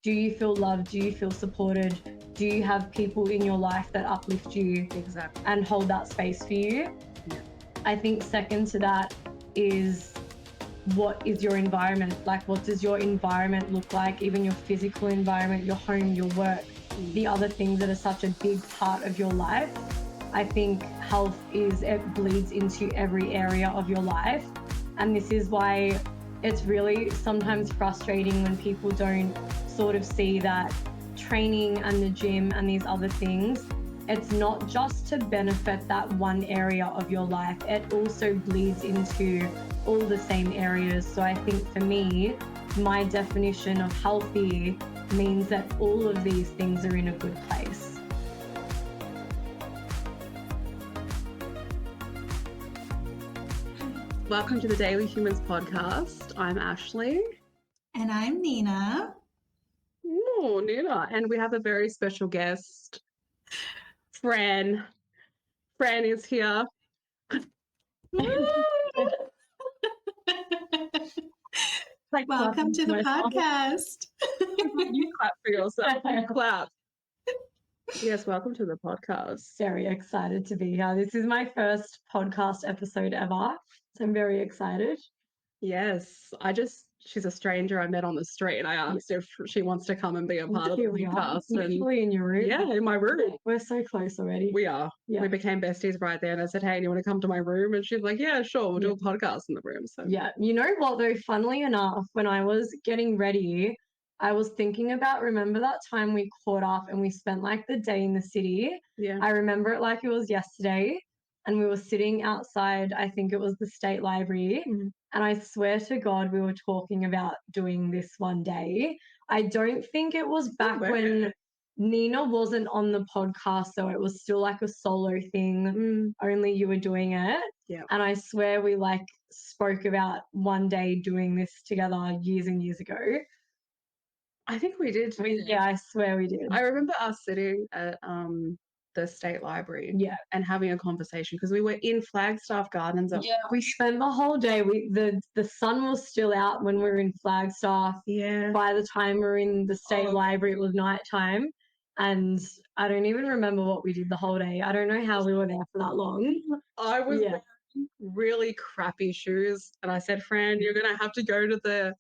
Do you feel loved? Do you feel supported? Do you have people in your life that uplift you Exactly. and hold that space for you? Yeah. I think second to that is, what is your environment? Like, what does your environment look like? Even your physical environment, your home, your work, the other things that are such a big part of your life. I think health it bleeds into every area of your life. And this is why it's really sometimes frustrating when people don't sort of see that training and the gym and these other things, it's not just to benefit that one area of your life, it also bleeds into all the same areas. So I think for me, my definition of healthy means that all of these things are in a good place. Welcome to the Daily Humans podcast. I'm Ashley. And I'm Nina. Oh, Nina. And we have a very special guest, Fran. Fran is here. Welcome to the podcast. You clap for yourself. You clap. Yes, welcome to the podcast. Very excited to be here. This is my first podcast episode ever, so I'm very excited. Yes, she's a stranger I met on the street, and I asked if she wants to come and be a part of the podcast. Literally in your room. Yeah, in my room. We're so close already. We are. Yeah. We became besties right there, and I said, hey, do you want to come to my room? And she's like, yeah, sure, we'll do a podcast in the room. So yeah, you know what though, funnily enough, when I was getting ready, I was thinking about, remember that time we caught up and we spent like the day in the city? Yeah. I remember it like it was yesterday, and we were sitting outside, I think it was the State Library, and I swear to God we were talking about doing this one day. I don't think it was back when Nina wasn't on the podcast, so it was still like a solo thing. Only you were doing it. Yeah. And I swear we like spoke about one day doing this together years and years ago. I think we did. Yeah, I swear we did. I remember us sitting at the State Library and having a conversation because we were in Flagstaff Gardens. We spent the whole day. The sun was still out when we were in Flagstaff. Yeah. By the time we were in the State Library, it was nighttime. And I don't even remember what we did the whole day. I don't know how we were there for that long. I was wearing really crappy shoes. And I said, Fran, you're going to have to go to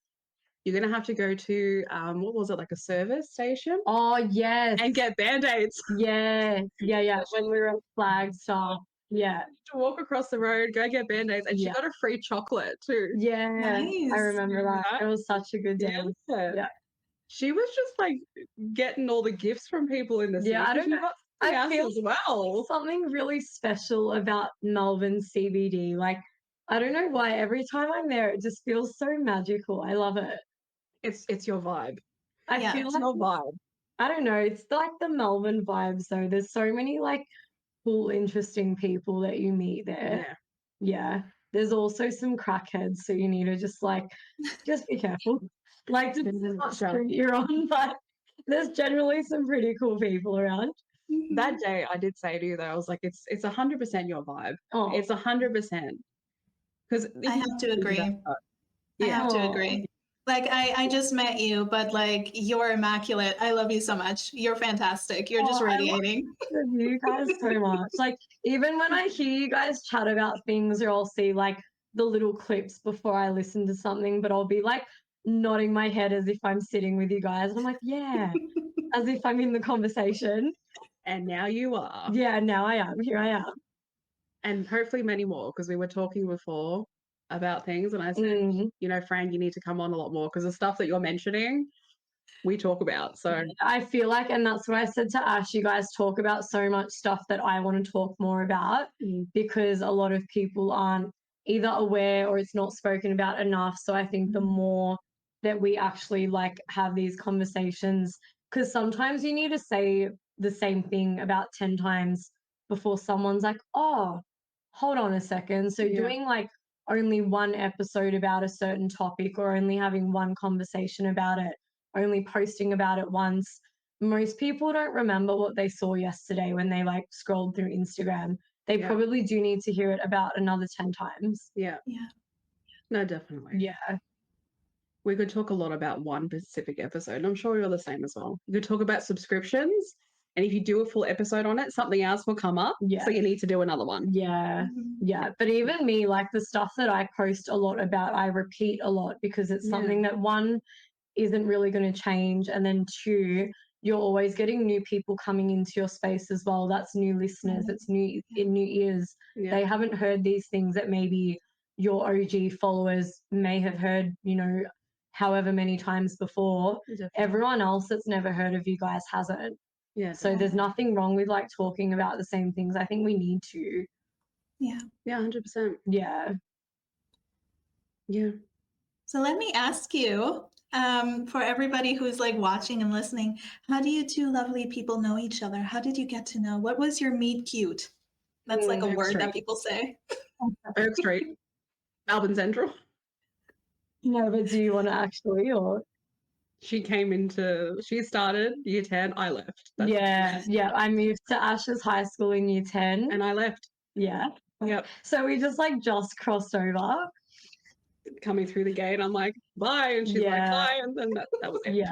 what was it, like a service station? Oh, yes. And get Band-Aids. Yeah. When we were at Flagstaff. Yeah. To walk across the road, go get Band-Aids. And she got a free chocolate too. Yeah. Nice. I remember that. It was such a good day. Yeah. She was just like getting all the gifts from people in the city. Yeah, I don't know. I feel as well. Something really special about Melbourne CBD. Like, I don't know why. Every time I'm there, it just feels so magical. I love it. It's your vibe. I feel it's like your vibe. I don't know. It's like the Melbourne vibes, though. There's so many like cool, interesting people that you meet there. Yeah. There's also some crackheads, so you need to just be careful. Like, depending on what street you're on, but there's generally some pretty cool people around. That day, I did say to you, though, I was like, it's 100% your vibe. Oh. It's 100%. Because I have to agree. I have to agree. Like, I just met you, but like, you're immaculate. I love you so much. You're fantastic. You're just radiating. I love you guys so much. Like, even when I hear you guys chat about things, or I'll see like the little clips before I listen to something, but I'll be like nodding my head as if I'm sitting with you guys. And I'm like, yeah, as if I'm in the conversation. And now you are. Yeah, now I am. Here I am. And hopefully many more, because we were talking before about things, and I said, Fran, you need to come on a lot more, because the stuff that you're mentioning, we talk about. So I feel like, and that's what I said to Ash, you guys talk about so much stuff that I want to talk more about, because a lot of people aren't either aware or it's not spoken about enough. So I think the more that we actually like have these conversations, because sometimes you need to say the same thing about 10 times before someone's like, oh, hold on a second. So doing like only one episode about a certain topic, or only having one conversation about it, only posting about it once, most people don't remember what they saw yesterday when they like scrolled through Instagram. They probably do need to hear it about another 10 times. Yeah. No, definitely. Yeah. we could talk a lot about one specific episode, and I'm sure you're the same as well. You could talk about subscriptions, and if you do a full episode on it, something else will come up. Yeah. So you need to do another one. Yeah. Yeah. But even me, like the stuff that I post a lot about, I repeat a lot because it's something that one isn't really going to change. And then two, you're always getting new people coming into your space as well. That's new listeners. It's new ears. Yeah. They haven't heard these things that maybe your OG followers may have heard, you know, however many times before. Definitely. Everyone else that's never heard of you guys hasn't. Yeah. So there's nothing wrong with like talking about the same things. I think we need to. Yeah. Yeah, 100%. Yeah. Yeah. So let me ask you, for everybody who's like watching and listening, how do you two lovely people know each other? How did you get to know? What was your meet cute? That's like a Oak word Street. that people say. Oak Street, Melbourne Central. No, but do you want to actually, or? She started year 10, I left. Yeah. I moved to Ashes High School in year 10. And I left. Yeah. Yep. So we just crossed over. Coming through the gate, I'm like, bye. And she's like, hi. And then that was it.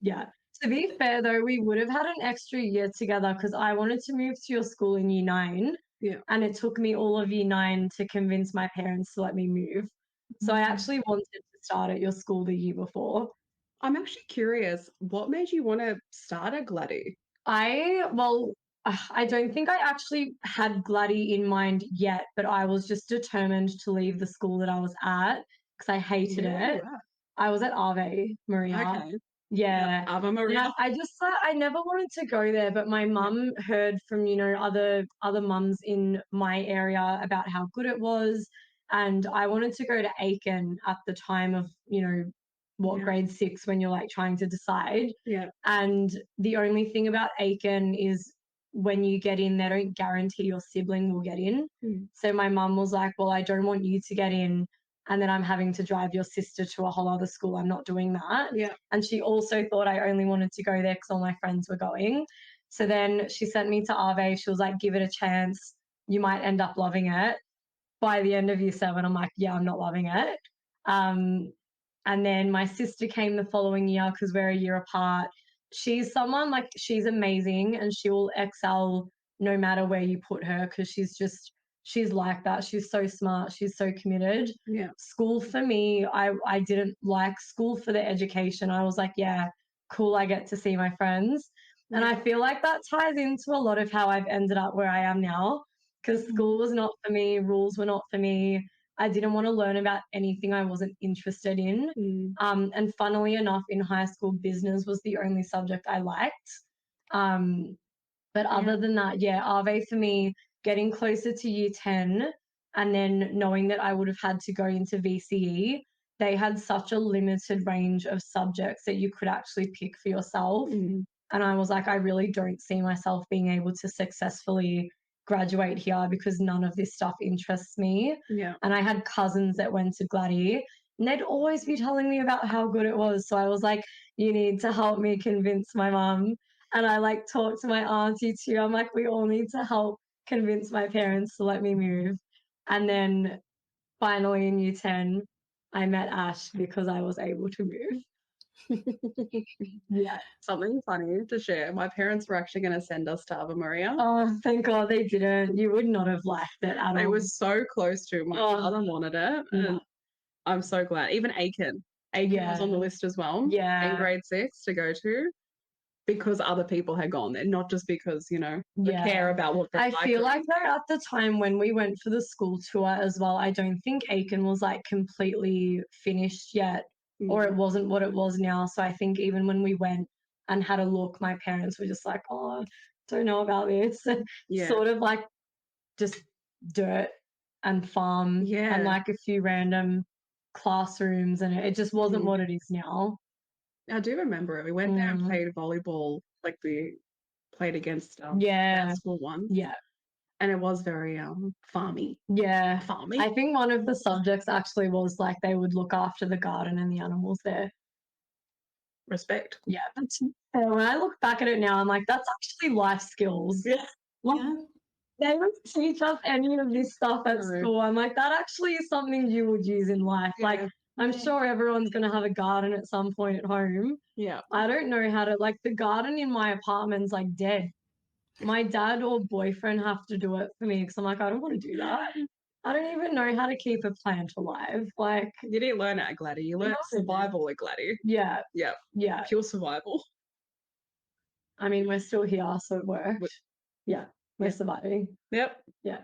Yeah. To be fair, though, we would have had an extra year together because I wanted to move to your school in year 9. Yeah. And it took me all of year 9 to convince my parents to let me move. So I actually wanted to start at your school the year before. I'm actually curious, what made you want to start at Gladdy? I don't think I actually had Gladdy in mind yet, but I was just determined to leave the school that I was at because I hated it. Wow. I was at Ave Maria. Okay. Yeah. Ave Maria. I just I never wanted to go there, but my mum heard from, you know, other mums in my area about how good it was. And I wanted to go to Aiken at the time of, you know, grade 6 when you're like trying to decide. Yeah. And the only thing about Aiken is when you get in, they don't guarantee your sibling will get in. So my mum was like, well, I don't want you to get in and then I'm having to drive your sister to a whole other school. I'm not doing that. Yeah. And she also thought I only wanted to go there because all my friends were going. So then she sent me to Ave. She was like, give it a chance. You might end up loving it. By the end of year 7, I'm like, yeah, I'm not loving it. And then my sister came the following year because we're a year apart. She's someone like, she's amazing and she will excel no matter where you put her because she's like that. She's so smart. She's so committed. Yeah. School for me, I didn't like school for the education. I was like, yeah, cool, I get to see my friends. And I feel like that ties into a lot of how I've ended up where I am now because school was not for me. Rules were not for me. I didn't want to learn about anything I wasn't interested in. And funnily enough, in high school, business was the only subject I liked. But other than that, Ave for me, getting closer to year 10 and then knowing that I would have had to go into VCE, they had such a limited range of subjects that you could actually pick for yourself. And I was like, I really don't see myself being able to successfully graduate here because none of this stuff interests me. Yeah. And I had cousins that went to Gladdy and they'd always be telling me about how good it was. So I was like, you need to help me convince my mum. And I like talked to my auntie too. I'm like, we all need to help convince my parents to let me move. And then finally in year 10, I met Ash because I was able to move. Yeah. Something funny to share. My parents were actually going to send us to Ave Maria. Oh, thank God they didn't. You would not have liked it at all. It was so close to. My father wanted it. And I'm so glad. Even Aiken was on the list as well. Yeah. In grade 6 to go to because other people had gone there, not just because, you know, they care about what they I feel like though at the time when we went for the school tour as well, I don't think Aiken was like completely finished yet. Or it wasn't what it was now. So I think even when we went and had a look, my parents were just like, oh, don't know about this. Sort of like just dirt and farm and like a few random classrooms. And it just wasn't what it is now. I do remember it. We went there and played volleyball, like we played against that school one. Yeah. And it was very farmy. Yeah. Farmy. I think one of the subjects actually was like they would look after the garden and the animals there. Respect. Yeah. And when I look back at it now, I'm like, that's actually life skills. Yeah. Like, they don't teach us any of this stuff at school. I'm like, that actually is something you would use in life. Like I'm Right. sure everyone's going to have a garden at some point at home. Yeah. I don't know how to, like, the garden in my apartment's like dead. My dad or boyfriend have to do it for me because I'm like, I don't want to do that. I don't even know how to keep a plant alive. Like, You didn't learn it at Gladdy. You learned No. survival at Gladdy. yeah, Yeah. yeah. Pure survival. I mean, we're still here, so it worked. Yeah, we're Yeah. surviving. Yep. Yeah.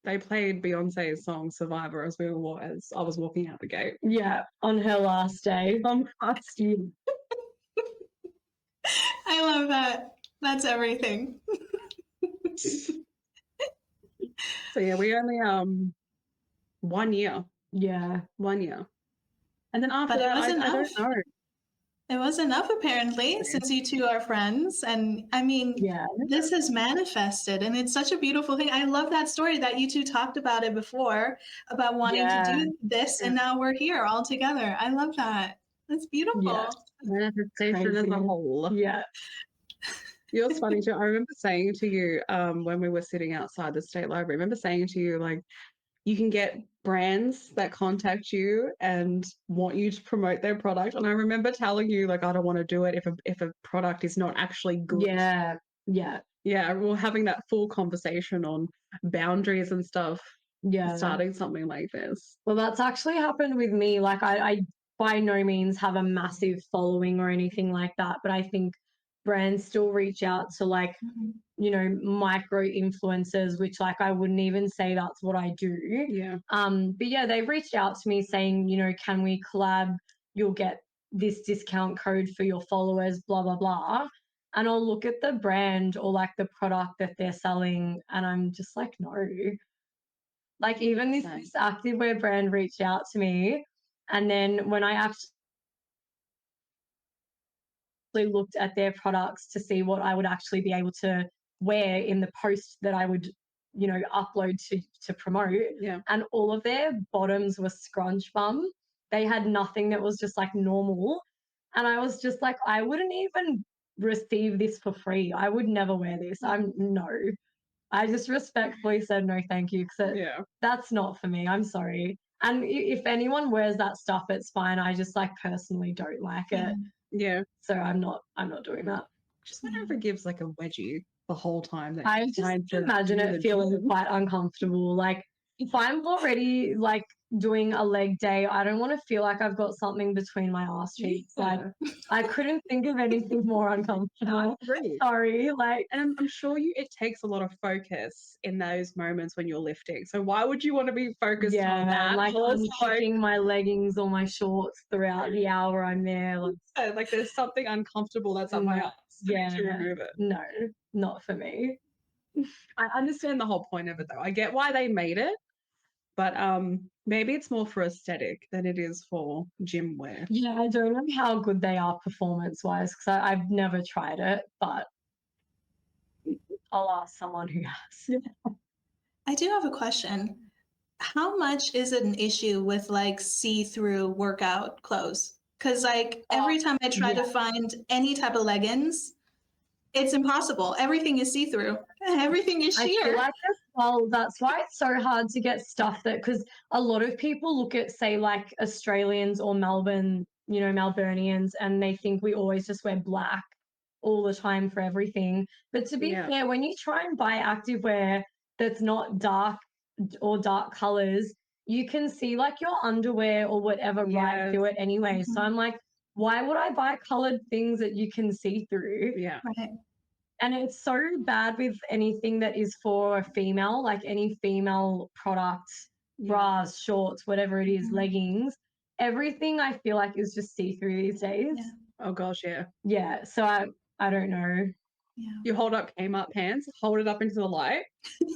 They played Beyonce's song Survivor as I was walking out the gate. Yeah, on her last day. Last year. I love that. That's everything. So yeah, we only 1 year. Yeah. 1 year. And then after But it that, was I enough. don't know. It was enough, apparently, since you two are friends. And I mean, Yeah. this has manifested, and it's such a beautiful thing. I love that story that you two talked about it before, about wanting to Yeah. do this, and now we're here all together. I love that. That's beautiful. Yeah. Manifestation as a Crazy. whole. Yeah. You know, it's funny too. I remember saying to you when we were sitting outside the state library, I remember saying to you, like, you can get brands that contact you and want you to promote their product. And I remember telling you, like, I don't want to do it if a product is not actually good. Yeah. Yeah. Yeah, we're having that full conversation on boundaries and stuff, Yeah. starting something like this. Well, that's actually happened with me. Like, I by no means have a massive following or anything like that, but I think brands still reach out to, like, Mhm. you know, micro influencers, which, like, I wouldn't even say that's what I do. Yeah. But yeah, they've reached out to me saying, you know, can we collab? You'll get this discount code for your followers, blah, blah, blah. And I'll look at the brand or like the product that they're selling, and I'm just like, no. Like, even this activewear brand reached out to me, and then when I actually looked at their products to see what I would actually be able to wear in the post that I would, you know, upload to promote, Yeah. and all of their bottoms were scrunch bum. They had nothing that was just like normal. And I was just like, I wouldn't even receive this for free. I would never wear this. No. I just respectfully said no, thank you, because Yeah. that's not for me. I'm sorry. And if anyone wears that stuff, it's fine. I just, like, personally don't like it. Yeah. So I'm not doing that. Just wonder if it gives like a wedgie the whole time that I you're just trying to imagine do it the feeling gym. quite uncomfortable. Like, if I'm already, like, doing a leg day, I don't want to feel like I've got something between my ass cheeks. Like, I couldn't think of anything more uncomfortable. I agree. Sorry. Like, And I'm sure it takes a lot of focus in those moments when you're lifting. So why would you want to be focused on yeah, that? like, Also, unpicking my leggings or my shorts throughout the hour I'm there. like there's something uncomfortable that's up my No, ass. I need to yeah, remove it. no, not for me. I understand the whole point of it though. I get why they made it, but maybe it's more for aesthetic than it is for gym wear. Yeah, I don't know how good they are performance-wise because I've never tried it, but I'll ask someone who has. I do have a question. How much is it an issue with like see-through workout clothes? Because like every time I try to find any type of leggings, it's impossible. Everything is see-through. Everything is I feel sheer. like as well, that's why it's so hard to get stuff that, because a lot of people look at, say, like Australians or Melbourne, you know, Melburnians, and they think we always just wear black all the time for everything. But to be fair, when you try and buy activewear that's not dark or dark colors, you can see like your underwear or whatever right through it anyway. So I'm like, why would I buy colored things that you can see through? Yeah. Right. And it's so bad with anything that is for a female, like any female product, bras, shorts, whatever it is, leggings. Everything I feel like is just see-through these days. Yeah. Oh gosh, yeah. Yeah. So I don't know. Yeah. You hold up Kmart pants, hold it up into the light.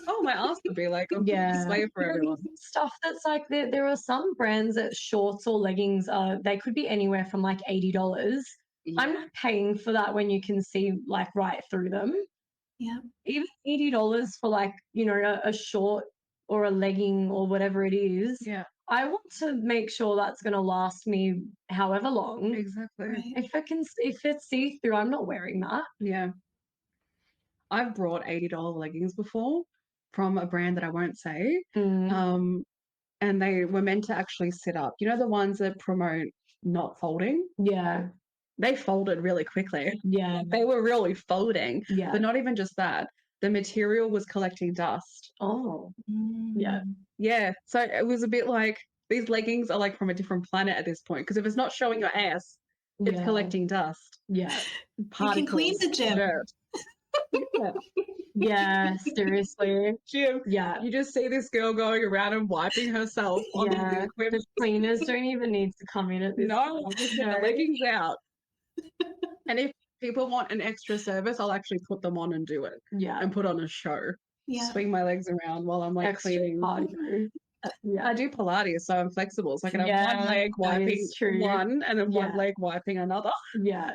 Oh, my ass would be like, display for everyone. Stuff that's like there are some brands that shorts or leggings they could be anywhere from like $80. Yeah. I'm not paying for that when you can see like right through them. Yeah. Even $80 for like, you know, a short or a legging or whatever it is. Yeah. I want to make sure that's going to last me however long. Exactly. Right. If it's see-through, I'm not wearing that. Yeah. I've brought $80 leggings before from a brand that I won't say. and they were meant to actually sit up. You know, the ones that promote not folding? Yeah. They folded really quickly. Yeah. They were really folding, Yeah. but not even just that. The material was collecting dust. Oh. Yeah. Yeah. So it was a bit like these leggings are like from a different planet at this point, because if it's not showing your ass, it's Yeah. collecting dust. Yeah. You can clean Particles, the gym. dirt. Yeah. Yeah. Seriously. Gym. Yeah. You just see this girl going around and wiping herself on the Yeah. equipment. The cleaners don't even need to come in at this No, point. just get the leggings out. And if people want an extra service, I'll actually put them on and do it Yeah. and put on a show. Yeah. Swing my legs around while I'm like Extra cleaning. cardio. Yeah. I do Pilates, so I'm flexible. So I can have Yeah, one leg that wiping is true. one and then one Yeah. leg wiping another. Yeah.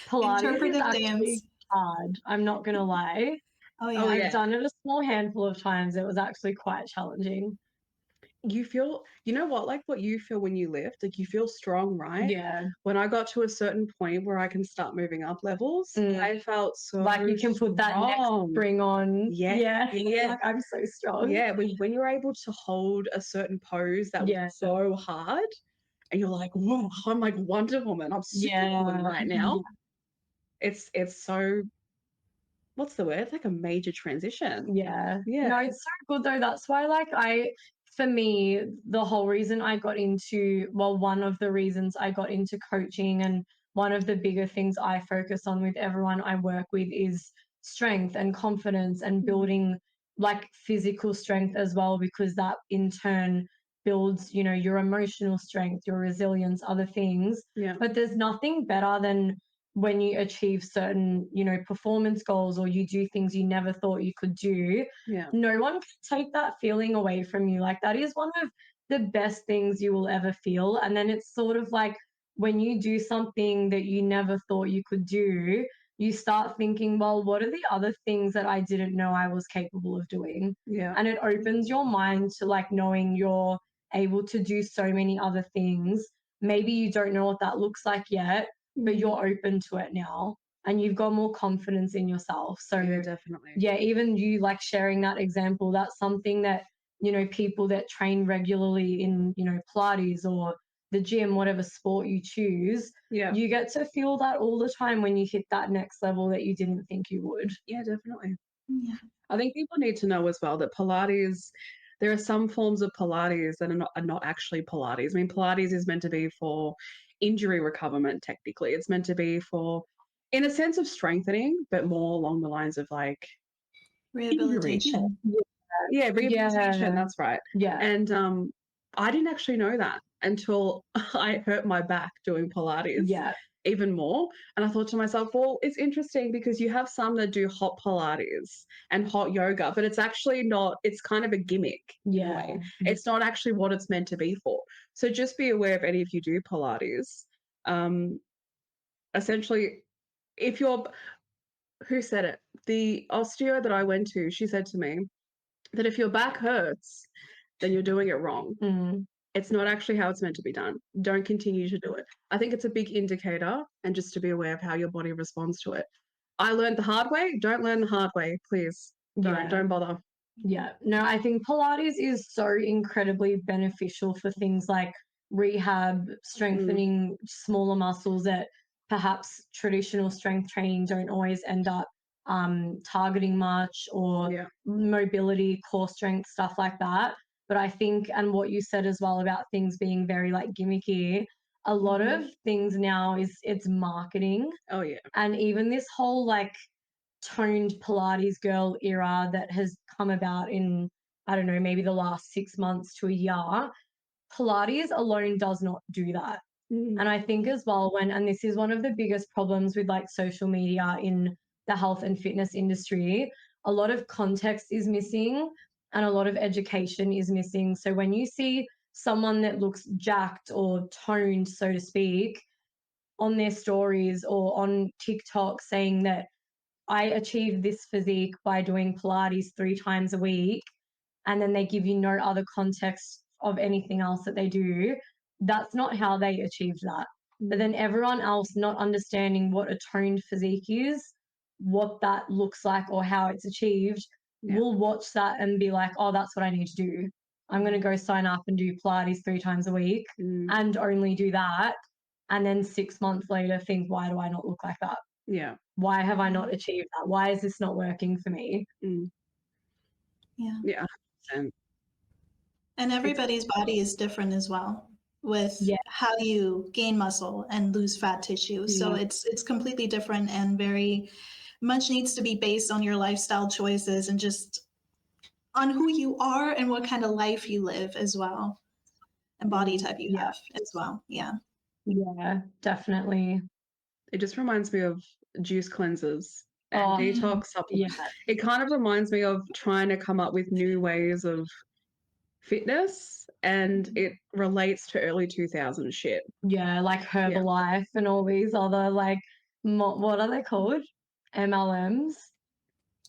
Pilates is Interpretive actually dance. hard. I'm not gonna lie. Oh yeah. Oh, I've yeah. done it a small handful of times. It was actually quite challenging. You feel, you know what, like what you feel when you lift, like you feel strong, right? Yeah. When I got to a certain point where I can start moving up levels, I felt so Like you can put that next strong. spring on. Yeah. Yeah. Like I'm so strong. Yeah, when you're able to hold a certain pose that Yeah. was so hard, and you're like, whoa, I'm like Wonder Woman. I'm Superwoman Yeah. right now. It's so, what's the word? It's like a major transition. Yeah. Yeah. No, it's so good though. That's why, like, for me, the whole reason I got into, well, one of the reasons I got into coaching and one of the bigger things I focus on with everyone I work with is strength and confidence and building like physical strength as well, because that in turn builds, you know, your emotional strength, your resilience, other things. Yeah. But there's nothing better than when you achieve certain, you know, performance goals or you do things you never thought you could do. Yeah. No one can take that feeling away from you. Like that is one of the best things you will ever feel. And then it's sort of like when you do something that you never thought you could do, you start thinking, well, what are the other things that I didn't know I was capable of doing? Yeah. And it opens your mind to like knowing you're able to do so many other things. Maybe you don't know what that looks like yet, but you're open to it now and you've got more confidence in yourself. So Yeah, definitely. yeah, even you like sharing that example, that's something that, you know, people that train regularly in, you know, Pilates or the gym, whatever sport you choose, Yeah. you get to feel that all the time when you hit that next level that you didn't think you would. Yeah, definitely. Yeah. I think people need to know as well that Pilates, there are some forms of Pilates that are not actually Pilates. I mean, Pilates is meant to be for injury recoverment, technically. It's meant to be for, in a sense of strengthening, but more along the lines of like Rehabilitation. Yeah, rehabilitation, Yeah. that's right. Yeah. And I didn't actually know that until I hurt my back doing Pilates Yeah. even more. And I thought to myself, well, it's interesting because you have some that do hot Pilates and hot yoga, but it's actually not, it's kind of a gimmick in a Yeah. way. It's not actually what it's meant to be for. So just be aware if any of you do Pilates. Essentially, if you're, who said it? The osteo that I went to, she said to me that if your back hurts, then you're doing it wrong. It's not actually how it's meant to be done. Don't continue to do it. I think it's a big indicator, and just to be aware of how your body responds to it. I learned the hard way. Don't learn the hard way, please. Don't bother. Yeah. No, I think Pilates is so incredibly beneficial for things like rehab, strengthening smaller muscles that perhaps traditional strength training don't always end up targeting much, or mobility, core strength, stuff like that. But I think, and what you said as well about things being very like gimmicky, a lot of things now it's marketing. Oh yeah. And even this whole like toned Pilates girl era that has come about in, I don't know, maybe the last 6 months to a year, Pilates alone does not do that. And I think as well and this is one of the biggest problems with like social media in the health and fitness industry, a lot of context is missing and a lot of education is missing. So when you see someone that looks jacked or toned, so to speak, on their stories or on TikTok saying that I achieved this physique by doing Pilates 3 times a week, and then they give you no other context of anything else that they do, that's not how they achieved that. But then everyone else not understanding what a toned physique is, what that looks like or how it's achieved, will watch that and be like, oh, that's what I need to do. I'm going to go sign up and do Pilates 3 times a week and only do that. And then 6 months later think, why do I not look like that? Yeah. Why have I not achieved that? Why is this not working for me? Yeah. Yeah. 100%. And everybody's body is different as well with how you gain muscle and lose fat tissue. So it's completely different and very much needs to be based on your lifestyle choices and just on who you are and what kind of life you live as well. And body type you have as well. Yeah. Yeah, definitely. It just reminds me of juice cleansers and detox supplements. Yeah. It kind of reminds me of trying to come up with new ways of fitness, and it relates to early 2000s shit. Yeah, like Herbalife and all these other like what are they called? MLMs?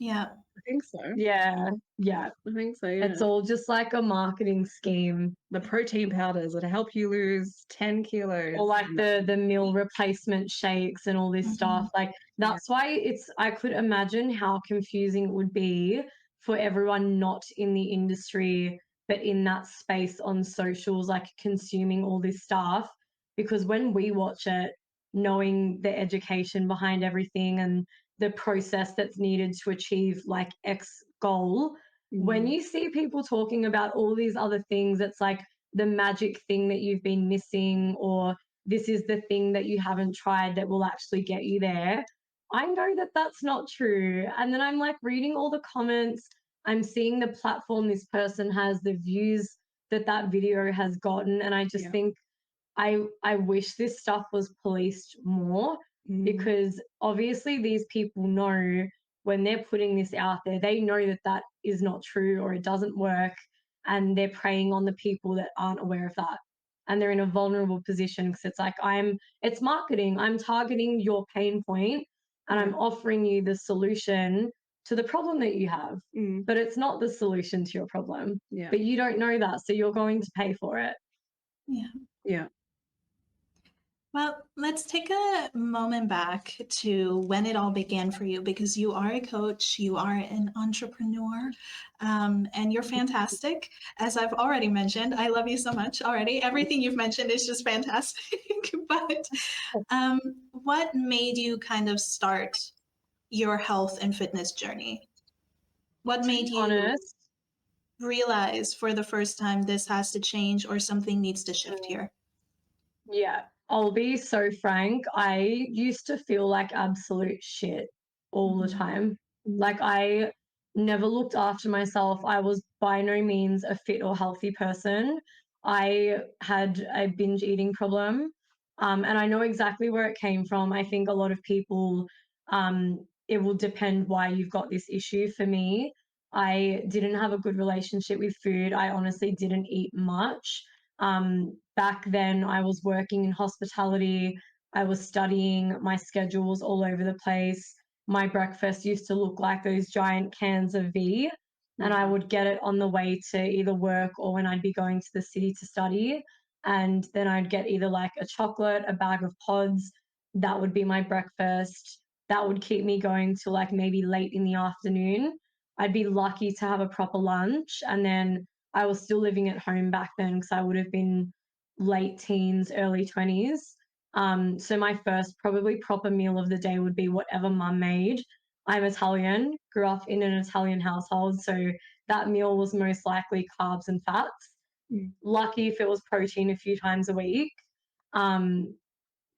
I think so. Yeah. I think so, yeah. It's all just like a marketing scheme. The protein powders that help you lose 10 kilos. Or like the meal replacement shakes and all this stuff. Like that's why I could imagine how confusing it would be for everyone not in the industry, but in that space on socials, like consuming all this stuff. Because when we watch it, knowing the education behind everything and the process that's needed to achieve like X goal, when you see people talking about all these other things, it's like the magic thing that you've been missing, or this is the thing that you haven't tried that will actually get you there. I know that that's not true. And then I'm like reading all the comments. I'm seeing the platform this person has, the views that that video has gotten. And I just think I wish this stuff was policed more, because obviously these people know when they're putting this out there, they know that that is not true or it doesn't work. And they're preying on the people that aren't aware of that. And they're in a vulnerable position because it's like, it's marketing. I'm targeting your pain point and I'm offering you the solution to the problem that you have. But it's not the solution to your problem. But you don't know that. So you're going to pay for it. Yeah. Well, let's take a moment back to when it all began for you, because you are a coach, you are an entrepreneur, and you're fantastic. As I've already mentioned, I love you so much already. Everything you've mentioned is just fantastic. But what made you kind of start your health and fitness journey? What made you realize for the first time this has to change or something needs to shift here? Yeah, I'll be so frank. I used to feel like absolute shit all the time. Like I never looked after myself. I was by no means a fit or healthy person. I had a binge eating problem. And I know exactly where it came from. I think a lot of people, it will depend why you've got this issue. For me, I didn't have a good relationship with food. I honestly didn't eat much. Back then, I was working in hospitality. I was studying. My schedule was all over the place. My breakfast used to look like those giant cans of V, and I would get it on the way to either work or when I'd be going to the city to study. And then I'd get either like a chocolate, a bag of pods. That would be my breakfast. That would keep me going till like maybe late in the afternoon. I'd be lucky to have a proper lunch, and then I was still living at home back then because I would have been late teens, early 20s. So my first probably proper meal of the day would be whatever mum made. I'm Italian, grew up in an Italian household, so that meal was most likely carbs and fats. Lucky if it was protein a few times a week. And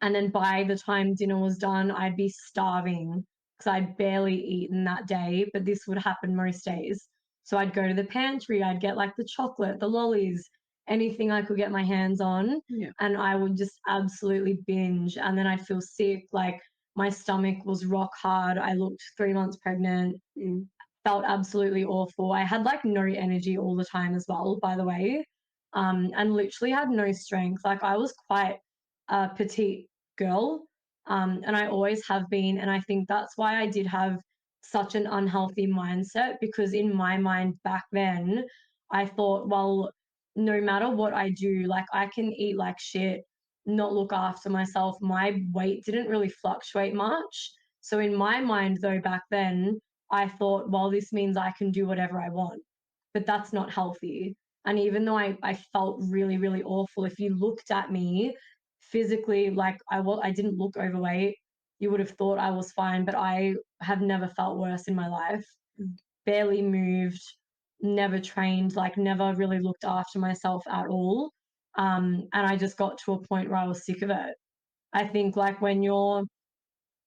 then by the time dinner was done, I'd be starving because I'd barely eaten that day, but this would happen most days. So I'd go to the pantry, I'd get like the chocolate, the lollies, anything I could get my hands on, and I would just absolutely binge. And then I'd feel sick, like my stomach was rock hard. I looked 3 months pregnant, felt absolutely awful. I had like no energy all the time as well, by the way, and literally had no strength. Like I was quite a petite girl, and I always have been. And I think that's why I did have such an unhealthy mindset, because in my mind back then, I thought, well, no matter what I do, like I can eat like shit, not look after myself. My weight didn't really fluctuate much. So in my mind, though, back then, I thought, well, this means I can do whatever I want, but that's not healthy. And even though I felt really, really awful, if you looked at me physically, like I didn't look overweight, you would have thought I was fine, but I have never felt worse in my life. Barely moved, never trained, like never really looked after myself at all. And I just got to a point where I was sick of it. I think like when you're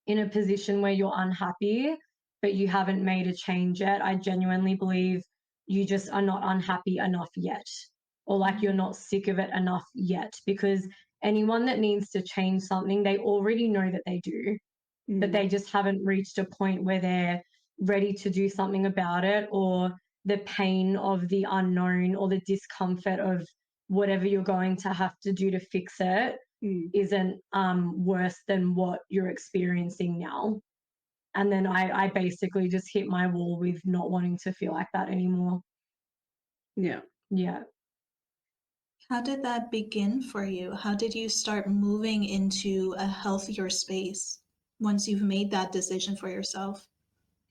in a position where you're unhappy, but you haven't made a change yet, I genuinely believe you just are not unhappy enough yet, or like you're not sick of it enough yet, because anyone that needs to change something, they already know that they do, but they just haven't reached a point where they're ready to do something about it, or the pain of the unknown or the discomfort of whatever you're going to have to do to fix it isn't worse than what you're experiencing now. And then I basically just hit my wall with not wanting to feel like that anymore. Yeah. Yeah. How did that begin for you? How did you start moving into a healthier space once you've made that decision for yourself?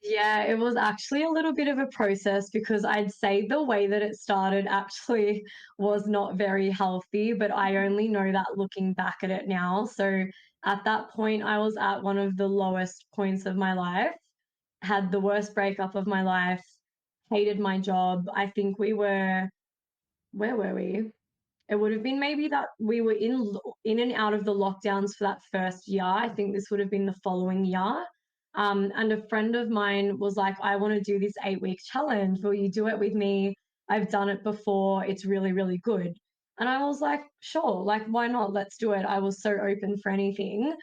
Yeah, it was actually a little bit of a process, because I'd say the way that it started actually was not very healthy, but I only know that looking back at it now. So at that point, I was at one of the lowest points of my life, had the worst breakup of my life, hated my job. I think where were we? It would have been maybe that we were in and out of the lockdowns for that first year. I think this would have been the following year. And a friend of mine was like, I want to do this 8-week challenge. Will you do it with me? I've done it before. It's really, really good. And I was like, sure, like, why not? Let's do it. I was so open for anything.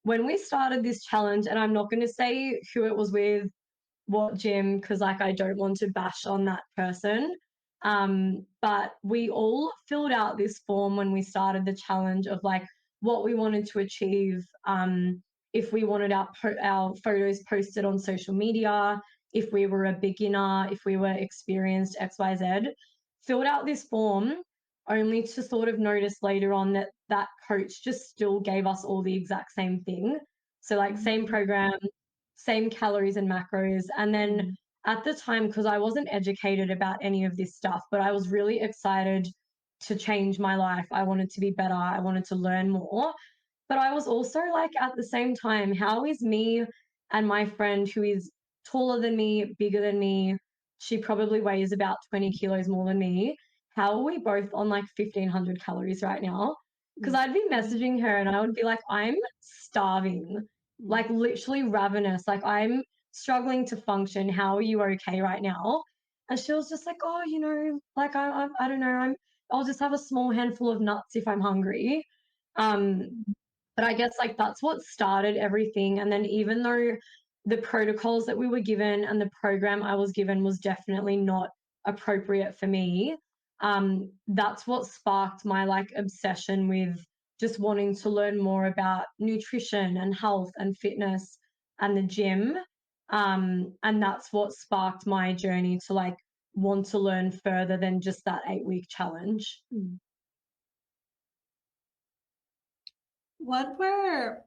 When we started this challenge, and I'm not going to say who it was with, what gym, because like I don't want to bash on that person. But we all filled out this form when we started the challenge of like what we wanted to achieve, if we wanted our photos posted on social media, if we were a beginner, if we were experienced, XYZ. Filled out this form only to sort of notice later on that that coach just still gave us all the exact same thing. So like same program, same calories and macros. And then at the time, because I wasn't educated about any of this stuff, but I was really excited to change my life. I wanted to be better. I wanted to learn more. But I was also like, at the same time, how is me and my friend who is taller than me, bigger than me, she probably weighs about 20 kilos more than me, how are we both on like 1,500 calories right now? Because I'd be messaging her and I would be like, I'm starving, like literally ravenous. Like, I'm struggling to function. How are you okay right now? And she was just like, oh, like I don't know. I'll just have a small handful of nuts if I'm hungry. But I guess like that's what started everything. And then even though the protocols that we were given and the program I was given was definitely not appropriate for me, that's what sparked my like obsession with just wanting to learn more about nutrition and health and fitness and the gym. And that's what sparked my journey to like want to learn further than just that 8-week challenge. What were,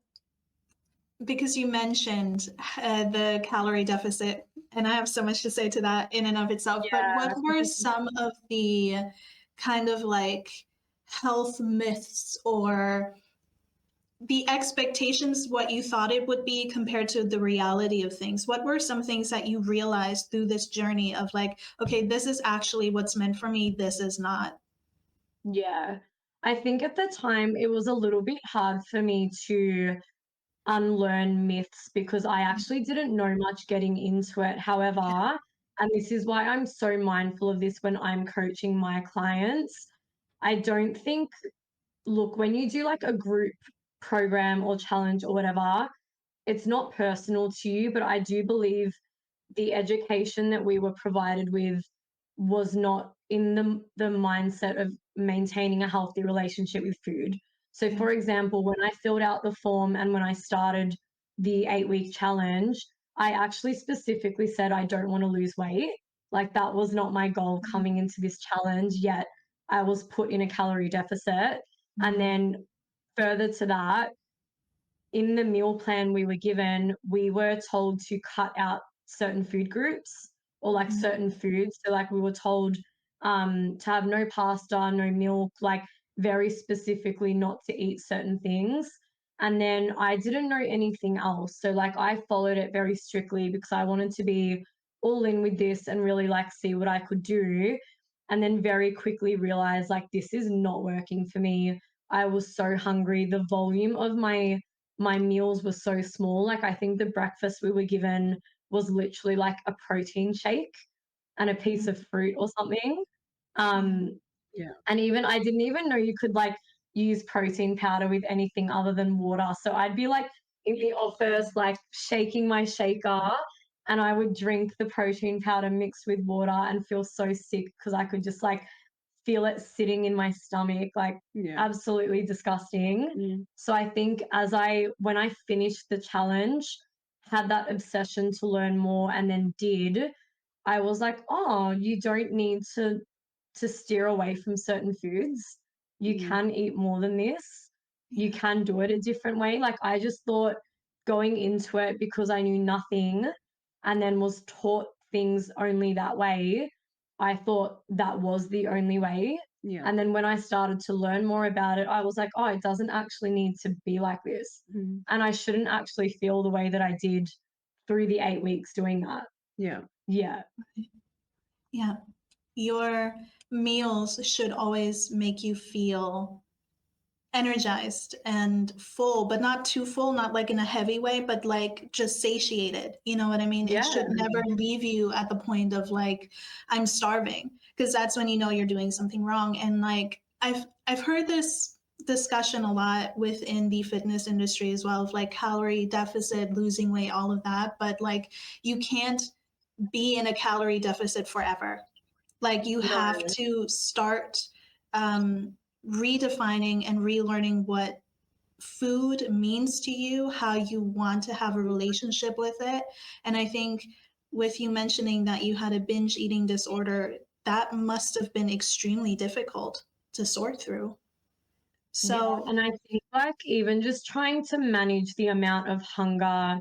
because you mentioned the calorie deficit, and I have so much to say to that in and of itself, but what were some of the kind of like health myths or the expectations, what you thought it would be compared to the reality of things? What were some things that you realized through this journey of like, okay, this is actually what's meant for me, this is not? Yeah. I think at the time it was a little bit hard for me to unlearn myths, because I actually didn't know much getting into it. However, and this is why I'm so mindful of this when I'm coaching my clients, I don't think, look, when you do like a group program or challenge or whatever, it's not personal to you, but I do believe the education that we were provided with was not in the mindset of maintaining a healthy relationship with food. So, for example, when I filled out the form and when I started the 8-week challenge, I actually specifically said I don't want to lose weight. Like, that was not my goal coming into this challenge, yet I was put in a calorie deficit. And then further to that, in the meal plan we were given, we were told to cut out certain food groups or like certain foods. So like we were told to have no pasta, no milk, like very specifically not to eat certain things. And then I didn't know anything else. So like I followed it very strictly because I wanted to be all in with this and really like see what I could do. And then very quickly realized like this is not working for me. I was so hungry. The volume of my meals was so small. Like I think the breakfast we were given was literally like a protein shake and a piece of fruit or something. Yeah. And even I didn't even know you could like use protein powder with anything other than water. So I'd be like in the office, like shaking my shaker, and I would drink the protein powder mixed with water and feel so sick because I could just like feel it sitting in my stomach, like absolutely disgusting. So I think when I finished the challenge, had that obsession to learn more and then did, I was like, oh, you don't need to steer away from certain foods. You can eat more than this. You can do it a different way. Like I just thought going into it because I knew nothing and then was taught things only that way, I thought that was the only way. Yeah. And then when I started to learn more about it, I was like, oh, it doesn't actually need to be like this. And I shouldn't actually feel the way that I did through the 8 weeks doing that. Yeah. Yeah. Yeah. Your meals should always make you feel energized and full, but not too full, not like in a heavy way, but like just satiated. You know what I mean? Yeah. It should never leave you at the point of like, I'm starving, because that's when you know you're doing something wrong. And like I've heard this discussion a lot within the fitness industry as well, of like calorie deficit, losing weight, all of that. But like you can't be in a calorie deficit forever. Like you have to start redefining and relearning what food means to you, how you want to have a relationship with it. And I think with you mentioning that you had a binge eating disorder, that must have been extremely difficult to sort through. So, and I think like even just trying to manage the amount of hunger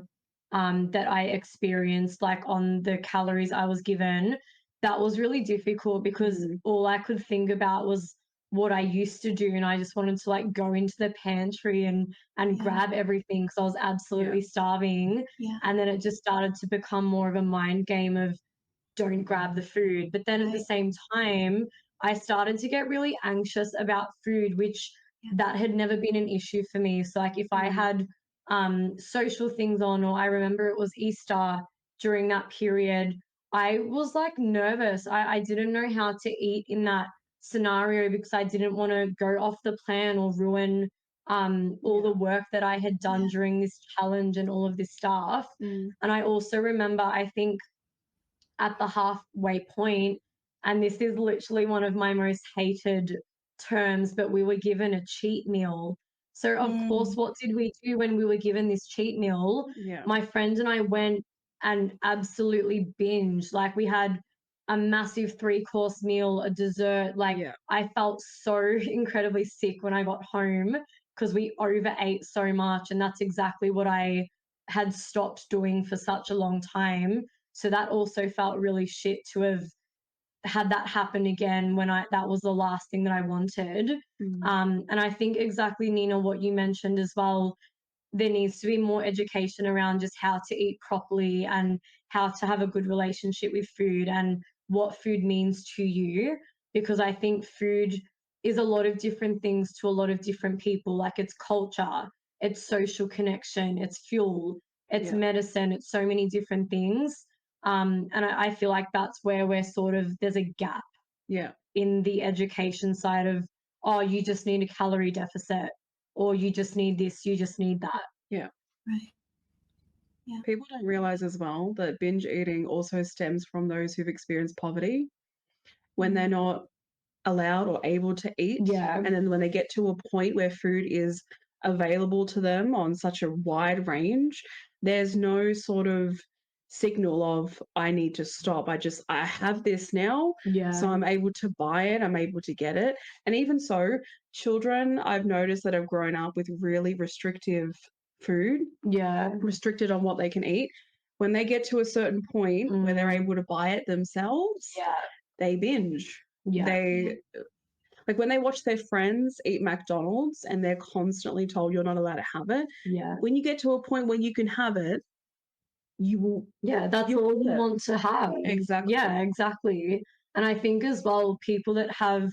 that I experienced, like on the calories I was given, that was really difficult because all I could think about was what I used to do, and I just wanted to like go into the pantry and grab everything because I was absolutely starving. And then it just started to become more of a mind game of don't grab the food. But then at the same time, I started to get really anxious about food, which that had never been an issue for me. So like if I had social things on, or I remember it was Easter during that period, I was like nervous. I didn't know how to eat in that scenario because I didn't want to go off the plan or ruin all the work that I had done during this challenge and all of this stuff. And I also remember, I think at the halfway point, and this is literally one of my most hated terms, but we were given a cheat meal. So of course, what did we do when we were given this cheat meal? My friend and I went and absolutely binged. Like we had a massive 3-course meal, a dessert. Like I felt so incredibly sick when I got home because we overate so much, and that's exactly what I had stopped doing for such a long time. So that also felt really shit to have had that happen again when that was the last thing that I wanted. And I think exactly, Nina, what you mentioned as well, there needs to be more education around just how to eat properly and how to have a good relationship with food and what food means to you. Because I think food is a lot of different things to a lot of different people. Like it's culture, it's social connection, it's fuel, it's medicine, it's so many different things. And I feel like that's where we're sort of, there's a gap in the education side of, oh, you just need a calorie deficit, or you just need this, you just need that. right. Yeah. People don't realize as well that binge eating also stems from those who've experienced poverty when they're not allowed or able to eat. And then when they get to a point where food is available to them on such a wide range, there's no sort of signal of I need to stop. I have this now. So I'm able to buy it. I'm able to get it. And even so, children I've noticed that have grown up with really restrictive food, restricted on what they can eat. When they get to a certain point where they're able to buy it themselves, they binge. Yeah. They like when they watch their friends eat McDonald's and they're constantly told you're not allowed to have it. Yeah. When you get to a point where you can have it, you will. Yeah, that's all you want to have. Exactly. Yeah, exactly. And I think as well, people that have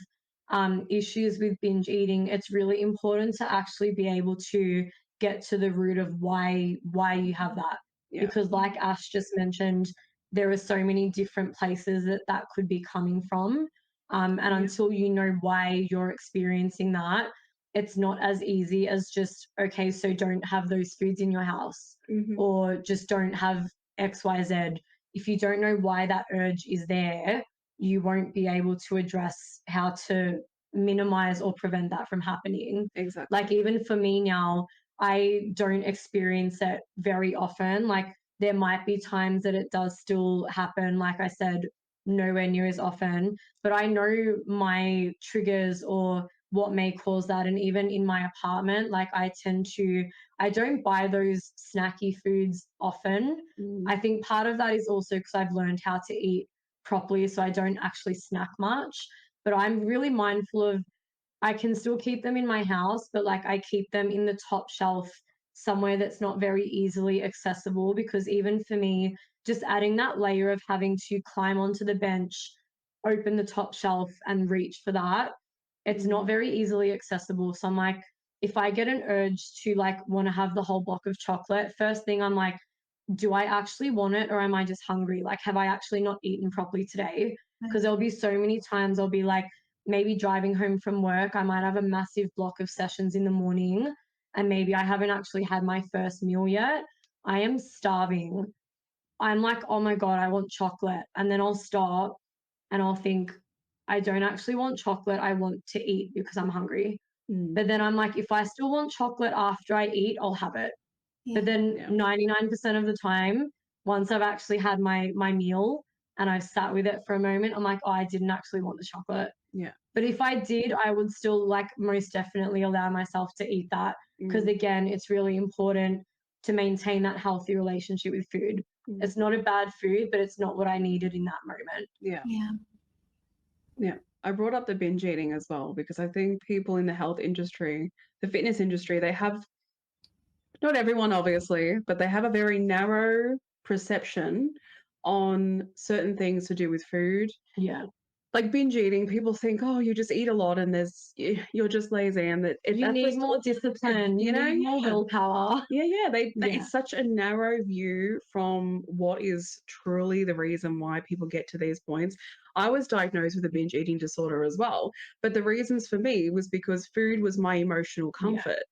issues with binge eating, it's really important to actually be able to get to the root of why you have that. Yeah. Because like Ash just mentioned, there are so many different places that could be coming from. And until you know why you're experiencing that, it's not as easy as just, okay, so don't have those foods in your house or just don't have XYZ. If you don't know why that urge is there, you won't be able to address how to minimize or prevent that from happening. Exactly. Like even for me now, I don't experience it very often. Like there might be times that it does still happen. Like I said, nowhere near as often, but I know my triggers or what may cause that. And even in my apartment, like I don't buy those snacky foods often. I think part of that is also because I've learned how to eat properly, so I don't actually snack much. But I'm really mindful of, I can still keep them in my house, but like I keep them in the top shelf somewhere that's not very easily accessible, because even for me, just adding that layer of having to climb onto the bench, open the top shelf and reach for that, it's not very easily accessible. So I'm like, if I get an urge to like want to have the whole block of chocolate, first thing I'm like, do I actually want it or am I just hungry? Like, have I actually not eaten properly today? Because there'll be so many times I'll be like, maybe driving home from work, I might have a massive block of sessions in the morning and maybe I haven't actually had my first meal yet. I am starving. I'm like, oh my God, I want chocolate. And then I'll stop and I'll think, I don't actually want chocolate. I want to eat because I'm hungry. But then I'm like, if I still want chocolate after I eat, I'll have it. But then 99% of the time, once I've actually had my meal and I've sat with it for a moment, I'm like, oh, I didn't actually want the chocolate. Yeah. But if I did, I would still like most definitely allow myself to eat that. Because again, it's really important to maintain that healthy relationship with food. It's not a bad food, but it's not what I needed in that moment. Yeah. Yeah. Yeah. I brought up the binge eating as well because I think people in the health industry, the fitness industry, they have, not everyone obviously, but they have a very narrow perception on certain things to do with food. Yeah. Like binge eating, people think, oh, you just eat a lot and you're just lazy, and You need more discipline, you need more willpower. Yeah. It's such a narrow view from what is truly the reason why people get to these points. I was diagnosed with a binge eating disorder as well, but the reasons for me was because food was my emotional comfort.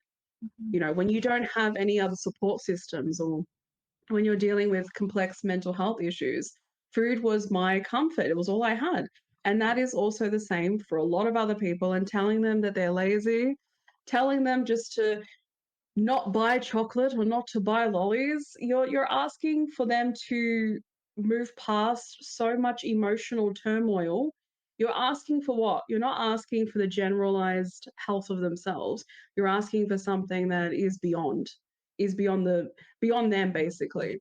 You know, when you don't have any other support systems or when you're dealing with complex mental health issues, food was my comfort. It was all I had. And that is also the same for a lot of other people. And telling them that they're lazy, telling them just to not buy chocolate or not to buy lollies, you're asking for them to move past so much emotional turmoil. You're asking for what? You're not asking for the generalized health of themselves. You're asking for something that is beyond them basically.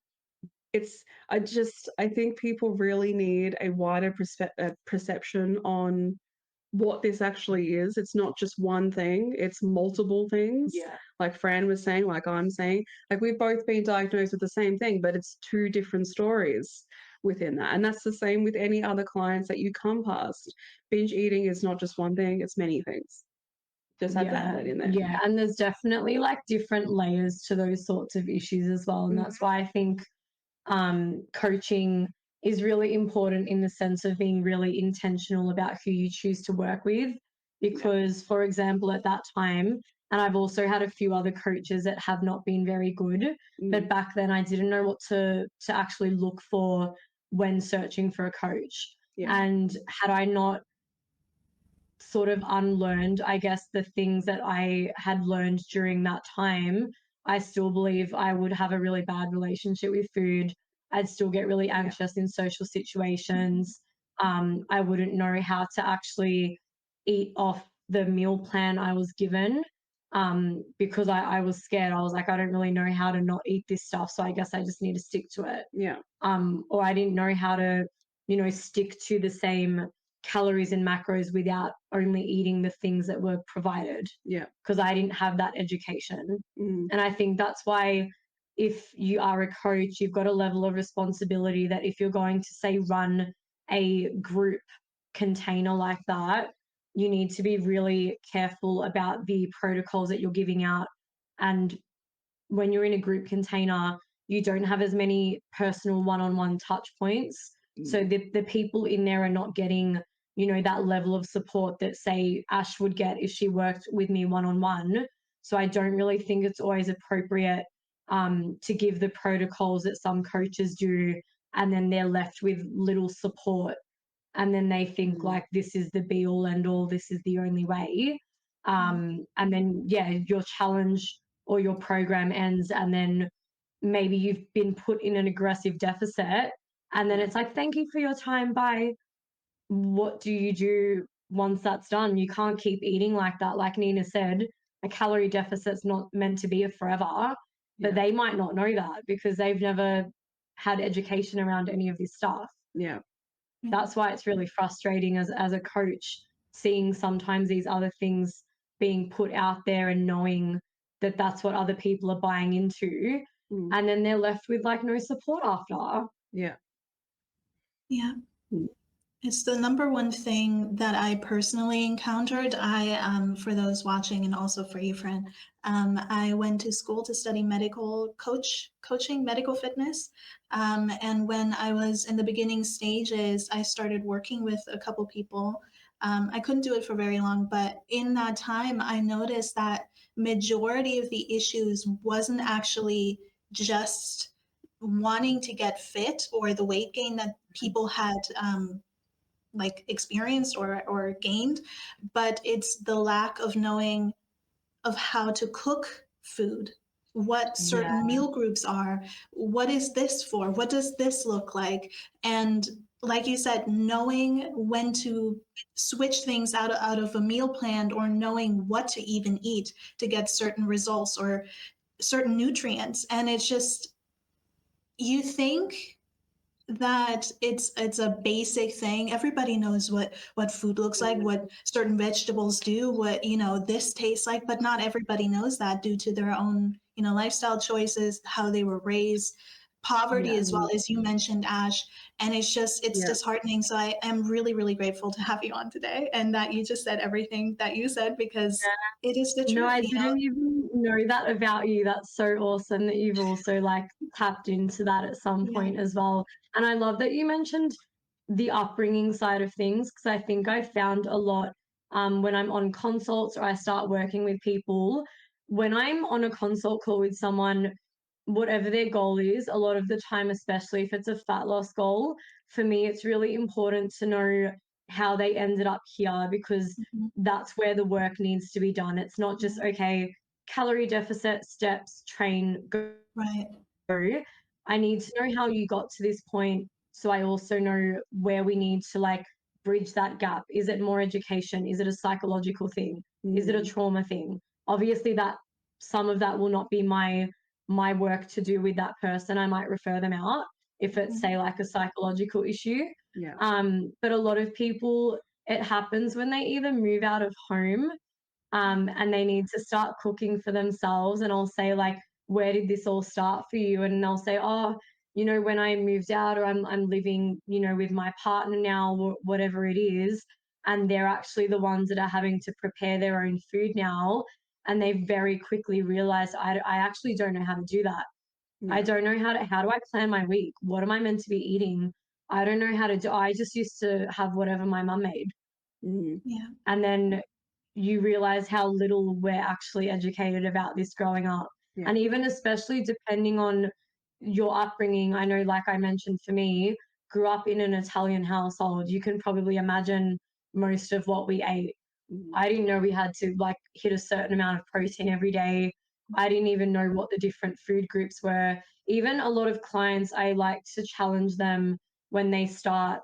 I think people really need a wider perception on what this actually is. It's not just one thing, it's multiple things. Yeah. Like Fran was saying, like I'm saying, like we've both been diagnosed with the same thing, but it's two different stories within that. And that's the same with any other clients that you come past. Binge eating is not just one thing, it's many things. Just have to add that in there. Yeah, and there's definitely like different layers to those sorts of issues as well. And that's why I think coaching is really important in the sense of being really intentional about who you choose to work with. Because, for example, at that time, and I've also had a few other coaches that have not been very good, but back then I didn't know what to actually look for when searching for a coach. And had I not sort of unlearned, I guess, the things that I had learned during that time, I still believe I would have a really bad relationship with food. I'd still get really anxious in social situations. I wouldn't know how to actually eat off the meal plan I was given, because I was scared. I was like, I don't really know how to not eat this stuff, so I guess I just need to stick to it. Yeah. Or I didn't know how to, stick to the same calories and macros without only eating the things that were provided. Yeah. Because I didn't have that education. Mm. And I think that's why if you are a coach, you've got a level of responsibility that if you're going to, say, run a group container like that, you need to be really careful about the protocols that you're giving out. And when you're in a group container, you don't have as many personal one-on-one touch points. So the people in there are not getting, you know, that level of support that, say, Ash would get if she worked with me one-on-one. So I don't really think it's always appropriate to give the protocols that some coaches do, and then they're left with little support. And then they think like this is the be all end all, this is the only way. And then, yeah, your challenge or your program ends, and then maybe you've been put in an aggressive deficit, and then it's like, thank you for your time, bye. What do you do once that's done? You can't keep eating like that. Like Nina said, a calorie deficit's not meant to be a forever, but they might not know that because they've never had education around any of this stuff. Yeah. That's why it's really frustrating as a coach, seeing sometimes these other things being put out there and knowing that that's what other people are buying into, and then they're left with like no support after. Yeah. Yeah. It's the number one thing that I personally encountered. For those watching and also for you, Fran, I went to school to study coaching, medical fitness. And when I was in the beginning stages, I started working with a couple people. I couldn't do it for very long, but in that time, I noticed that majority of the issues wasn't actually just wanting to get fit or the weight gain that people had like experienced or gained, but it's the lack of knowing of how to cook food, what certain meal groups are, what is this for, what does this look like, and like you said, knowing when to switch things out of a meal plan, or knowing what to even eat to get certain results or certain nutrients. And it's just, you think that it's a basic thing. Everybody knows what food looks like, what certain vegetables do, what, you know, this tastes like, but not everybody knows that due to their own, you know, lifestyle choices, how they were raised, poverty as well, as you mentioned, Ash. And it's disheartening. So I am really, really grateful to have you on today, and that you just said everything that you said, because it is the truth. No, I didn't even know that about you. That's so awesome that you've also like tapped into that at some point as well. And I love that you mentioned the upbringing side of things, because I think I found a lot when I'm on consults or I start working with people, when I'm on a consult call with someone, whatever their goal is, a lot of the time, especially if it's a fat loss goal, for me, it's really important to know how they ended up here, because that's where the work needs to be done. It's not just, okay, calorie deficit, steps, train, go. Right. I need to know how you got to this point, so I also know where we need to like bridge that gap. Is it more education? Is it a psychological thing? Is it a trauma thing? Obviously that some of that will not be my work to do with that person. I might refer them out if it's say like a psychological issue. But a lot of people, it happens when they either move out of home and they need to start cooking for themselves. And I'll say like, where did this all start for you? And they'll say, oh, you know, when I moved out, or I'm living, you know, with my partner now, or whatever it is. And they're actually the ones that are having to prepare their own food now. And they very quickly realize I actually don't know how to do that. I don't know how do I plan my week? What am I meant to be eating? I don't know how to do. I just used to have whatever my mum made. And then you realize how little we're actually educated about this growing up. And even especially depending on your upbringing, I know, like I mentioned, for me, grew up in an Italian household. You can probably imagine most of what we ate. I didn't know we had to like hit a certain amount of protein every day. I didn't even know what the different food groups were. Even a lot of clients, I like to challenge them when they start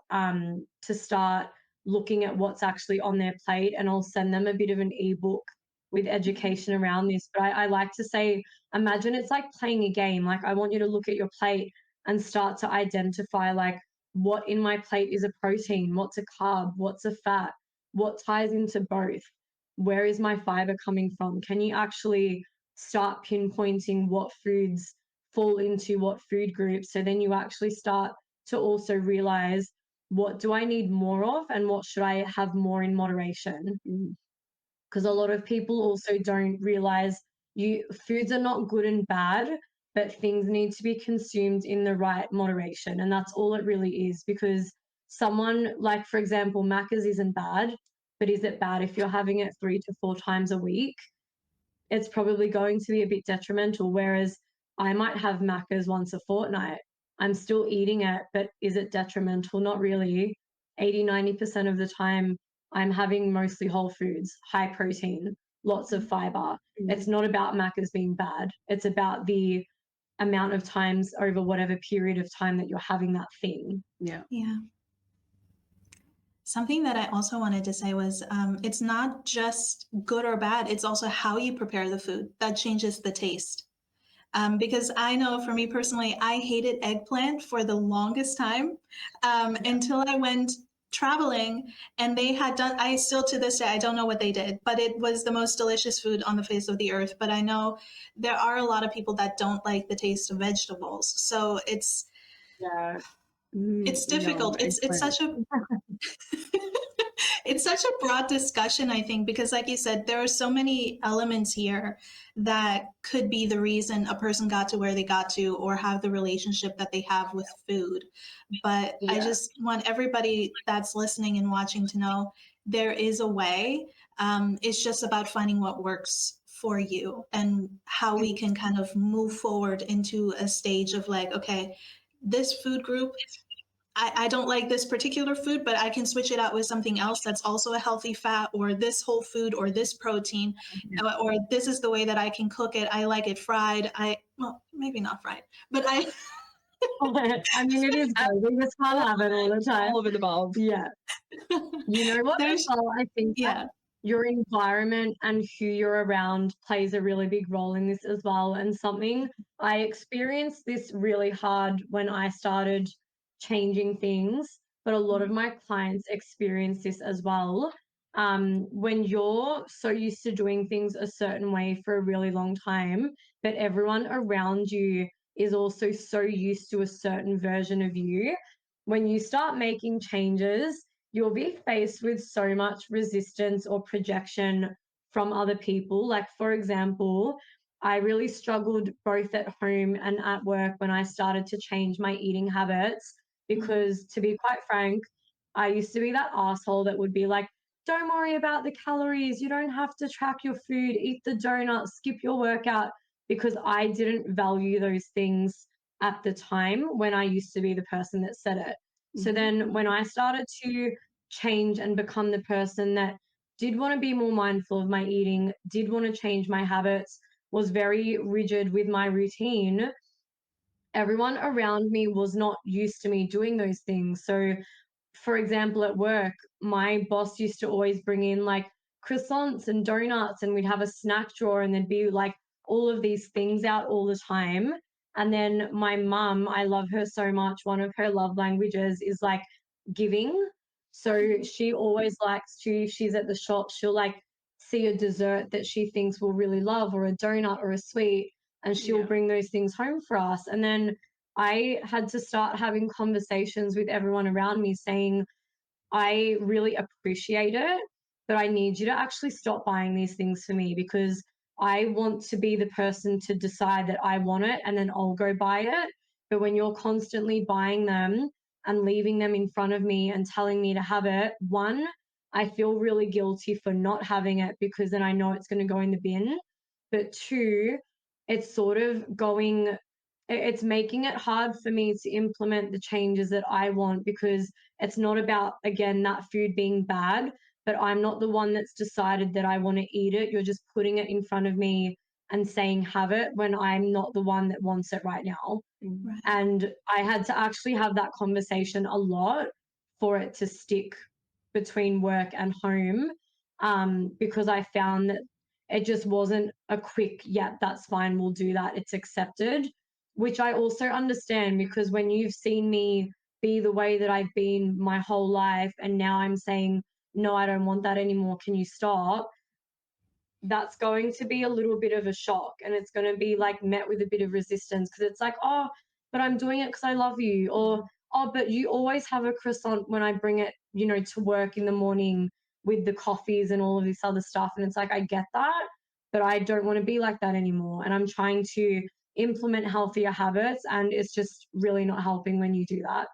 looking at what's actually on their plate, and I'll send them a bit of an ebook with education around this. But I like to say, imagine it's like playing a game. Like I want you to look at your plate and start to identify like, what in my plate is a protein, what's a carb, what's a fat, what ties into both, where is my fiber coming from? Can you actually start pinpointing what foods fall into what food groups? So then you actually start to also realize, what do I need more of and what should I have more in moderation? Because a lot of people also don't realize foods are not good and bad, but things need to be consumed in the right moderation. And that's all it really is. Because someone, like, for example, Macca's isn't bad, but is it bad if you're having it 3 to 4 times a week? It's probably going to be a bit detrimental. Whereas I might have Macca's once a fortnight. I'm still eating it, but is it detrimental? Not really. 80-90% of the time, I'm having mostly whole foods, high protein, lots of fiber. It's not about Macca's being bad. It's about the amount of times over whatever period of time that you're having that thing. Yeah. Something that I also wanted to say was it's not just good or bad, it's also how you prepare the food that changes the taste. Because I know for me personally, I hated eggplant for the longest time until I went traveling and they had done, I still to this day, I don't know what they did, but it was the most delicious food on the face of the earth. But I know there are a lot of people that don't like the taste of vegetables. So it's difficult. It's such a it's such a broad discussion, I think, because like you said, there are so many elements here that could be the reason a person got to where they got to or have the relationship that they have with food. But I just want everybody that's listening and watching to know there is a way. It's just about finding what works for you and how we can kind of move forward into a stage of like, okay, this food group, I don't like this particular food, but I can switch it out with something else that's also a healthy fat, or this whole food, or this protein, or this is the way that I can cook it. I like it fried. Well, maybe not fried, but I mean, it is good. We just can't have it all the time. All of the above. Yeah. You know what? I think your environment and who you're around plays a really big role in this as well. And something I experienced this really hard when I started changing things, but a lot of my clients experience this as well. When you're so used to doing things a certain way for a really long time, but everyone around you is also so used to a certain version of you, when you start making changes, you'll be faced with so much resistance or projection from other people. Like, for example, I really struggled both at home and at work when I started to change my eating habits because, to be quite frank, I used to be that asshole that would be like, don't worry about the calories. You don't have to track your food. Eat the donuts, skip your workout, because I didn't value those things at the time when I used to be the person that said it. So then when I started to change and become the person that did want to be more mindful of my eating, did want to change my habits, was very rigid with my routine, everyone around me was not used to me doing those things. So, for example, at work, my boss used to always bring in like croissants and donuts, and we'd have a snack drawer, and there'd be like all of these things out all the time. And then my mum, I love her so much. One of her love languages is like giving. So she always likes to, if she's at the shop, she'll like see a dessert that she thinks we'll really love, or a donut or a sweet, and she'll bring those things home for us. And then I had to start having conversations with everyone around me saying, I really appreciate it, but I need you to actually stop buying these things for me, because I want to be the person to decide that I want it and then I'll go buy it. But when you're constantly buying them and leaving them in front of me and telling me to have it, one, I feel really guilty for not having it because then I know it's going to go in the bin. But two, it's sort of it's making it hard for me to implement the changes that I want, because it's not about, again, that food being bad, but I'm not the one that's decided that I want to eat it. You're just putting it in front of me and saying have it when I'm not the one that wants it right now. Right. And I had to actually have that conversation a lot for it to stick between work and home, because I found that it just wasn't a quick, yeah, that's fine, we'll do that, it's accepted, which I also understand, because when you've seen me be the way that I've been my whole life, and now I'm saying, no, I don't want that anymore, can you stop? That's going to be a little bit of a shock, and it's going to be like met with a bit of resistance, because it's like, oh, but I'm doing it because I love you, or oh, but you always have a croissant when I bring it, you know, to work in the morning with the coffees and all of this other stuff. And it's like, I get that, but I don't want to be like that anymore, and I'm trying to implement healthier habits, and it's just really not helping when you do that.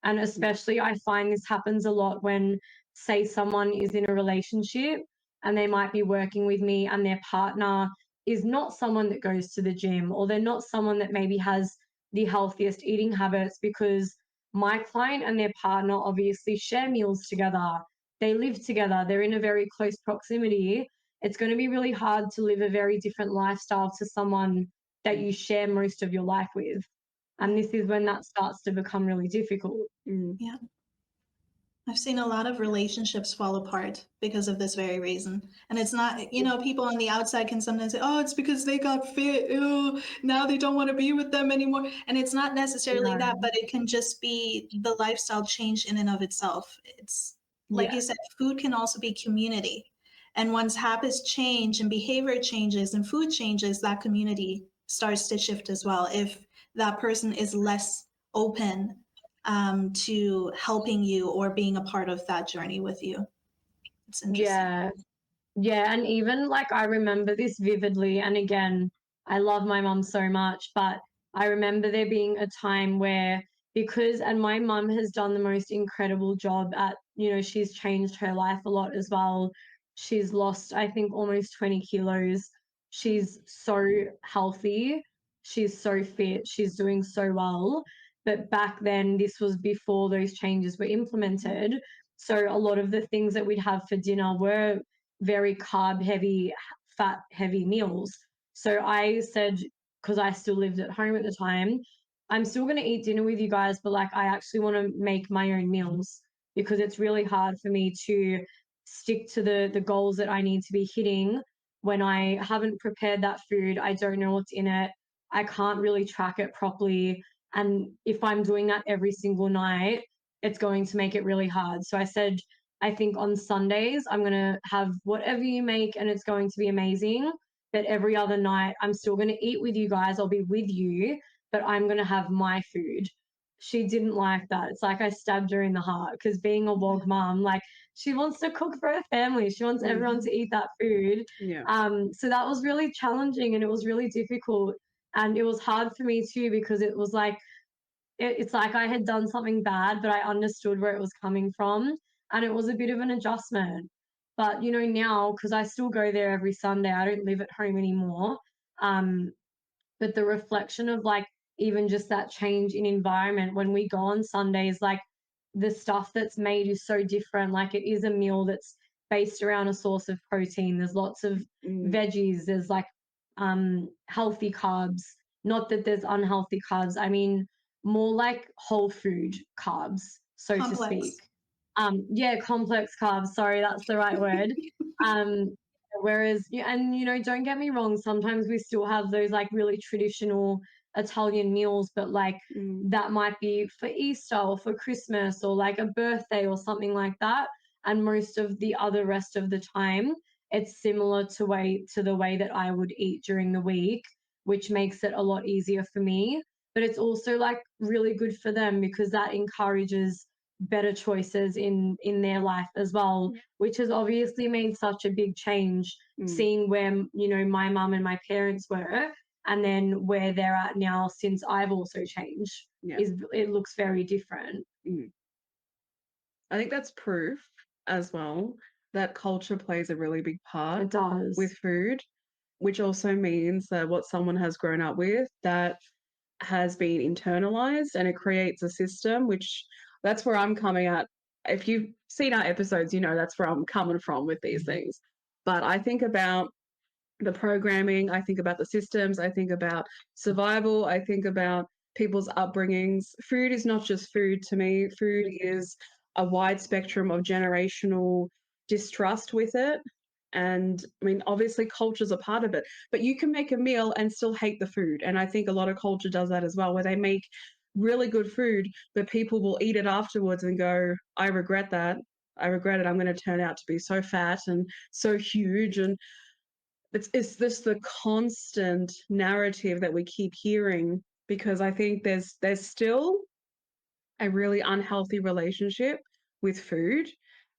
And especially, I find this happens a lot when, say, someone is in a relationship and they might be working with me and their partner is not someone that goes to the gym, or they're not someone that maybe has the healthiest eating habits, because my client and their partner obviously share meals together. They live together. They're in a very close proximity. It's going to be really hard to live a very different lifestyle to someone that you share most of your life with. And this is when that starts to become really difficult. Yeah. I've seen a lot of relationships fall apart because of this very reason. And it's not, you know, people on the outside can sometimes say, oh, it's because they got fit. Ew, now they don't want to be with them anymore. And it's not necessarily that, but it can just be the lifestyle change in and of itself. It's like you said, food can also be community. And once habits change and behavior changes and food changes, that community starts to shift as well. If that person is less open to helping you or being a part of that journey with you. It's interesting. Yeah, and even like I remember this vividly, and again, I love my mum so much, but I remember there being a time where, and my mum has done the most incredible job at, you know, she's changed her life a lot as well. She's lost, I think, almost 20 kilos. She's so healthy. She's so fit. She's doing so well. But back then, this was before those changes were implemented. So a lot of the things that we'd have for dinner were very carb heavy, fat heavy meals. So I said, because I still lived at home at the time, I'm still going to eat dinner with you guys, but like I actually want to make my own meals, because it's really hard for me to stick to the goals that I need to be hitting when I haven't prepared that food. I don't know what's in it. I can't really track it properly. And if I'm doing that every single night, it's going to make it really hard. So I said, I think on Sundays, I'm going to have whatever you make and it's going to be amazing. But every other night, I'm still going to eat with you guys. I'll be with you, but I'm going to have my food. She didn't like that. It's like I stabbed her in the heart, because being a WOG mom, like she wants to cook for her family. She wants everyone to eat that food. Yeah. So that was really challenging, and it was really difficult. And it was hard for me too, because it was like, it's like I had done something bad, but I understood where it was coming from. And it was a bit of an adjustment. But, you know, now, because I still go there every Sunday, I don't live at home anymore. But the reflection of like even just that change in environment when we go on Sundays, like the stuff that's made is so different. Like it is a meal that's based around a source of protein. There's lots of veggies. There's like healthy carbs. Not that there's unhealthy carbs. I mean, more like whole food carbs, so to speak. Complex carbs. Sorry, that's the right word. Whereas, and you know, don't get me wrong, sometimes we still have those like really traditional Italian meals, but like that might be for Easter or for Christmas or like a birthday or something like that. And most of the other rest of the time, it's similar to the way that I would eat during the week, which makes it a lot easier for me. But it's also like really good for them, because that encourages better choices in their life as well, which has obviously made such a big change, seeing where, you know, my mum and my parents were and then where they're at now since I've also changed. It looks very different. I think that's proof as well that culture plays a really big part. It does. With food, which also means that what someone has grown up with, that has been internalized, and it creates a system, which that's where I'm coming at. If you've seen our episodes, you know that's where I'm coming from with these things. But I think about the programming, I think about the systems, I think about survival, I think about people's upbringings. Food is not just food to me. Food is a wide spectrum of generational distrust with it. And I mean, obviously, culture's a part of it, but you can make a meal and still hate the food. And I think a lot of culture does that as well, where they make really good food, but people will eat it afterwards and go, I regret that. I regret it. I'm going to turn out to be so fat and so huge. And it's this the constant narrative that we keep hearing, because I think there's still a really unhealthy relationship with food.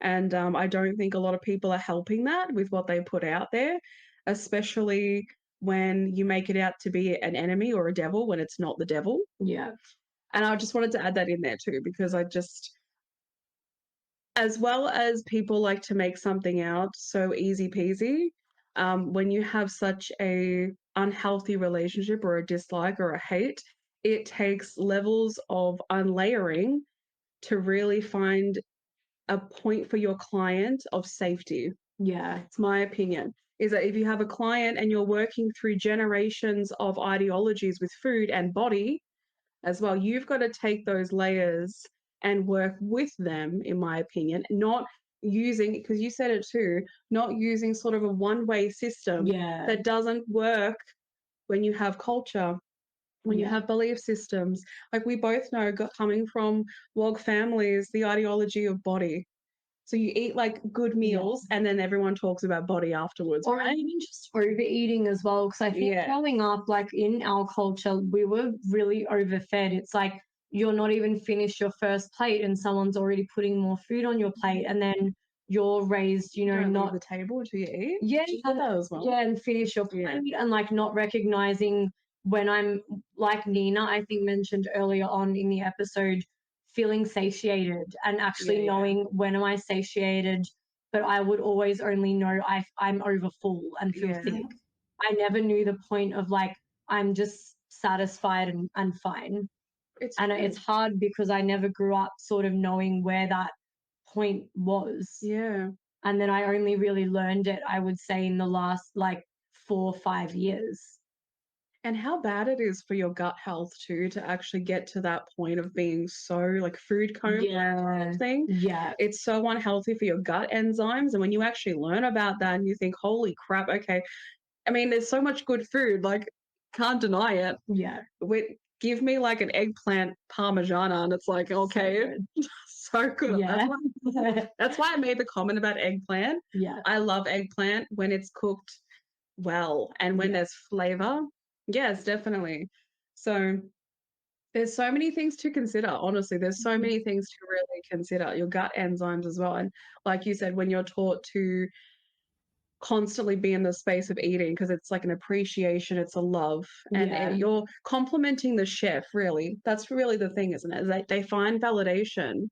And I don't think a lot of people are helping that with what they put out there, especially when you make it out to be an enemy or a devil when it's not the devil. Yeah. And I just wanted to add that in there too, because I just, as well as people like to make something out so easy peasy, when you have such a unhealthy relationship or a dislike or a hate, it takes levels of unlayering to really find a point for your client of safety. Yeah. It's my opinion, is that if you have a client and you're working through generations of ideologies with food and body as well, you've got to take those layers and work with them, in my opinion, not using, because you said it too, not using sort of a one-way system that doesn't work when you have culture, when you have belief systems. Like we both know, coming from WOG families, the ideology of body. So you eat like good meals and then everyone talks about body afterwards. Or even just overeating as well. Because I think growing up, like in our culture, we were really overfed. It's like you're not even finished your first plate and someone's already putting more food on your plate. And then you're raised, you know, Don't not leave the table until you eat. Yeah, that as well. yeah, and finish your plate and like not recognizing when I'm like Nina, I think mentioned earlier on in the episode, feeling satiated and actually knowing when am I satiated, but I would always only know I'm over full and feel sick. I never knew the point of like I'm just satisfied and fine. It's hard because I never grew up sort of knowing where that point was. Yeah. And then I only really learned it, I would say, in the last like 4 or 5 years. And how bad it is for your gut health too, to actually get to that point of being so like food coma thing. Yeah. It's so unhealthy for your gut enzymes. And when you actually learn about that and you think, holy crap, okay. I mean, there's so much good food, like can't deny it. Yeah. Give me like an eggplant parmigiana and it's like, okay, so good. Yeah. That's why I made the comment about eggplant. Yeah. I love eggplant when it's cooked well and when there's flavor. Yes, definitely. So there's so many things to consider. Honestly, there's so many things to really consider. Your gut enzymes as well. And like you said, when you're taught to constantly be in the space of eating, because it's like an appreciation, it's a love, and you're complimenting the chef, really. That's really the thing, isn't it? Is they find validation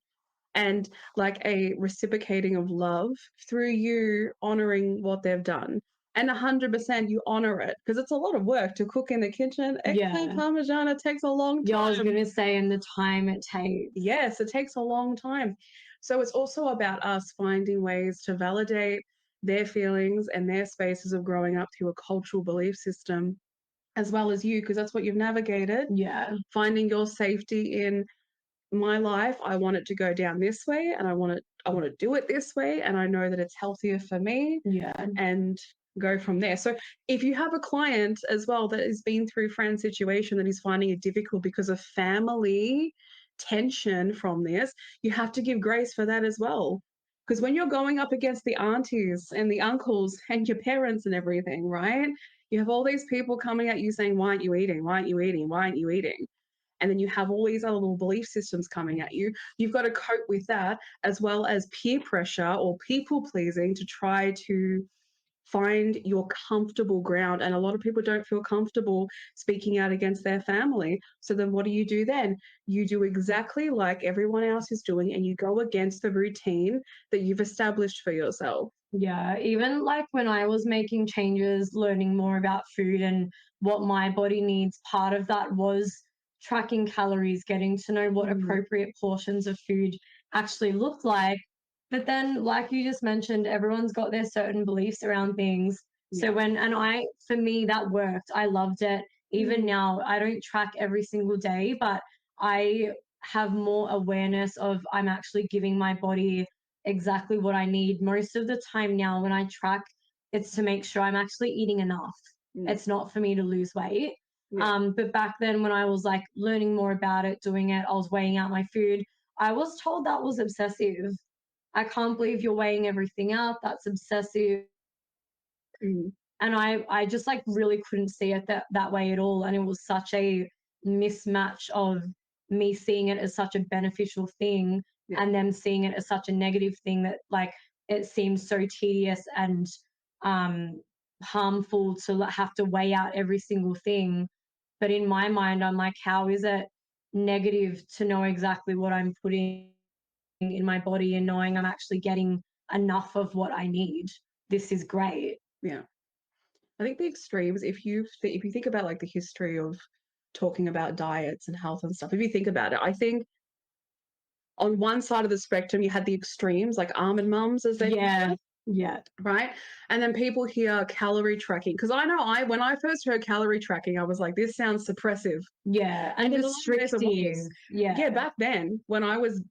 and like a reciprocating of love through you honoring what they've done. And 100% you honor it, because it's a lot of work to cook in the kitchen. Eggplant parmigiana takes a long time. Yeah, I was going to say, and the time it takes. Yes, it takes a long time. So it's also about us finding ways to validate their feelings and their spaces of growing up through a cultural belief system, as well as you, because that's what you've navigated. Yeah. Finding your safety in my life, I want it to go down this way and I want to do it this way, and I know that it's healthier for me. Yeah. And go from there. So if you have a client as well that has been through Fran's situation that is finding it difficult because of family tension from this, you have to give grace for that as well. Because when you're going up against the aunties and the uncles and your parents and everything, right? You have all these people coming at you saying, why aren't you eating? Why aren't you eating? Why aren't you eating? And then you have all these other little belief systems coming at you. You've got to cope with that, as well as peer pressure or people pleasing to try to find your comfortable ground. And a lot of people don't feel comfortable speaking out against their family. So then what do you do then? You do exactly like everyone else is doing, and you go against the routine that you've established for yourself. Yeah, even like when I was making changes, learning more about food and what my body needs, part of that was tracking calories, getting to know what appropriate portions of food actually look like. But then, like you just mentioned, everyone's got their certain beliefs around things. So for me, that worked. I loved it. Even now, I don't track every single day, but I have more awareness of I'm actually giving my body exactly what I need. Most of the time now when I track, it's to make sure I'm actually eating enough. It's not for me to lose weight. But back then when I was like learning more about it, doing it, I was weighing out my food. I was told that was obsessive. I can't believe you're weighing everything out. That's obsessive. Mm. And I just like really couldn't see it that way at all. And it was such a mismatch of me seeing it as such a beneficial thing and them seeing it as such a negative thing that like it seems so tedious and harmful to have to weigh out every single thing. But in my mind, I'm like, how is it negative to know exactly what I'm putting in my body and knowing I'm actually getting enough of what I need? This is great. Yeah. I think the extremes, if you think about like the history of talking about diets and health and stuff, if you think about it, I think on one side of the spectrum, you had the extremes, like almond mums, as they call it. Yeah. Right. And then people hear calorie tracking. Because I know when I first heard calorie tracking, I was like, this sounds suppressive. Yeah. And restrictive. Yeah. Back then, when I was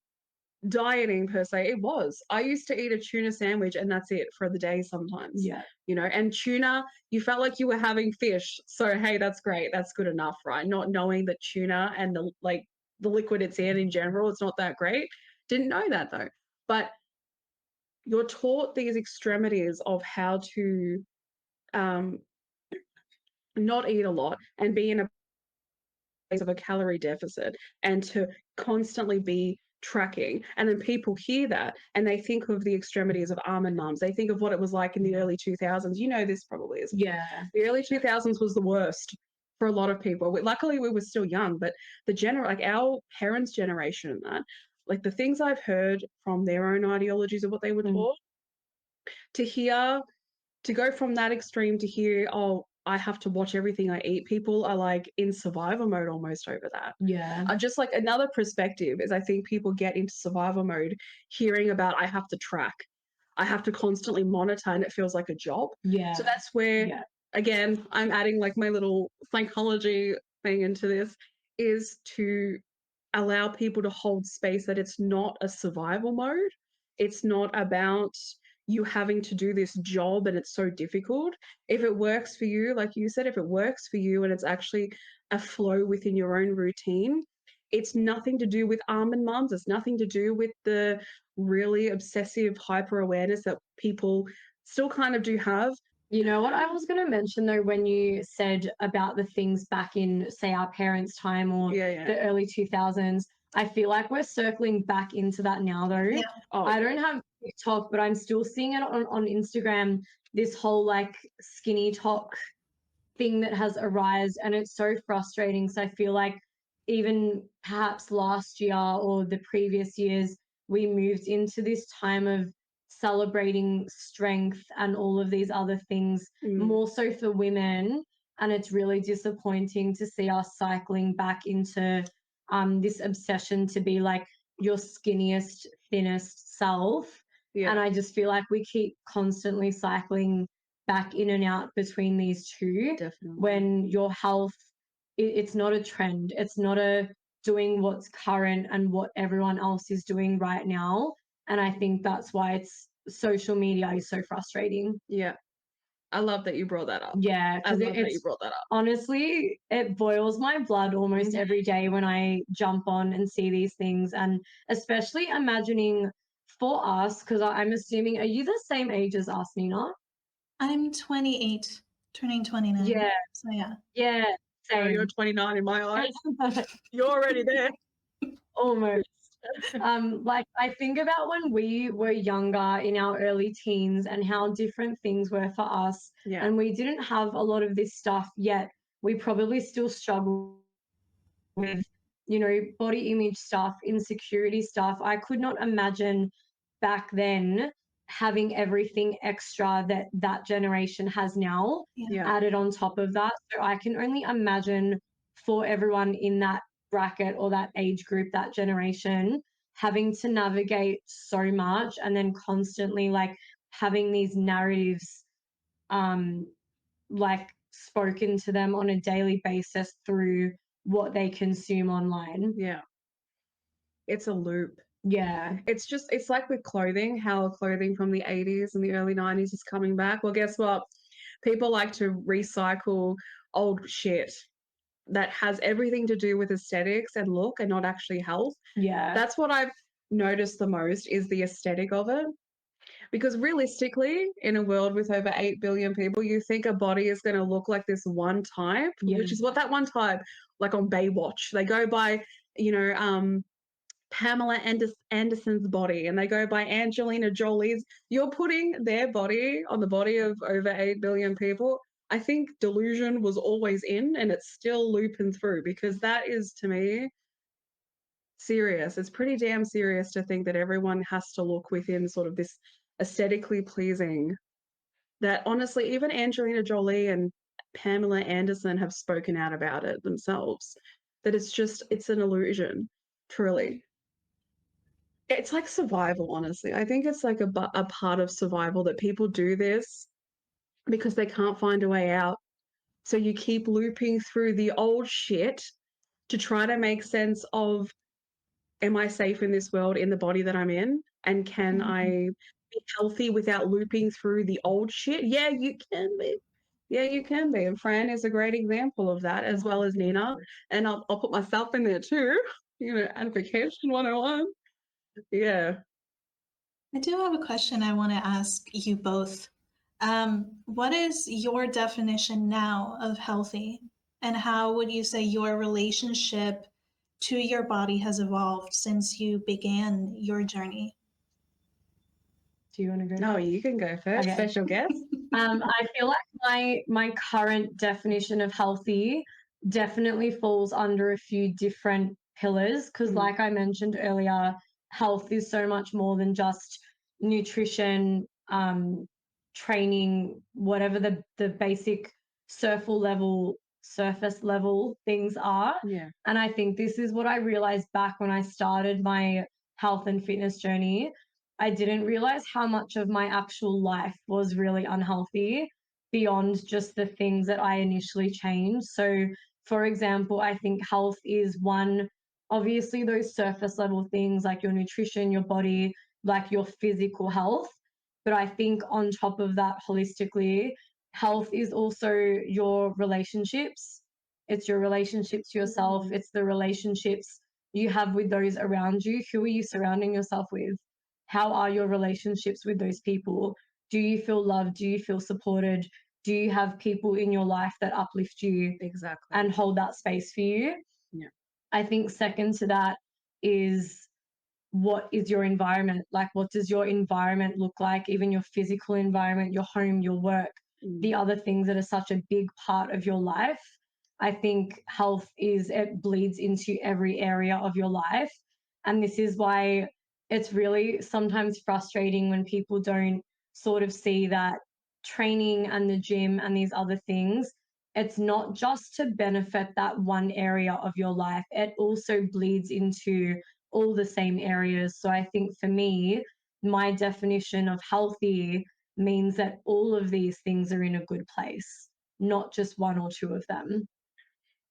dieting per se, it was. I used to eat a tuna sandwich and that's it for the day sometimes. Yeah. You know, and tuna, you felt like you were having fish. So, hey, that's great. That's good enough, right? Not knowing that tuna and the liquid it's in general, it's not that great. Didn't know that though. But you're taught these extremities of how to not eat a lot and be in a place of a calorie deficit and to constantly be tracking. And then people hear that and they think of the extremities of almond mums. They think of what it was like in the early 2000s. You know this probably is. Yeah. The early 2000s was the worst for a lot of people. Luckily, we were still young, but our parents' generation and that, like the things I've heard from their own ideologies of what they were taught, to go from that extreme to hear, oh, I have to watch everything I eat. People are like in survivor mode almost over that. Yeah. Just like another perspective is I think people get into survivor mode hearing about I have to track. I have to constantly monitor and it feels like a job. Yeah. So that's where, again, I'm adding like my little psychology thing into this, is to allow people to hold space that it's not a survival mode. It's not about you having to do this job and it's so difficult. If it works for you, like you said, if it works for you and it's actually a flow within your own routine, it's nothing to do with almond mums. It's nothing to do with the really obsessive hyper awareness that people still kind of do have. You know what I was going to mention though, when you said about the things back in, say, our parents' time or the early 2000s, I feel like we're circling back into that now though. Yeah. Oh, I don't have TikTok, but I'm still seeing it on Instagram, this whole like skinny talk thing that has arisen, and it's so frustrating. So I feel like even perhaps last year or the previous years, we moved into this time of celebrating strength and all of these other things, more so for women. And it's really disappointing to see us cycling back into this obsession to be like your skinniest, thinnest self. Yeah. And I just feel like we keep constantly cycling back in and out between these two. Definitely. When your health, it's not a trend. It's not a doing what's current and what everyone else is doing right now. And I think that's why it's social media is so frustrating. Yeah. I love that you brought that up. Yeah. I love that you brought that up. Honestly, it boils my blood almost every day when I jump on and see these things. And especially imagining for us, because I'm assuming, are you the same age as us, Nina? I'm 28, turning 29. Yeah. So yeah. Yeah. So you're 29 in my eyes. You're already there. Almost. Like I think about when we were younger in our early teens and how different things were for us. Yeah. And we didn't have a lot of this stuff yet. We probably still struggle with, body image stuff, insecurity stuff. I could not imagine back then having everything extra that generation has now added on top of that. So I can only imagine for everyone in that bracket or that age group, that generation, having to navigate so much and then constantly like having these narratives like spoken to them on a daily basis through what they consume online. Yeah. It's a loop. Yeah. It's like with clothing, how clothing from the 80s and the early 90s is coming back. Well, guess what? People like to recycle old shit. that has everything to do with aesthetics and look and not actually health. Yeah. That's what I've noticed the most, is the aesthetic of it. Because realistically, in a world with over 8 billion people, you think a body is going to look like this one type, which is what that one type, like on Baywatch, they go by, Pamela Anderson's body, and they go by Angelina Jolie's. You're putting their body on the body of over 8 billion people. I think delusion was always in, and it's still looping through, because that is, to me, serious. It's pretty damn serious to think that everyone has to look within sort of this aesthetically pleasing, that honestly, even Angelina Jolie and Pamela Anderson have spoken out about it themselves, that it's an illusion, truly. It's like survival, honestly. I think it's like a part of survival, that people do this because they can't find a way out. So you keep looping through the old shit to try to make sense of, am I safe in this world in the body that I'm in? And can I be healthy without looping through the old shit? Yeah, you can be. Yeah, you can be. And Fran is a great example of that, as well as Nina. And I'll put myself in there too. Advocation 101. Yeah. I do have a question I want to ask you both. What is your definition now of healthy? And how would you say your relationship to your body has evolved since you began your journey? Do you want to go? No, you can go first. Okay. Special guest. I feel like my current definition of healthy definitely falls under a few different pillars, because like I mentioned earlier, health is so much more than just nutrition, training, whatever the basic surface level things are. Yeah. And I think this is what I realized back when I started my health and fitness journey. I didn't realize how much of my actual life was really unhealthy beyond just the things that I initially changed. So, for example, I think health is one, obviously, those surface level things like your nutrition, your body, like your physical health. But I think on top of that, holistically, health is also your relationships. It's your relationship to yourself. It's the relationships you have with those around you. Who are you surrounding yourself with? How are your relationships with those people? Do you feel loved? Do you feel supported? Do you have people in your life that uplift you Exactly. and hold that space for you? Yeah. I think second to that is, what is your environment? Like, what does your environment look like? Even your physical environment, your home, your work, the other things that are such a big part of your life. I think it bleeds into every area of your life. And this is why it's really sometimes frustrating when people don't sort of see that training and the gym and these other things, it's not just to benefit that one area of your life. It also bleeds into all the same areas. So I think for me, my definition of healthy means that all of these things are in a good place, not just one or two of them.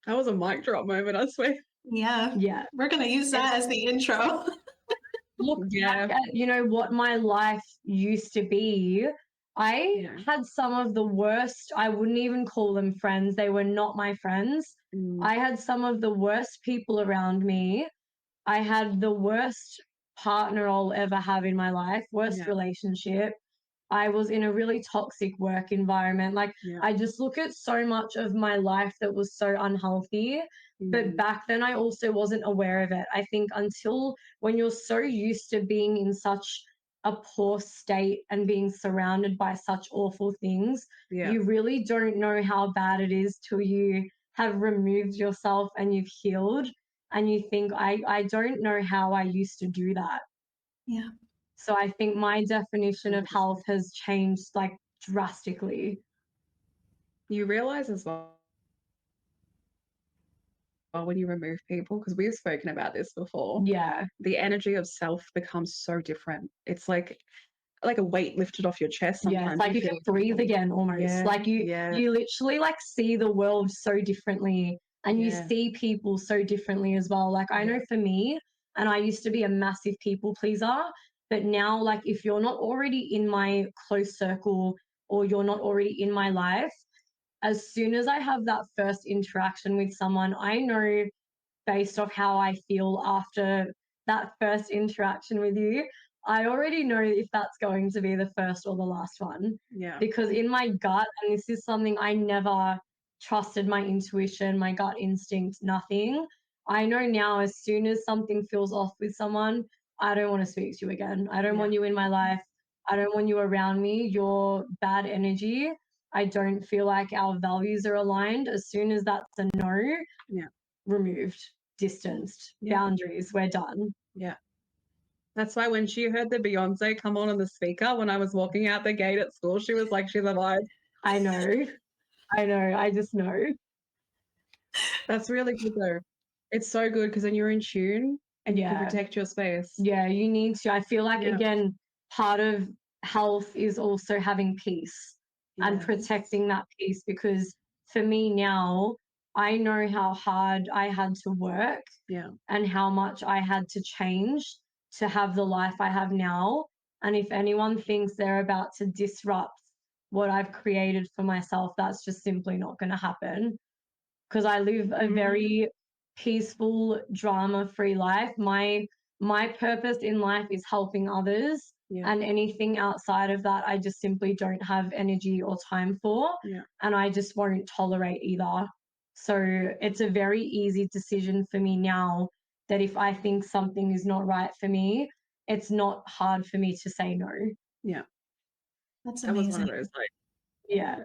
That was a mic drop moment, I swear. Yeah. Yeah. We're going to use that as the intro. Look back at, what my life used to be. I had some of the worst, I wouldn't even call them friends. They were not my friends. I had some of the worst people around me. I had the worst partner I'll ever have in my life, worst relationship. I was in a really toxic work environment. Like, I just look at so much of my life that was so unhealthy. But back then, I also wasn't aware of it. I think until when you're so used to being in such a poor state and being surrounded by such awful things, you really don't know how bad it is till you have removed yourself and you've healed. And you think, I don't know how I used to do that. Yeah. So I think my definition of health has changed like drastically. You realize as well when you remove people, because we've spoken about this before. Yeah. The energy of self becomes so different. It's like a weight lifted off your chest sometimes. Yeah, it's like you can breathe again almost. Like you literally like see the world so differently, and you see people so differently as well. Like I know for me, and I used to be a massive people pleaser, but now like if you're not already in my close circle or you're not already in my life, as soon as I have that first interaction with someone, I know based off how I feel after that first interaction with you, I already know if that's going to be the first or the last one. Yeah. Because in my gut, and this is something I never trusted my intuition, my gut instinct, nothing. I know now as soon as something feels off with someone, I don't want to speak to you again. I don't want you in my life. I don't want you around me. You're bad energy. I don't feel like our values are aligned. As soon as that's a no, removed, distanced, boundaries, we're done. Yeah. That's why when she heard the Beyonce come on the speaker when I was walking out the gate at school, she was like, she's alive. I know. I just know. That's really good though. It's so good because then you're in tune and you can protect your space. Yeah, you need to. I feel like, again, part of health is also having peace and protecting that peace, because for me now, I know how hard I had to work and how much I had to change to have the life I have now. And if anyone thinks they're about to disrupt what I've created for myself, that's just simply not going to happen, because I live a very peaceful, drama-free life. My purpose in life is helping others, and anything outside of that, I just simply don't have energy or time for, and I just won't tolerate either. So it's a very easy decision for me now that if I think something is not right for me, it's not hard for me to say no. Yeah. That's That amazing. was one of those, like, Yeah.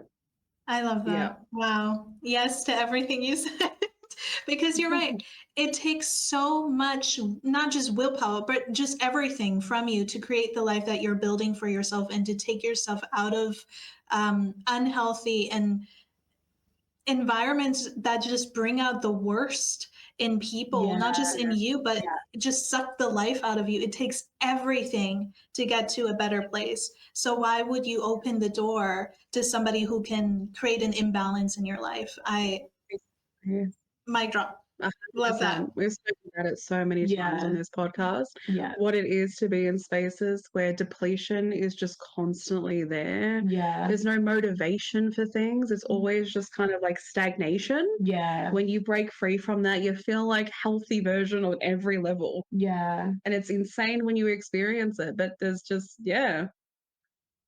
I love that. Yeah. Wow. Yes to everything you said. Because you're right. It takes so much, not just willpower, but just everything from you to create the life that you're building for yourself and to take yourself out of unhealthy and environments that just bring out the worst in people, not just in you, but just suck the life out of you. It takes everything to get to a better place. So why would you open the door to somebody who can create an imbalance in your life? Mic drop. Love that. We've spoken about it so many times on this podcast. Yeah. What it is to be in spaces where depletion is just constantly there. Yeah. There's no motivation for things. It's always just kind of like stagnation. Yeah. When you break free from that, you feel like healthy version on every level. Yeah. And it's insane when you experience it, but there's just,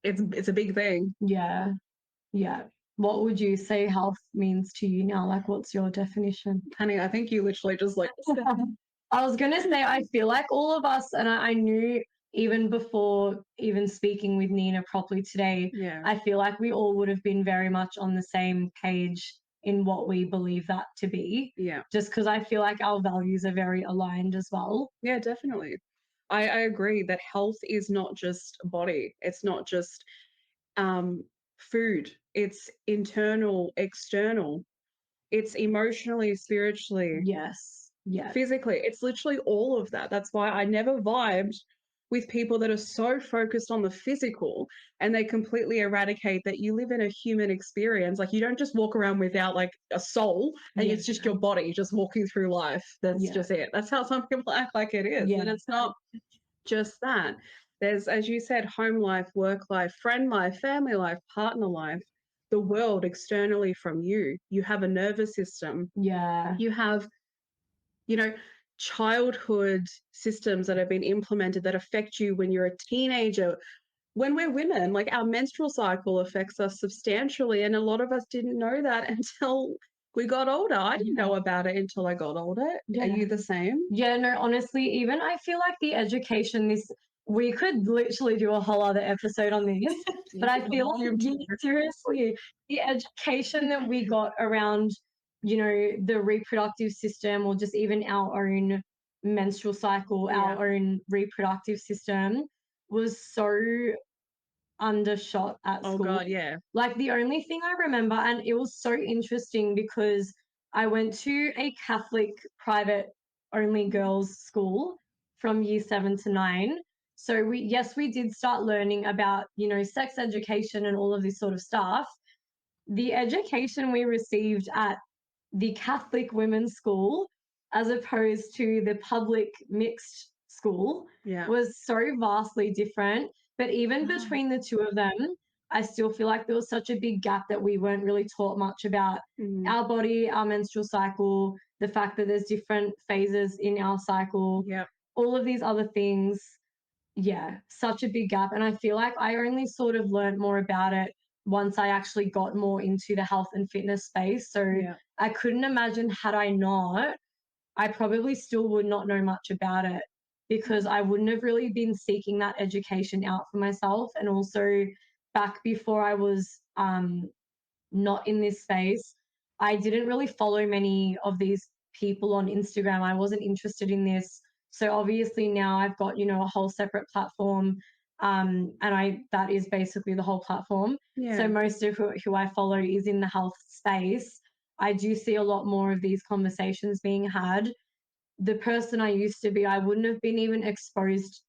it's a big thing. Yeah. Yeah. What would you say health means to you now? Like, what's your definition? Honey, I think you literally just like I was going to say, I feel like all of us, and I knew even before even speaking with Nina properly today, I feel like we all would have been very much on the same page in what we believe that to be. Yeah. Just because I feel like our values are very aligned as well. Yeah, definitely. I agree that health is not just body. It's not just food. It's internal, external. It's emotionally, spiritually. Yes. Yeah. Physically. It's literally all of that. That's why I never vibed with people that are so focused on the physical and they completely eradicate that you live in a human experience. Like you don't just walk around without like a soul and it's just your body just walking through life. That's just it. That's how some people act like it is. And it's not just that. There's, as you said, home life, work life, friend life, family life, partner life, the world externally from you. You have a nervous system. Yeah. You have, childhood systems that have been implemented that affect you when you're a teenager. When we're women, like our menstrual cycle affects us substantially. And a lot of us didn't know that until we got older. I didn't know about it until I got older. Are you the same? Yeah, no, honestly, even I feel like the education, we could literally do a whole other episode on this, but I feel like seriously, the education that we got around, the reproductive system or just even our own menstrual cycle, our own reproductive system was so undershot at school. Oh God, yeah. Like the only thing I remember, and it was so interesting because I went to a Catholic private only girls school from year 7 to 9. So we did start learning about, sex education and all of this sort of stuff. The education we received at the Catholic women's school as opposed to the public mixed school was so vastly different. But even between the two of them, I still feel like there was such a big gap that we weren't really taught much about our body, our menstrual cycle, the fact that there's different phases in our cycle, all of these other things. Yeah, such a big gap. And I feel like I only sort of learned more about it once I actually got more into the health and fitness space. So I couldn't imagine, had I not, I probably still would not know much about it, because I wouldn't have really been seeking that education out for myself. And also, back before I was not in this space, I didn't really follow many of these people on Instagram. I wasn't interested in this. So obviously now I've got, a whole separate platform. And that is basically the whole platform. So most of who I follow is in the health space. I do see a lot more of these conversations being had. The person I used to be, I wouldn't have been exposed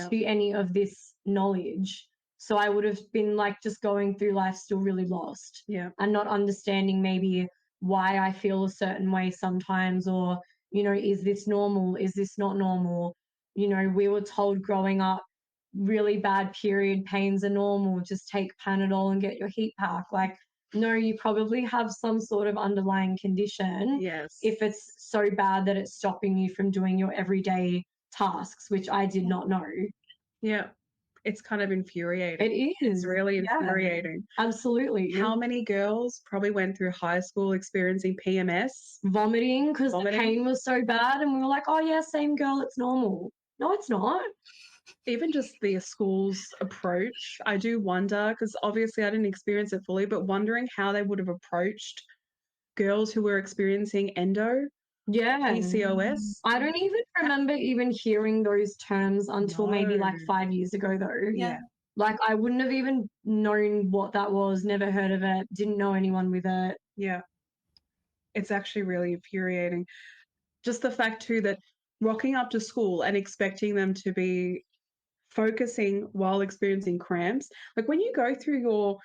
to any of this knowledge. So I would have been like just going through life still really lost and not understanding maybe why I feel a certain way sometimes, or, is this normal? Is this not normal? We were told growing up really bad period pains are normal. Just take Panadol and get your heat pack. Like, no, you probably have some sort of underlying condition. Yes. If it's so bad that it's stopping you from doing your everyday tasks, which I did not know. Yeah. It's kind of infuriating. It is. It's really infuriating. Absolutely. How many girls probably went through high school experiencing PMS? Vomiting because the pain was so bad, and we were like, oh yeah, same girl, it's normal. No, it's not. Even just the school's approach, I do wonder, because obviously I didn't experience it fully, but wondering how they would have approached girls who were experiencing PCOS. I don't even remember even hearing those terms until maybe like 5 years ago, though. Yeah. Like, I wouldn't have even known what that was, never heard of it, didn't know anyone with it. Yeah. It's actually really infuriating. Just the fact, too, that rocking up to school and expecting them to be focusing while experiencing cramps. Like, when you go through your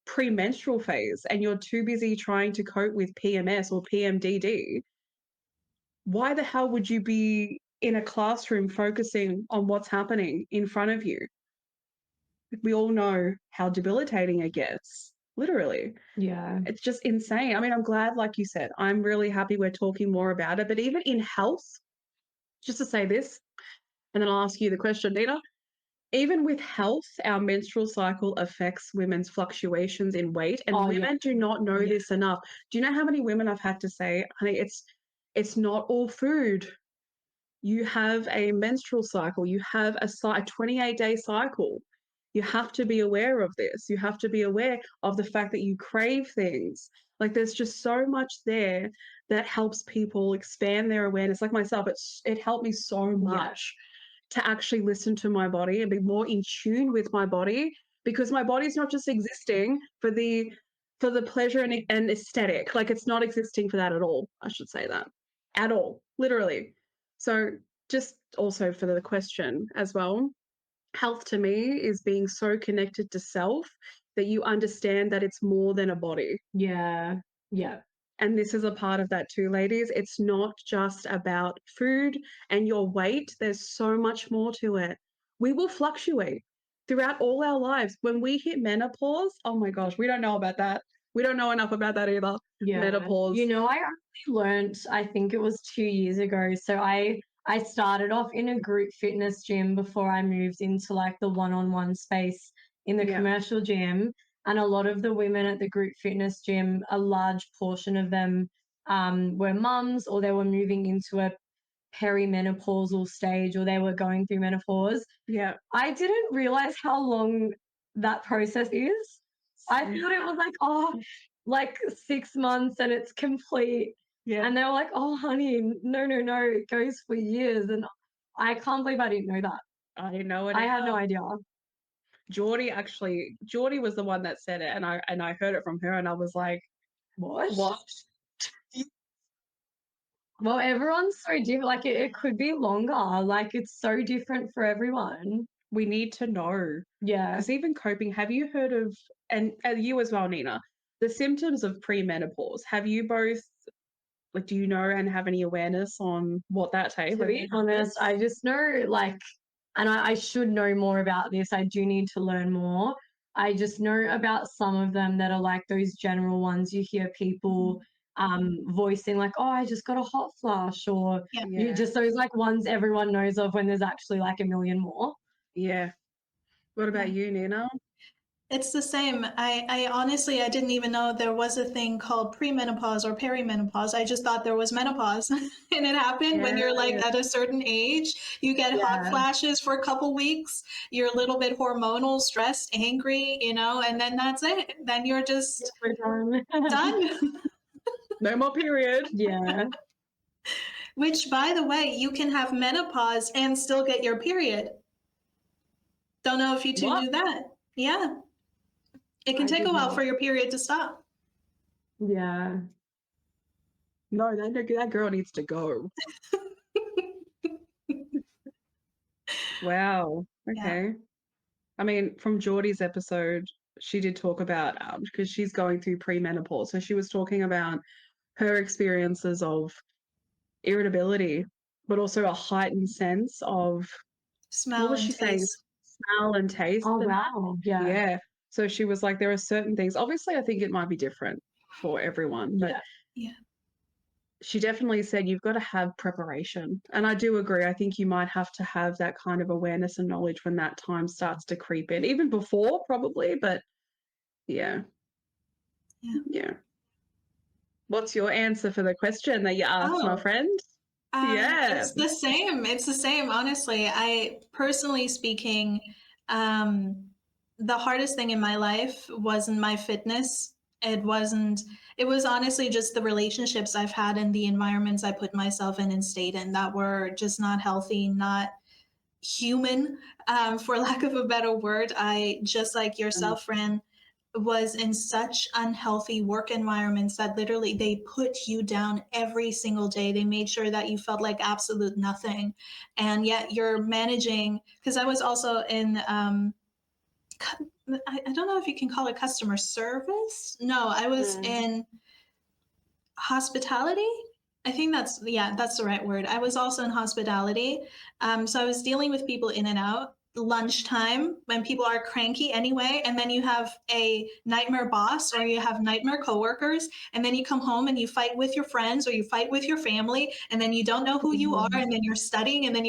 premenstrual phase and you're too busy trying to cope with PMS or PMDD, why the hell would you be in a classroom focusing on what's happening in front of you? We all know how debilitating it gets, literally. Yeah. It's just insane. I mean, I'm glad, like you said, I'm really happy we're talking more about it. But even in health, just to say this, and then I'll ask you the question, Nina. Even with health, our menstrual cycle affects women's fluctuations in weight, and women do not know this enough. Do you know how many women I've had to say, honey, it's not all food. You have a menstrual cycle. You have a 28-day cycle. You have to be aware of this. You have to be aware of the fact that you crave things. Like, there's just so much there that helps people expand their awareness. Like myself, it helped me so much to actually listen to my body and be more in tune with my body, because my body's not just existing for the pleasure and aesthetic. Like, it's not existing for that at all. I should say that. At all, literally. So just also for the question as well, health to me is being so connected to self that you understand that it's more than a body. Yeah. And this is a part of that too, ladies. It's not just about food and your weight. There's so much more to it. We will fluctuate throughout all our lives. When we hit menopause, oh my gosh, we don't know about that. We don't know enough about that either. Yeah. Menopause. I only learned, I think it was 2 years ago. So I started off in a group fitness gym before I moved into like the one-on-one space in the commercial gym. And a lot of the women at the group fitness gym, a large portion of them were mums, or they were moving into a perimenopausal stage, or they were going through menopause. Yeah. I didn't realize how long that process is. I thought it was like 6 months and it's complete. Yeah. And they were like, oh, honey, no, it goes for years. And I can't believe I didn't know that. I didn't know it. I had no idea. Geordie was the one that said it, and I heard it from her, and I was like, what? Well, everyone's so different. Like, it could be longer. Like, it's so different for everyone. We need to know. Yeah. Because even coping, have you heard of, and you as well, Nina, the symptoms of premenopause? Have you both, like, do you know and have any awareness on what that takes? To be honest, I just know, like, and I should know more about this. I do need to learn more. I just know about some of them that are like those general ones. You hear people voicing like, oh, I just got a hot flush, or Yeah. just those like ones everyone knows of when there's actually like a million more. Yeah. What about you, Nina? It's the same. I honestly, I didn't even know there was a thing called premenopause or perimenopause. I just thought there was menopause. And it happened when you're like at a certain age. You get hot flashes for a couple weeks. You're a little bit hormonal, stressed, angry, you know, and then that's it. Then you're just done. No more period. Yeah. Which, by the way, you can have menopause and still get your period. Don't know if you two knew that. Yeah. It can take a while for your period to stop. Yeah. No, that girl needs to go. Wow. Okay. Yeah. I mean, from Geordie's episode, she did talk about, because she's going through premenopause. So she was talking about her experiences of irritability, but also a heightened sense of smell what was and she taste. saying? Smell and taste. Oh, wow. Yeah. Yeah. So she was like, there are certain things. Obviously, I think it might be different for everyone, but she definitely said you've got to have preparation. And I do agree. I think you might have to have that kind of awareness and knowledge when that time starts to creep in, even before probably, but yeah. What's your answer for the question that you asked, my friend? It's the same. It's the same, honestly. I, personally speaking, the hardest thing in my life wasn't my fitness. It was honestly just the relationships I've had and the environments I put myself in and stayed in that were just not healthy, not human, for lack of a better word. I, just like yourself, Fran, was in such unhealthy work environments that literally they put you down every single day. They made sure that you felt like absolute nothing. And yet you're managing, because I was also in, I don't know if you can call it customer service. No, I was in hospitality. I think that's the right word. I was also in hospitality. So I was dealing with people in and out. Lunchtime when people are cranky anyway, and then you have a nightmare boss or you have nightmare coworkers, and then you come home and you fight with your friends or you fight with your family, and then you don't know who you are, and then you're studying, and then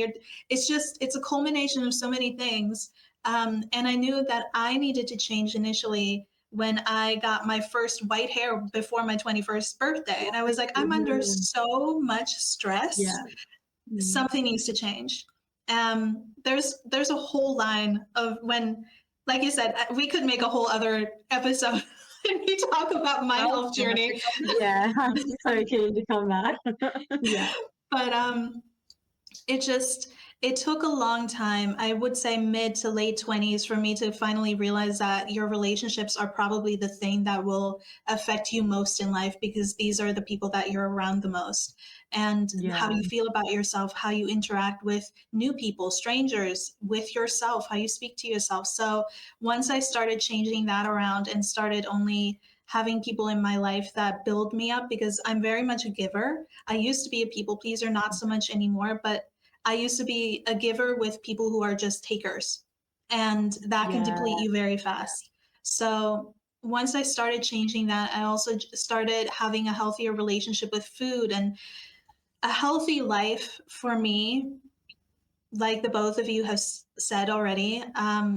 it's a culmination of so many things. And I knew that I needed to change initially when I got my first white hair before my 21st birthday. And I was like, I'm under so much stress. Something needs to change. There's a whole line of when, like you said, we could make a whole other episode and we talk about my health journey. Yeah, I'm so keen to come back. But it took a long time. I would say mid to late 20s for me to finally realize that your relationships are probably the thing that will affect you most in life, because these are the people that you're around the most. And how you feel about yourself, how you interact with new people, strangers, with yourself, how you speak to yourself. So once I started changing that around and started only having people in my life that build me up, because I'm very much a giver. I used to be a people pleaser, not so much anymore, but I used to be a giver with people who are just takers, and that can deplete you very fast. So once I started changing that, I also started having a healthier relationship with food. And a healthy life for me, like the both of you have said already,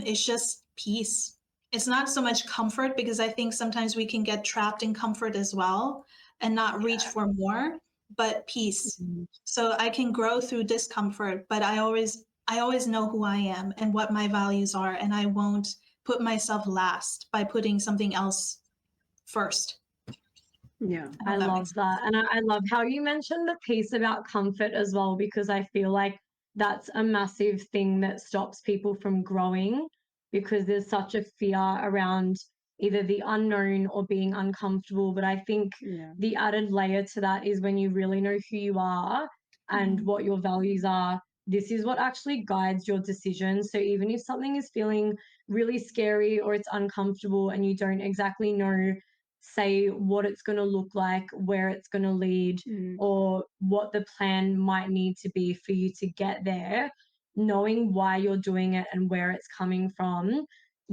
is just peace. It's not so much comfort, because I think sometimes we can get trapped in comfort as well and not reach for more, but peace. So I can grow through discomfort, but I always know who I am and what my values are, and I won't put myself last by putting something else first. Yeah, I love that. And I love how you mentioned the piece about comfort as well, because I feel like that's a massive thing that stops people from growing, because there's such a fear around either the unknown or being uncomfortable. But I think the added layer to that is when you really know who you are and what your values are, this is what actually guides your decisions. So even if something is feeling really scary or it's uncomfortable and you don't exactly know, say, what it's going to look like, where it's going to lead, or what the plan might need to be for you to get there, knowing why you're doing it and where it's coming from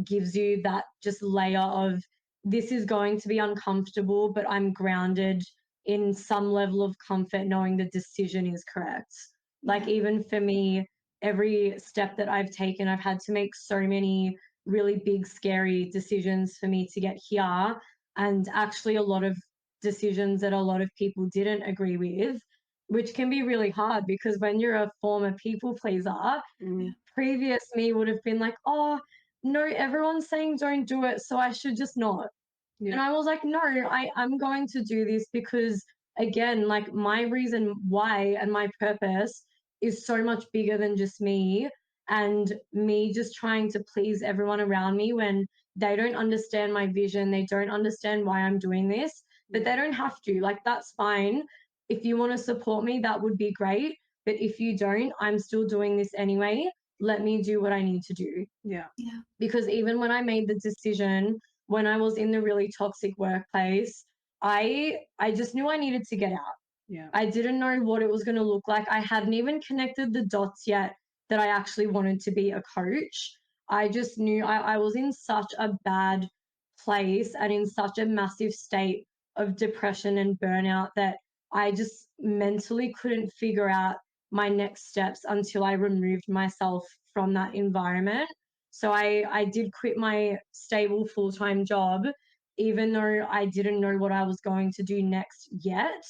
gives you that just layer of, this is going to be uncomfortable, but I'm grounded in some level of comfort knowing the decision is correct. Like, even for me, every step that I've taken, I've had to make so many really big, scary decisions for me to get here. And actually, a lot of decisions that a lot of people didn't agree with, which can be really hard because when you're a former people pleaser, previous me would have been like, oh, no, everyone's saying don't do it, so I should just not. And I was like, no, I'm going to do this because, again, like, my reason why and my purpose is so much bigger than just me, and me just trying to please everyone around me when they don't understand my vision, they don't understand why I'm doing this, but they don't have to. Like, that's fine. If you want to support me, that would be great. But if you don't, I'm still doing this anyway. Let me do what I need to do. Yeah. Because even when I made the decision, when I was in the really toxic workplace, I just knew I needed to get out. Yeah. I didn't know what it was going to look like. I hadn't even connected the dots yet that I actually wanted to be a coach. I just knew I was in such a bad place and in such a massive state of depression and burnout that I just mentally couldn't figure out my next steps until I removed myself from that environment. So I did quit my stable full-time job, even though I didn't know what I was going to do next yet.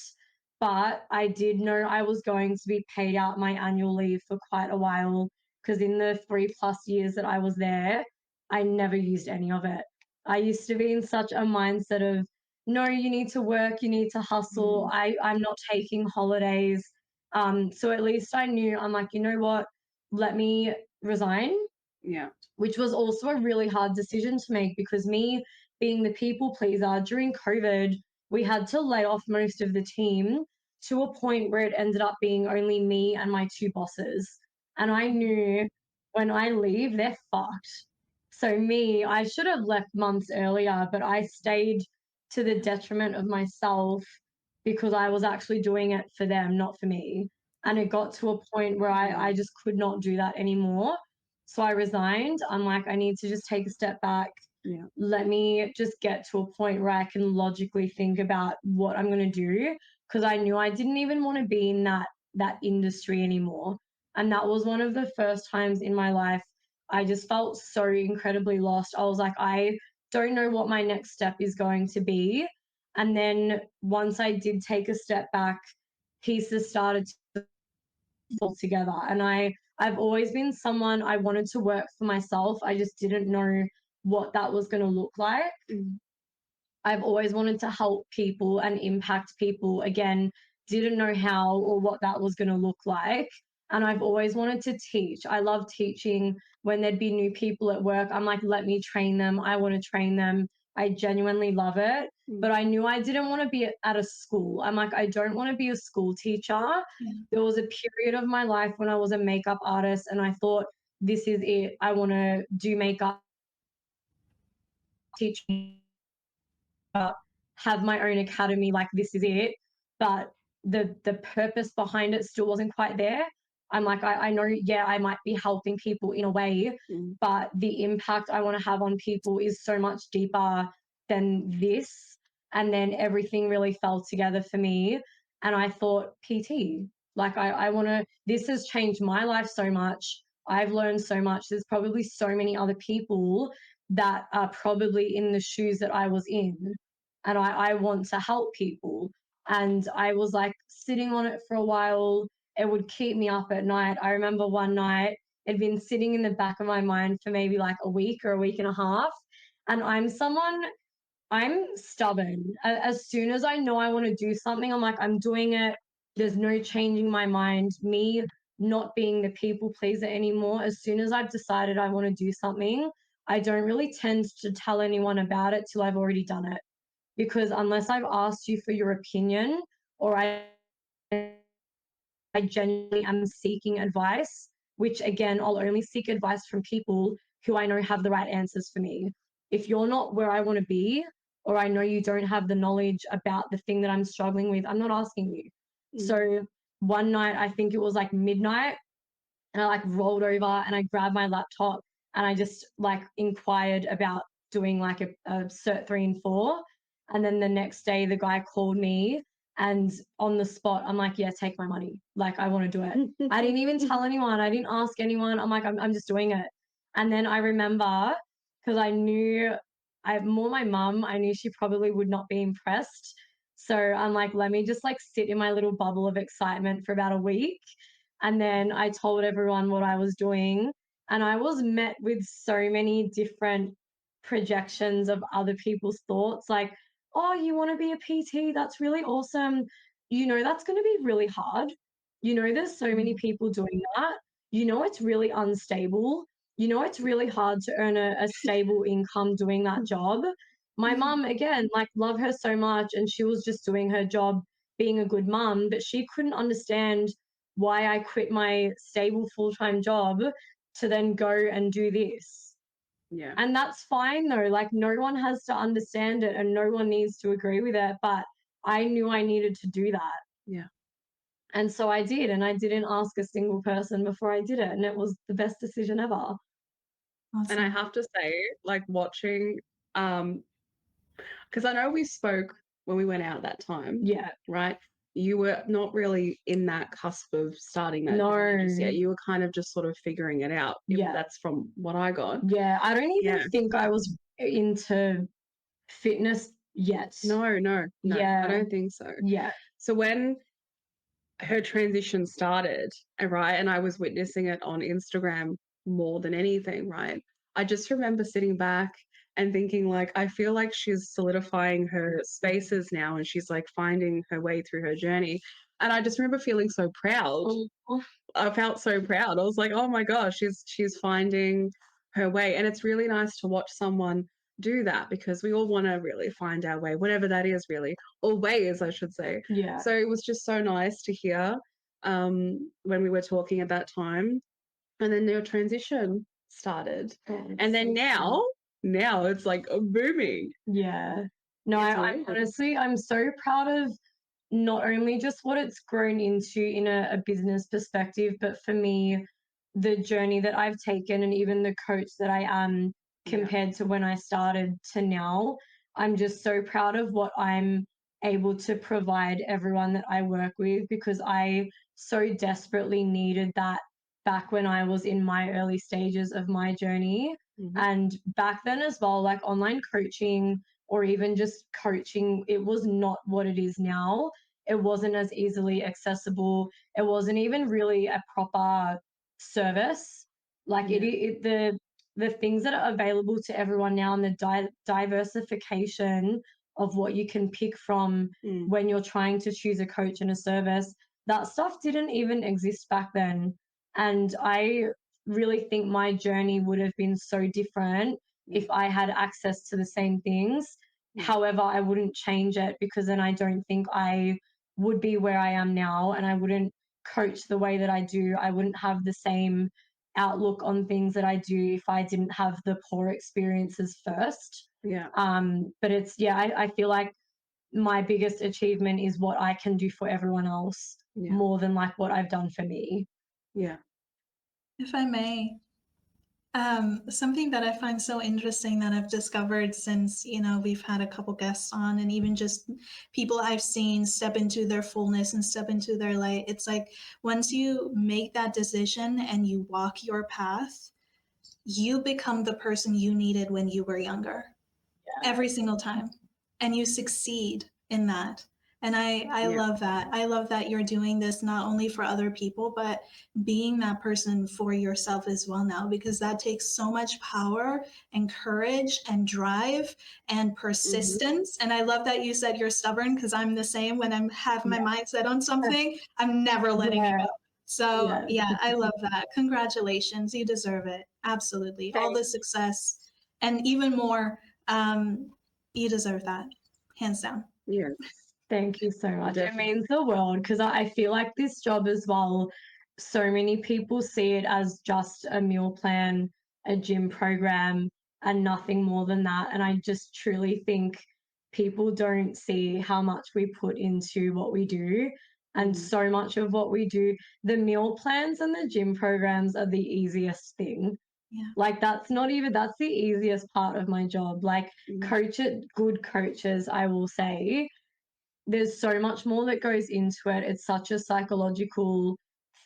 But I did know I was going to be paid out my annual leave for quite a while, because in the 3+ years that I was there, I never used any of it. I used to be in such a mindset of, no, you need to work, you need to hustle. I'm not taking holidays. So at least I knew, I'm like, you know what, let me resign. Yeah. Which was also a really hard decision to make because me being the people pleaser during COVID, we had to lay off most of the team to a point where it ended up being only me and my two bosses. And I knew when I leave, they're fucked. So me, I should have left months earlier, but I stayed to the detriment of myself because I was actually doing it for them, not for me. And it got to a point where I just could not do that anymore. So I resigned. I'm like, I need to just take a step back. Yeah. Let me just get to a point where I can logically think about what I'm going to do, because I knew I didn't even want to be in that industry anymore. And that was one of the first times in my life I just felt so incredibly lost. I was like, I don't know what my next step is going to be. And then once I did take a step back, pieces started to fall together. And I've always been someone, I wanted to work for myself. I just didn't know what that was going to look like. I've always wanted to help people and impact people. Again, didn't know how or what that was going to look like. And I've always wanted to teach. I love teaching. When there'd be new people at work, I'm like, let me train them. I want to train them. I genuinely love it. But I knew I didn't want to be at a school. I'm like, I don't want to be a school teacher. There was a period of my life when I was a makeup artist and I thought, this is it. I want to do makeup, teach, have my own academy, like, this is it. But the purpose behind it still wasn't quite there. I'm like, I know, yeah, I might be helping people in a way, but the impact I want to have on people is so much deeper than this. And then everything really fell together for me. And I thought, PT, like, I want to, this has changed my life so much. I've learned so much. There's probably so many other people that are probably in the shoes that I was in. And I want to help people. And I was like sitting on it for a while. It would keep me up at night. I remember one night it'd been sitting in the back of my mind for maybe like a week or a week and a half. And I'm stubborn. As soon as I know I want to do something, I'm like, I'm doing it. There's no changing my mind. Me not being the people pleaser anymore. As soon as I've decided I want to do something, I don't really tend to tell anyone about it till I've already done it. Because unless I've asked you for your opinion, or I genuinely am seeking advice, which again, I'll only seek advice from people who I know have the right answers for me. If you're not where I want to be, or I know you don't have the knowledge about the thing that I'm struggling with, I'm not asking you. So one night, I think it was like midnight, And I like rolled over and I grabbed my laptop and I just like inquired about doing like a Cert 3 and 4. And then the next day the guy called me and on the spot, I'm like, yeah, take my money. Like, I want to do it. I didn't even tell anyone. I didn't ask anyone. I'm like, I'm just doing it. And then I remember, because I knew more my mum, I knew she probably would not be impressed. So I'm like, let me just like sit in my little bubble of excitement for about a week. And then I told everyone what I was doing. And I was met with so many different projections of other people's thoughts. Like, oh, you want to be a PT? That's really awesome. You know, that's going to be really hard. You know, there's so many people doing that. You know, it's really unstable. You know, it's really hard to earn a stable income doing that job. My mum, again, like, love her so much. And she was just doing her job, being a good mum, but she couldn't understand why I quit my stable full-time job to then go and do this. Yeah. And that's fine though. Like, no one has to understand it and no one needs to agree with it. But I knew I needed to do that. Yeah. And so I did. And I didn't ask a single person before I did it. And it was the best decision ever. Awesome. And I have to say, like, watching, because I know we spoke when we went out that time. Yeah. Right? You were not really in that cusp of starting that journey just yet. You were kind of just sort of figuring it out. Yeah. That's from what I got. Yeah. I don't even think I was into fitness yet. No. Yeah. I don't think so. Yeah. So when her transition started, right, and I was witnessing it on Instagram more than anything, right, I just remember sitting back and thinking, like, I feel like she's solidifying her spaces now and she's like finding her way through her journey. And I just remember feeling so proud. I felt so proud. I was like, oh my gosh, she's finding her way. And it's really nice to watch someone do that because we all want to really find our way, whatever that is, really, or ways, I should say. Yeah. So it was just so nice to hear when we were talking at that time. And then your transition started. And then now it's like booming. Yeah. No, I'm honestly, I'm so proud of not only just what it's grown into in a business perspective, but for me, the journey that I've taken and even the coach that I am compared to when I started to now. I'm just so proud of what I'm able to provide everyone that I work with because I so desperately needed that back when I was in my early stages of my journey. And back then as well, like online coaching or even just coaching, it was not what it is now. It wasn't as easily accessible. It wasn't even really a proper service. Like the things that are available to everyone now and the diversification of what you can pick from when you're trying to choose a coach and a service, that stuff didn't even exist back then. And I really think my journey would have been so different if I had access to the same things. However, I wouldn't change it because then I don't think I would be where I am now and I wouldn't coach the way that I do. I wouldn't have the same outlook on things that I do if I didn't have the poor experiences first. Yeah. But it's, I feel like my biggest achievement is what I can do for everyone else more than like what I've done for me. Yeah. If I may, something that I find so interesting that I've discovered since, we've had a couple guests on and even just people I've seen step into their fullness and step into their light. It's like once you make that decision and you walk your path, you become the person you needed when you were younger every single time. And you succeed in that. And I love that. I love that you're doing this not only for other people, but being that person for yourself as well now, because that takes so much power and courage and drive and persistence. And I love that you said you're stubborn because I'm the same. When I have my mind set on something, I'm never letting it go. So I love that. Congratulations. You deserve it. Absolutely. Thanks. All the success and even more. You deserve that. Hands down. Yeah. Thank you so much. Definitely. It means the world because I feel like this job as well, so many people see it as just a meal plan, a gym program, and nothing more than that. And I just truly think people don't see how much we put into what we do. And so much of what we do, the meal plans and the gym programs are the easiest thing. Yeah. Like that's the easiest part of my job. Like good coaches, I will say, there's so much more that goes into it. It's such a psychological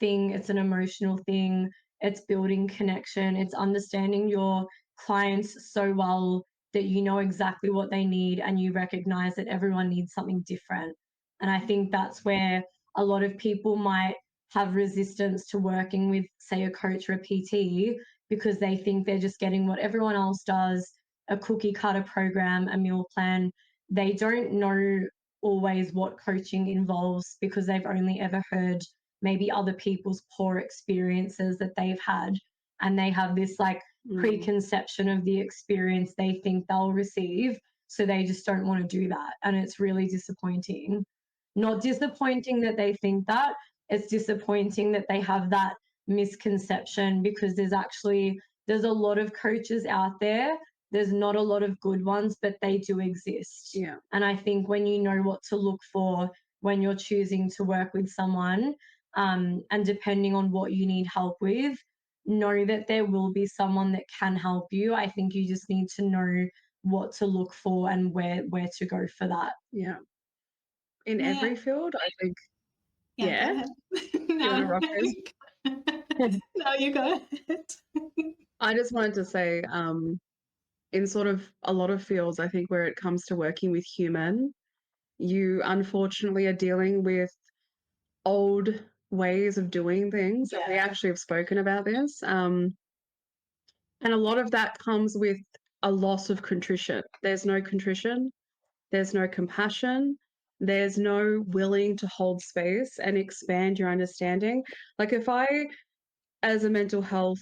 thing. It's an emotional thing. It's building connection. It's understanding your clients so well that you know exactly what they need and you recognize that everyone needs something different. And I think that's where a lot of people might have resistance to working with, say, a coach or a PT because they think they're just getting what everyone else does, a cookie cutter program, a meal plan. They don't know always what coaching involves because they've only ever heard maybe other people's poor experiences that they've had, and they have this like preconception of the experience they think they'll receive, so they just don't want to do that, and it's really disappointing. Not disappointing that they think that, it's disappointing that they have that misconception, because there's a lot of coaches out there. There's not a lot of good ones, but they do exist. Yeah. And I think when you know what to look for when you're choosing to work with someone, and depending on what you need help with, know that there will be someone that can help you. I think you just need to know what to look for and where to go for that. Yeah. In Yeah. every field, I think. Go ahead. You want to rock this? No, you go ahead. I just wanted to say, in sort of a lot of fields, I think where it comes to working with human, you unfortunately are dealing with old ways of doing things. And we actually have spoken about this. And a lot of that comes with a loss of contrition. There's no contrition, there's no compassion, there's no willing to hold space and expand your understanding. Like if I, as a mental health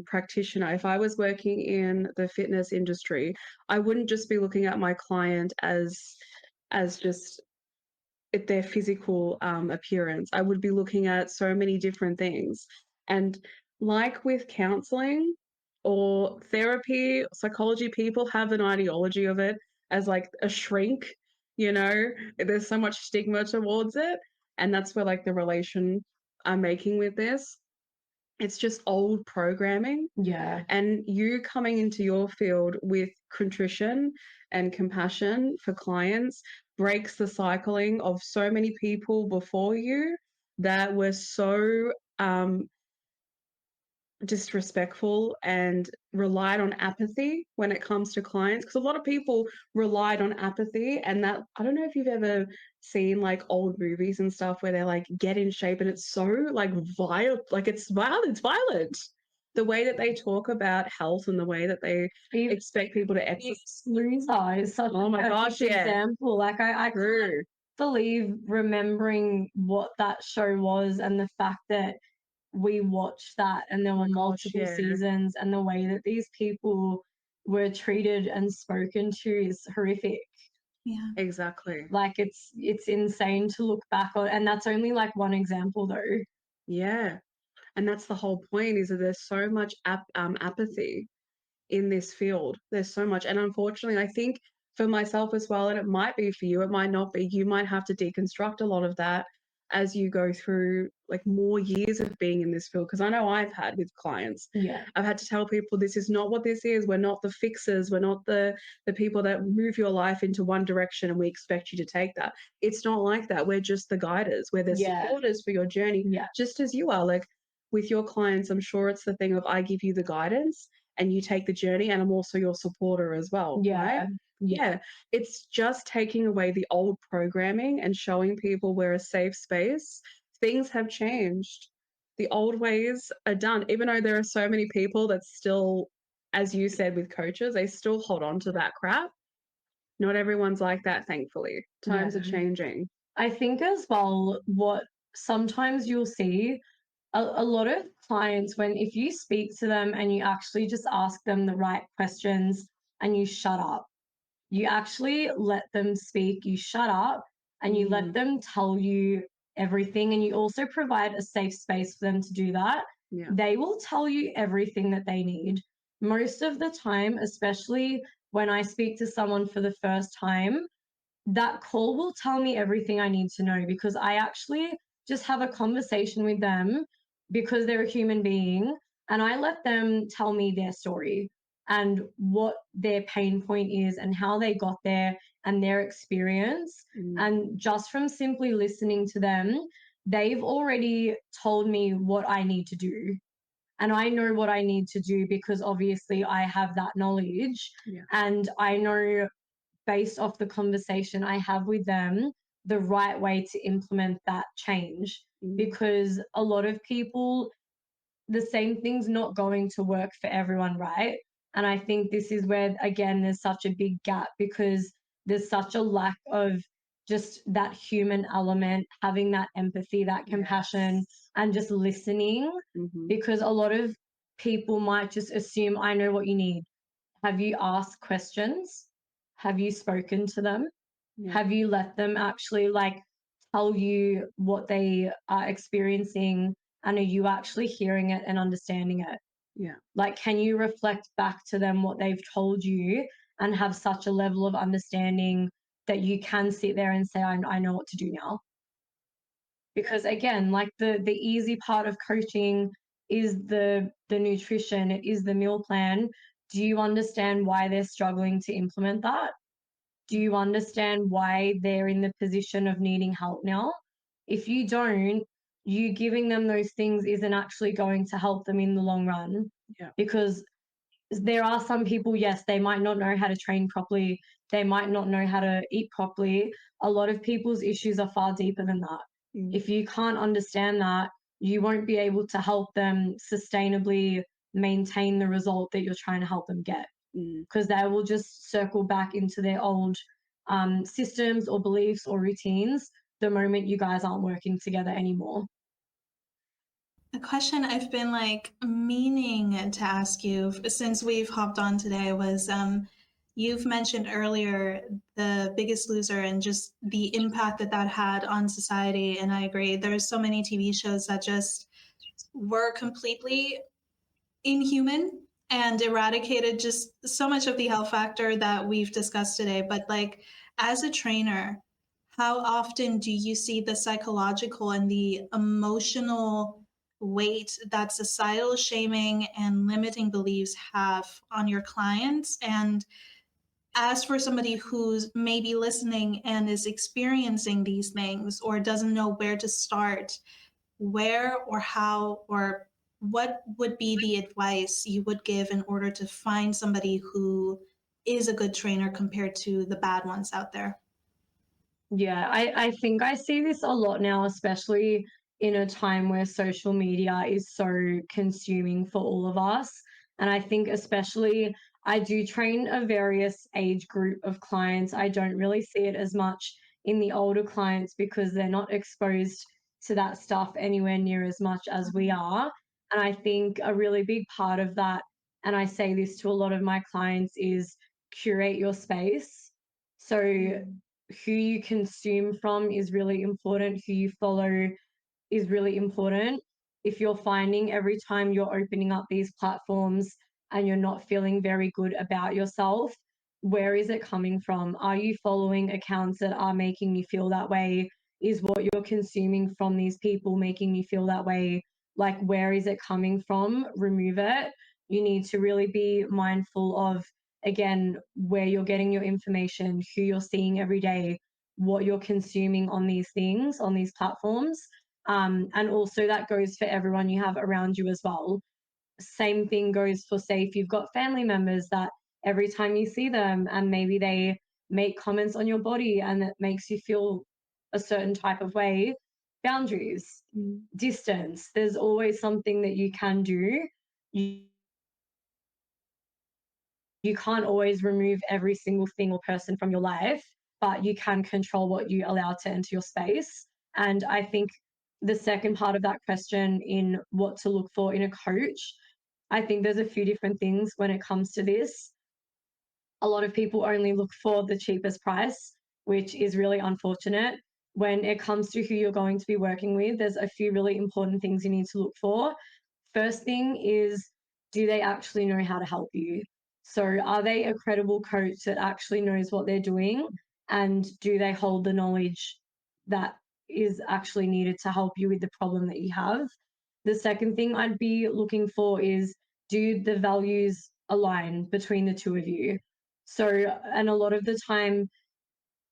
practitioner, if I was working in the fitness industry, I wouldn't just be looking at my client as just their physical appearance. I would be looking at so many different things. And like with counseling or therapy, psychology, people have an ideology of it as like a shrink, you know, there's so much stigma towards it. And that's where like the relation I'm making with this, it's just old programming. Yeah. And you coming into your field with contrition and compassion for clients breaks the cycling of so many people before you that were so disrespectful and relied on apathy when it comes to clients, because a lot of people relied on apathy. And that, I don't know if you've ever seen like old movies and stuff where they're like get in shape and it's so like violent, like it's violent the way that they talk about health and the way that they expect people to exercise. Loser is such Oh my gosh, yeah. example. Like I can't believe remembering what that show was and the fact that we watched that and there were multiple seasons, and the way that these people were treated and spoken to is horrific. Yeah, exactly. Like it's insane to look back on, and that's only like one example though. Yeah, and that's the whole point, is that there's so much apathy in this field. There's so much, and unfortunately I think for myself as well, and it might be for you, it might not be, you might have to deconstruct a lot of that as you go through like more years of being in this field. Because I know I've had with clients, I've had to tell people this is not what this is. We're not the fixers, we're not the people that move your life into one direction and we expect you to take that. It's not like that. We're just the guiders, we're the supporters for your journey, just as you are. Like with your clients, I'm sure it's the thing of I give you the guidance and you take the journey, and I'm also your supporter as well, right? Yeah, it's just taking away the old programming and showing people we're a safe space. Things have changed. The old ways are done, even though there are so many people that still, as you said with coaches, they still hold on to that crap. Not everyone's like that, thankfully. Times are changing. I think as well, what sometimes you'll see a lot of clients, when if you speak to them and you actually just ask them the right questions and you shut up, you actually let them speak, you shut up and you let them tell you everything, and you also provide a safe space for them to do that. They will tell you everything that they need. Most of the time, especially when I speak to someone for the first time, that call will tell me everything I need to know, because I actually just have a conversation with them because they're a human being, and I let them tell me their story and what their pain point is and how they got there and their experience. And just from simply listening to them, they've already told me what I need to do. And I know what I need to do because obviously I have that knowledge. Yeah. And I know, based off the conversation I have with them, the right way to implement that change. Because a lot of people, the same thing's not going to work for everyone, right? And I think this is where, again, there's such a big gap, because there's such a lack of just that human element, having that empathy, that compassion, and just listening. Because a lot of people might just assume, I know what you need. Have you asked questions? Have you spoken to them? Have you let them actually tell you what they are experiencing? And are you actually hearing it and understanding it? Yeah. Like, can you reflect back to them what they've told you and have such a level of understanding that you can sit there and say, I know what to do now? Because again, like the easy part of coaching is the nutrition, it is the meal plan. Do you understand why they're struggling to implement that? Do you understand why they're in the position of needing help now? If you don't, you giving them those things isn't actually going to help them in the long run. Yeah. Because there are some people, yes, they might not know how to train properly. They might not know how to eat properly. A lot of people's issues are far deeper than that. If you can't understand that, you won't be able to help them sustainably maintain the result that you're trying to help them get, because they will just circle back into their old systems or beliefs or routines the moment you guys aren't working together anymore. A question I've been meaning to ask you since we've hopped on today was you've mentioned earlier the Biggest Loser and just the impact that that had on society. And I agree. There's so many TV shows that just were completely inhuman and eradicated just so much of the health factor that we've discussed today. But as a trainer, how often do you see the psychological and the emotional weight that societal shaming and limiting beliefs have on your clients? And as for somebody who's maybe listening and is experiencing these things or doesn't know where to start, where or how or what would be the advice you would give in order to find somebody who is a good trainer compared to the bad ones out there? Yeah, I think I see this a lot now, especially in a time where social media is so consuming for all of us. And I think especially I do train a various age group of clients. I don't really see it as much in the older clients because they're not exposed to that stuff anywhere near as much as we are. And I think a really big part of that, and I say this to a lot of my clients, is curate your space. So who you consume from is really important. Who you follow is really important. If you're finding every time you're opening up these platforms and you're not feeling very good about yourself, where is it coming from? Are you following accounts that are making you feel that way? Is what you're consuming from these people making you feel that way? Like, where is it coming from? Remove it. You need to really be mindful of, again, where you're getting your information, who you're seeing every day, what you're consuming on these things, on these platforms. And also that goes for everyone you have around you as well. Same thing goes for, say, if you've got family members that every time you see them and maybe they make comments on your body and it makes you feel a certain type of way, boundaries, distance. There's always something that you can do. You can't always remove every single thing or person from your life, but you can control what you allow to enter your space. And I think the second part of that question, in what to look for in a coach, I think there's a few different things when it comes to this. A lot of people only look for the cheapest price, which is really unfortunate. When it comes to who you're going to be working with, there's a few really important things you need to look for. First thing is, do they actually know how to help you? So are they a credible coach that actually knows what they're doing and do they hold the knowledge that is actually needed to help you with the problem that you have. The second thing I'd be looking for is, do the values align between the two of you? So, and a lot of the time,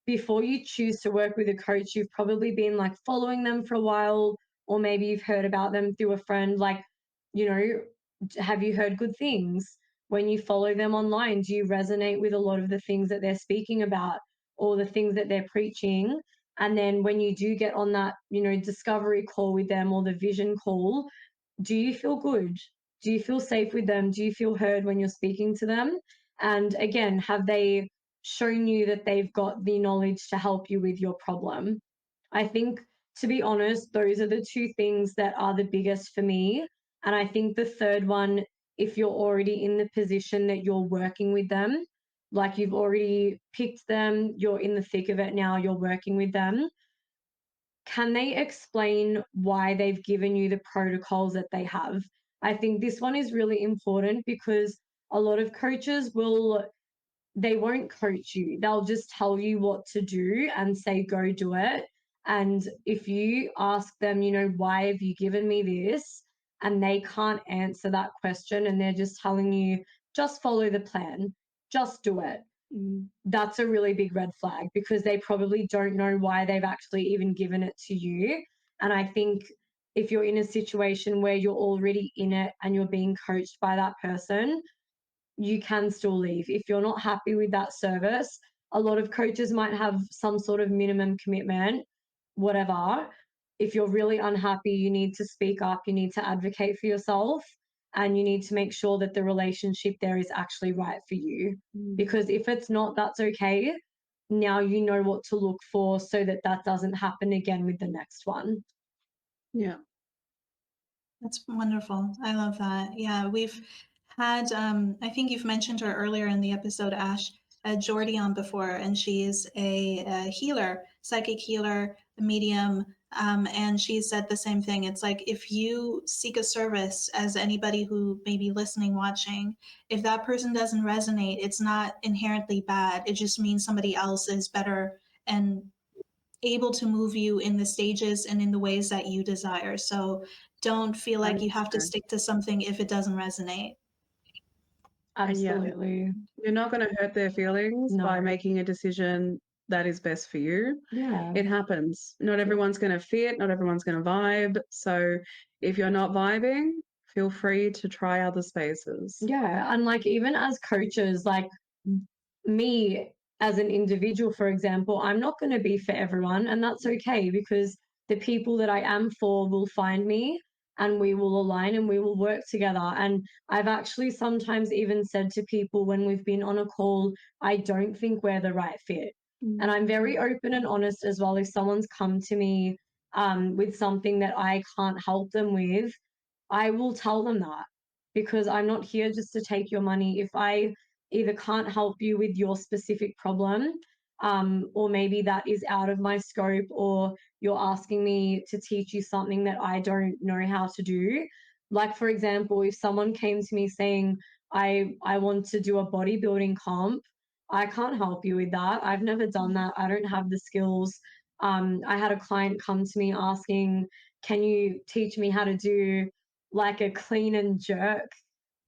before you choose to work with a coach, you've probably been like following them for a while, or maybe you've heard about them through a friend. Like, you know, have you heard good things? When you follow them online, do you resonate with a lot of the things that they're speaking about or the things that they're preaching? And then when you do get on that, you know, discovery call with them or the vision call, do you feel good? Do you feel safe with them? Do you feel heard when you're speaking to them? And again, have they shown you that they've got the knowledge to help you with your problem? I think, to be honest, those are the two things that are the biggest for me. And I think the third one, if you're already in the position that you're working with them, like you've already picked them, you're in the thick of it now, you're working with them, can they explain why they've given you the protocols that they have? I think this one is really important because a lot of coaches they won't coach you. They'll just tell you what to do and say, go do it. And if you ask them, you know, why have you given me this? And they can't answer that question and they're just telling you, just follow the plan, just do it. That's a really big red flag because they probably don't know why they've actually even given it to you. And I think if you're in a situation where you're already in it and you're being coached by that person, you can still leave. If you're not happy with that service, a lot of coaches might have some sort of minimum commitment, whatever. If you're really unhappy, you need to speak up, you need to advocate for yourself, and you need to make sure that the relationship there is actually right for you. Because if it's not, that's okay. Now you know what to look for so that that doesn't happen again with the next one. Yeah. That's wonderful. I love that. Yeah, we've had, I think you've mentioned her earlier in the episode, Ash, Jordy on before, and she's a healer, psychic healer, a medium. And she said the same thing. It's like if you seek a service, as anybody who may be listening, watching, if that person doesn't resonate, it's not inherently bad. It just means somebody else is better and able to move you in the stages and in the ways that you desire. So don't feel like you have to stick to something if it doesn't resonate. Absolutely. You're not going to hurt their feelings by making a decision that is best for you. Yeah. It happens. Not everyone's going to fit, not everyone's going to vibe. So if you're not vibing, feel free to try other spaces. Yeah. And like, even as coaches, like me as an individual, for example, I'm not going to be for everyone. And that's okay because the people that I am for will find me and we will align and we will work together. And I've actually sometimes even said to people when we've been on a call, I don't think we're the right fit. And I'm very open and honest as well. If someone's come to me with something that I can't help them with, I will tell them that because I'm not here just to take your money. If I either can't help you with your specific problem, or maybe that is out of my scope, or you're asking me to teach you something that I don't know how to do. Like, for example, if someone came to me saying, I want to do a bodybuilding comp, I can't help you with that. I've never done that. I don't have the skills. I had a client come to me asking, can you teach me how to do like a clean and jerk?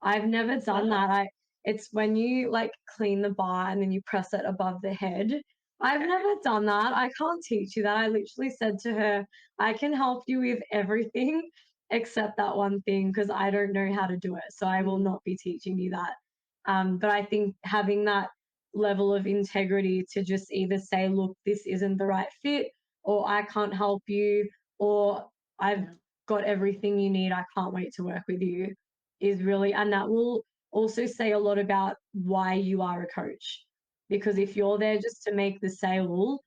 I've never done that. It's when you like clean the bar and then you press it above the head. I've never done that. I can't teach you that. I literally said to her, I can help you with everything except that one thing because I don't know how to do it. So I will not be teaching you that. But I think having that level of integrity to just either say, look, this isn't the right fit, or I can't help you, or I've got everything you need, I can't wait to work with you, is really, and that will also say a lot about why you are a coach. Because if you're there just to make the sale,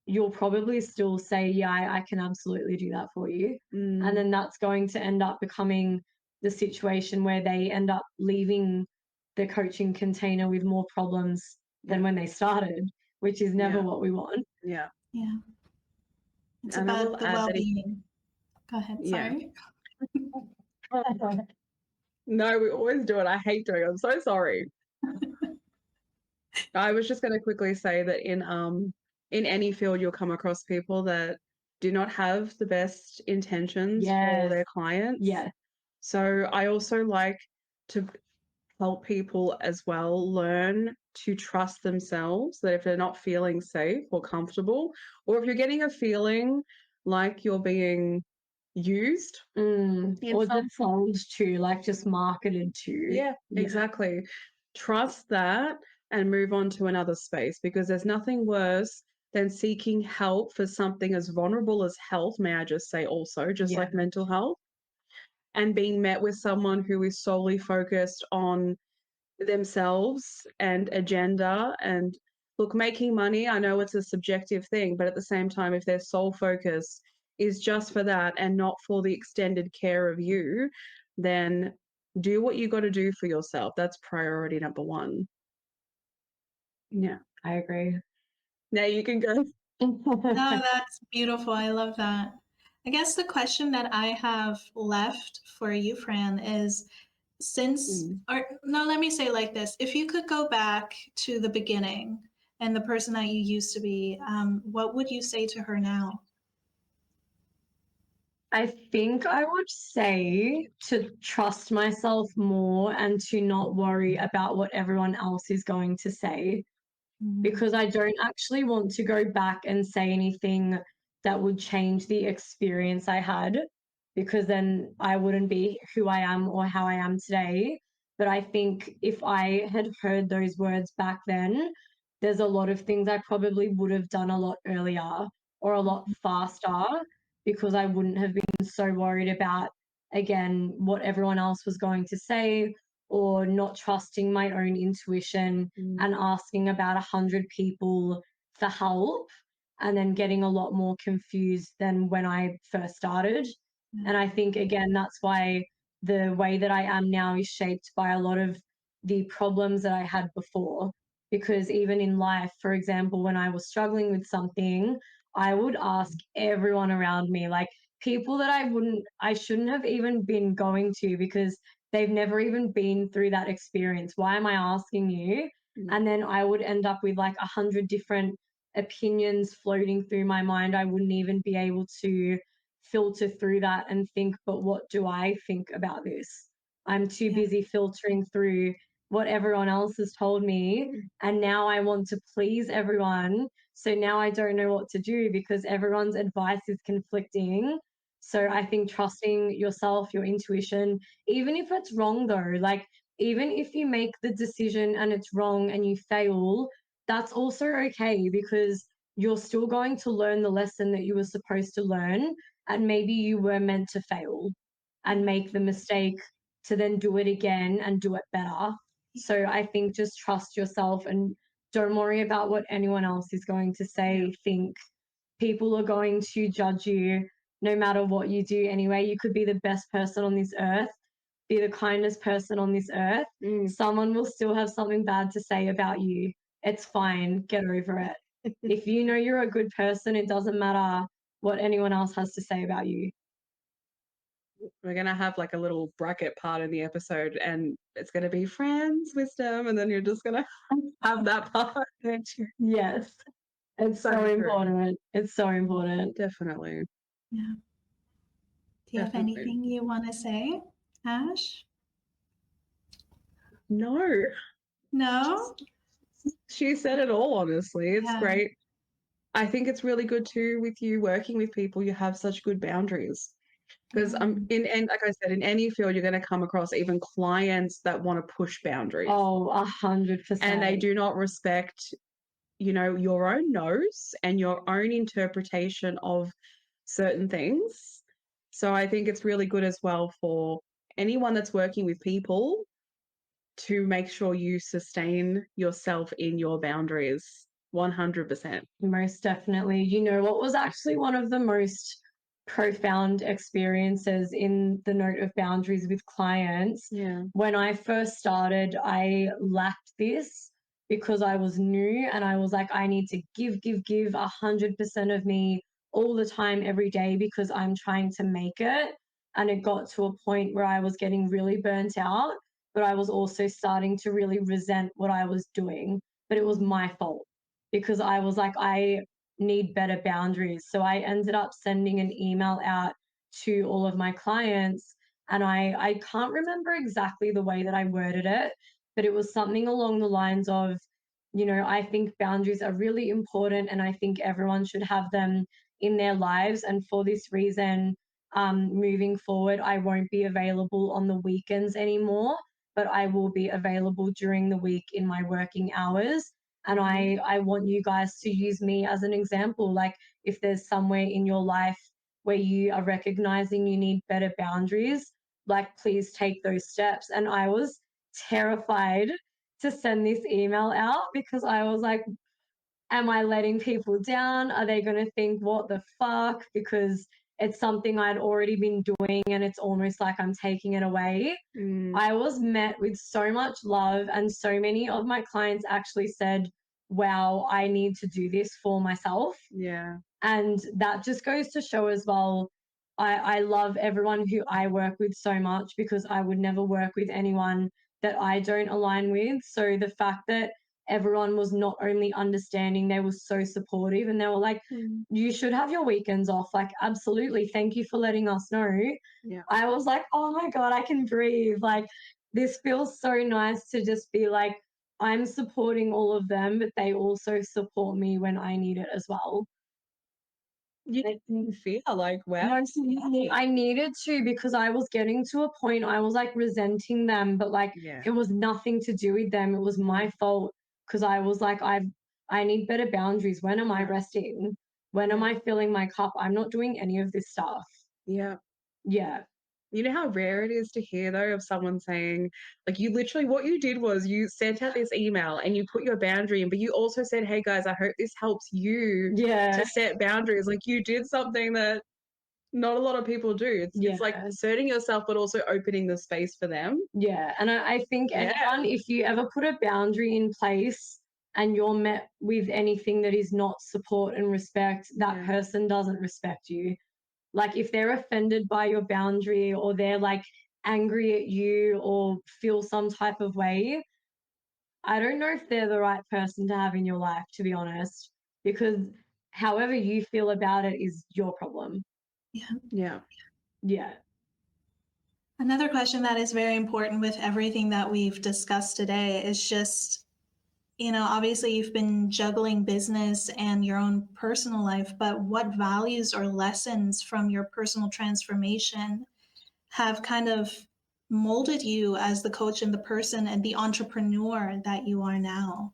you'll probably still say, yeah, I can absolutely do that for you. And then that's going to end up becoming the situation where they end up leaving the coaching container with more problems than when they started, which is never what we want. Yeah. Yeah. It's And about the well-being. Go ahead. Sorry. No, we always do it. I hate doing it. I'm so sorry. I was just going to quickly say that in in any field you'll come across people that do not have the best intentions for Yes. their clients. Yeah. So I also like to help people as well learn to trust themselves, that if they're not feeling safe or comfortable, or if you're getting a feeling like you're being used in or some just sold to, like just marketed to. yeah, exactly. Trust that and move on to another space, because there's nothing worse than seeking help for something as vulnerable as health, may I just say, also, just like mental health, and being met with someone who is solely focused on themselves and agenda. And look, making money, I know it's a subjective thing, but at the same time, if their sole focus is just for that and not for the extended care of you, then do what you got to do for yourself. That's priority number one. Yeah, I agree. Now you can go. No, that's beautiful. I love that. I guess the question that I have left for you, Fran, is or no, let me say it like this. If you could go back to the beginning and the person that you used to be, what would you say to her now? I think I would say to trust myself more and to not worry about what everyone else is going to say, because I don't actually want to go back and say anything that would change the experience I had, because then I wouldn't be who I am or how I am today. But I think if I had heard those words back then, there's a lot of things I probably would have done a lot earlier or a lot faster, because I wouldn't have been so worried about, again, what everyone else was going to say, or not trusting my own intuition and asking about 100 people for help, and then getting a lot more confused than when I first started. And I think, again, that's why the way that I am now is shaped by a lot of the problems that I had before. Because even in life, for example, when I was struggling with something, I would ask everyone around me, like people that I shouldn't have even been going to, because they've never even been through that experience. Why am I asking you? And then I would end up with like 100 different opinions floating through my mind. I wouldn't even be able to filter through that and think, but what do I think about this? I'm too busy filtering through what everyone else has told me. And now I want to please everyone. So now I don't know what to do because everyone's advice is conflicting. So I think trusting yourself, your intuition, even if it's wrong though, like even if you make the decision and it's wrong and you fail, that's also okay, because you're still going to learn the lesson that you were supposed to learn. And maybe you were meant to fail and make the mistake to then do it again and do it better. So I think just trust yourself and don't worry about what anyone else is going to say, think. People are going to judge you no matter what you do anyway. You could be the best person on this earth, be the kindest person on this earth. Someone will still have something bad to say about you. It's fine. Get over it. If you know you're a good person, it doesn't matter what anyone else has to say about you. We're going to have like a little bracket part in the episode, and it's going to be Fran's wisdom, and then you're just going to have that part. Yes. It's so important. It's so important. Definitely. Yeah. Do you have anything you want to say, Ash? No. No? She said it all, honestly. It's Yeah. great. I think it's really good too with you working with people. You have such good boundaries. Because like I said, in any field, you're going to come across even clients that want to push boundaries. Oh, 100%. And they do not respect, your own nose and your own interpretation of certain things. So I think it's really good as well for anyone that's working with people to make sure you sustain yourself in your boundaries 100%. Most definitely. You know what was actually one of the most profound experiences in the note of boundaries with clients? Yeah. When I first started, I lacked this because I was new and I was like, I need to give 100% of me all the time, every day, because I'm trying to make it. And it got to a point where I was getting really burnt out, but I was also starting to really resent what I was doing. But it was my fault, because I was like, I need better boundaries. So I ended up sending an email out to all of my clients, and I can't remember exactly the way that I worded it, but it was something along the lines of, I think boundaries are really important and I think everyone should have them in their lives. And for this reason, moving forward, I won't be available on the weekends anymore, but I will be available during the week in my working hours. And I want you guys to use me as an example. Like, if there's somewhere in your life where you are recognizing you need better boundaries, like, please take those steps. And I was terrified to send this email out because I was like, am I letting people down? Are they going to think, what the fuck? Because it's something I'd already been doing and it's almost like I'm taking it away. I was met with so much love, and so many of my clients actually said, wow, I need to do this for myself. Yeah. And that just goes to show as well, I love everyone who I work with so much, because I would never work with anyone that I don't align with. So the fact that everyone was not only understanding, they were so supportive, and they were like, you should have your weekends off. Like, absolutely. Thank you for letting us know. Yeah. I was like, oh my God, I can breathe. Like, this feels so nice to just be like, I'm supporting all of them, but they also support me when I need it as well. You didn't feel like, wow. No, absolutely. I needed to, because I was getting to a point, I was like resenting them, but like Yeah. it was nothing to do with them. It was my fault, because I was like, I need better boundaries. When am I resting? When am I filling my cup? I'm not doing any of this stuff. Yeah. Yeah. You know how rare it is to hear, though, of someone saying, like, you literally, what you did was you sent out this email and you put your boundary in, but you also said, hey guys, I hope this helps you to set boundaries. Like, you did something that not a lot of people do. It's like asserting yourself, but also opening the space for them. Yeah. And I think anyone, if you ever put a boundary in place and you're met with anything that is not support and respect, that person doesn't respect you. Like, if they're offended by your boundary, or they're like angry at you or feel some type of way, I don't know if they're the right person to have in your life, to be honest, because however you feel about it is your problem. Yeah. Yeah. Yeah. Another question that is very important with everything that we've discussed today is just, obviously you've been juggling business and your own personal life, but what values or lessons from your personal transformation have kind of molded you as the coach and the person and the entrepreneur that you are now?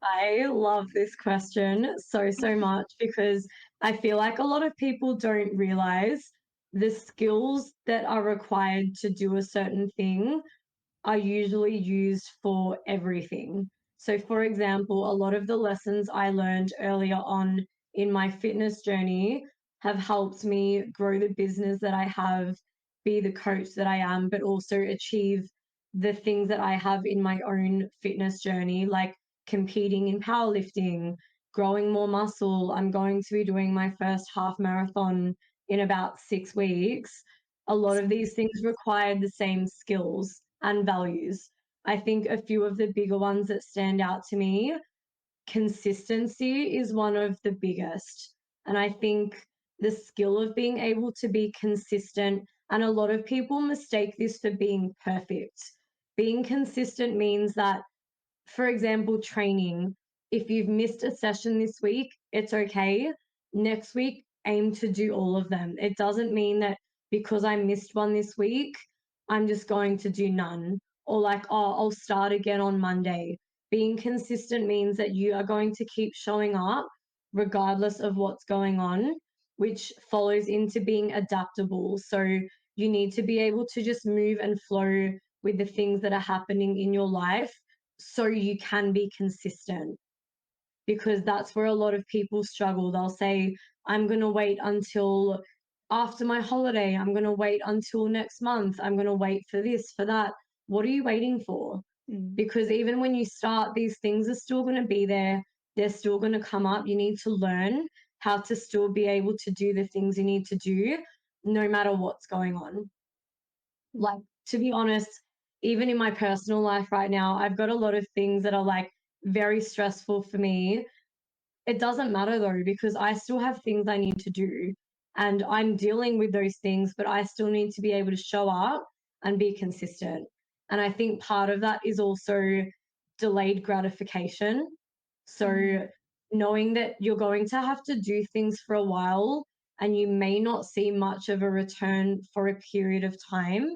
I love this question so, so much, because I feel like a lot of people don't realize the skills that are required to do a certain thing are usually used for everything. So, for example, a lot of the lessons I learned earlier on in my fitness journey have helped me grow the business that I have, be the coach that I am, but also achieve the things that I have in my own fitness journey, like competing in powerlifting, growing more muscle. I'm going to be doing my first half marathon in about 6 weeks. A lot of these things require the same skills and values. I think a few of the bigger ones that stand out to me, consistency is one of the biggest. And I think the skill of being able to be consistent, and a lot of people mistake this for being perfect. Being consistent means that, for example, training, if you've missed a session this week, it's okay. Next week, aim to do all of them. It doesn't mean that because I missed one this week, I'm just going to do none. Or like, oh, I'll start again on Monday. Being consistent means that you are going to keep showing up regardless of what's going on, which follows into being adaptable. So you need to be able to just move and flow with the things that are happening in your life, so you can be consistent, because that's where a lot of people struggle. They'll say, I'm going to wait until after my holiday. I'm going to wait until next month. I'm going to wait for this, for that. What are you waiting for? Because even when you start, these things are still going to be there. They're still going to come up. You need to learn how to still be able to do the things you need to do, no matter what's going on. Like, to be honest, even in my personal life right now, I've got a lot of things that are like very stressful for me. it doesn't matter though, because I still have things I need to do and I'm dealing with those things, but I still need to be able to show up and be consistent. And I think part of that is also delayed gratification. So knowing that you're going to have to do things for a while and you may not see much of a return for a period of time,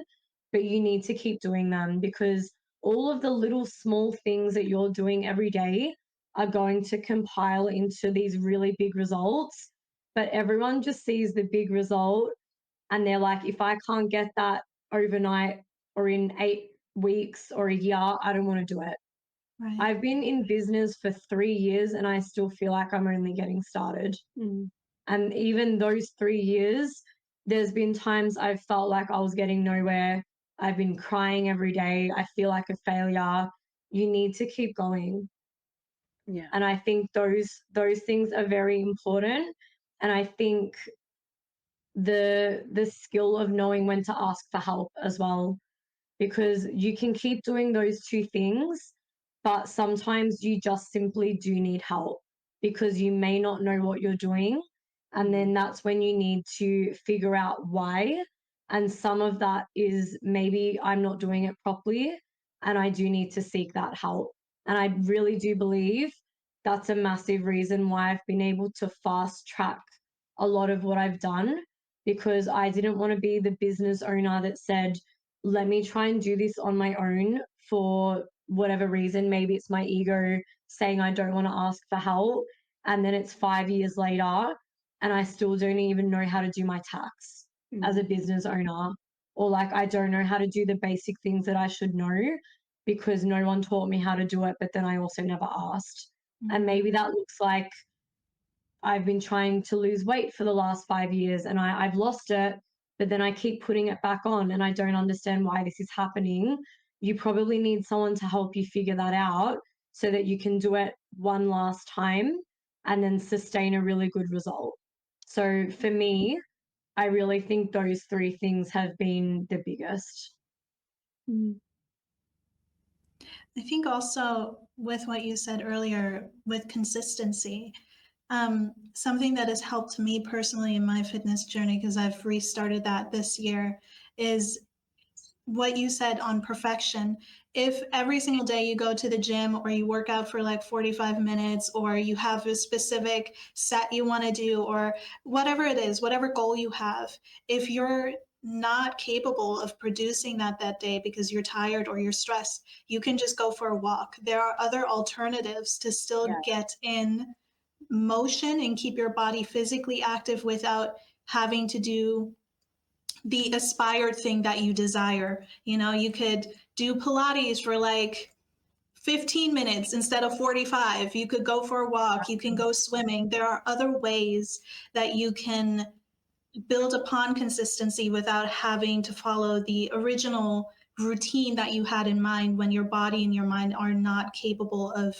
but you need to keep doing them, because all of the little small things that you're doing every day are going to compile into these really big results. But everyone just sees the big result and they're like, if I can't get that overnight or in 8 weeks or a year, I don't want to do it. Right. I've been in business for 3 years and I still feel like I'm only getting started. And even those 3 years, there's been times I've felt like I was getting nowhere. I've been crying every day. I feel like a failure. You need to keep going. Yeah. And I think those things are very important. And I think the skill of knowing when to ask for help as well, because you can keep doing those two things, but sometimes you just simply do need help because you may not know what you're doing. And then that's when you need to figure out why. And some of that is maybe I'm not doing it properly and I do need to seek that help. And I really do believe that's a massive reason why I've been able to fast track a lot of what I've done, because I didn't want to be the business owner that said, let me try and do this on my own for whatever reason. Maybe it's my ego saying I don't want to ask for help. And then it's 5 years later and I still don't even know how to do my tax as a business owner. Or like I don't know how to do the basic things that I should know because no one taught me how to do it, but then I also never asked. And maybe that looks like I've been trying to lose weight for the last 5 years and I've lost it, but then I keep putting it back on and I don't understand why this is happening. You probably need someone to help you figure that out so that you can do it one last time and then sustain a really good result. So for me, I really think those three things have been the biggest. I think also with what you said earlier with consistency, something that has helped me personally in my fitness journey, because I've restarted that this year, is what you said on perfection. If every single day you go to the gym or you work out for like 45 minutes or you have a specific set you want to do or whatever it is, whatever goal you have, if you're not capable of producing that day because you're tired or you're stressed, you can just go for a walk. There are other alternatives to still get in motion and keep your body physically active without having to do the aspired thing that you desire. You know, you could do Pilates for like 15 minutes instead of 45. You could go for a walk. You can go swimming. There are other ways that you can build upon consistency without having to follow the original routine that you had in mind when your body and your mind are not capable of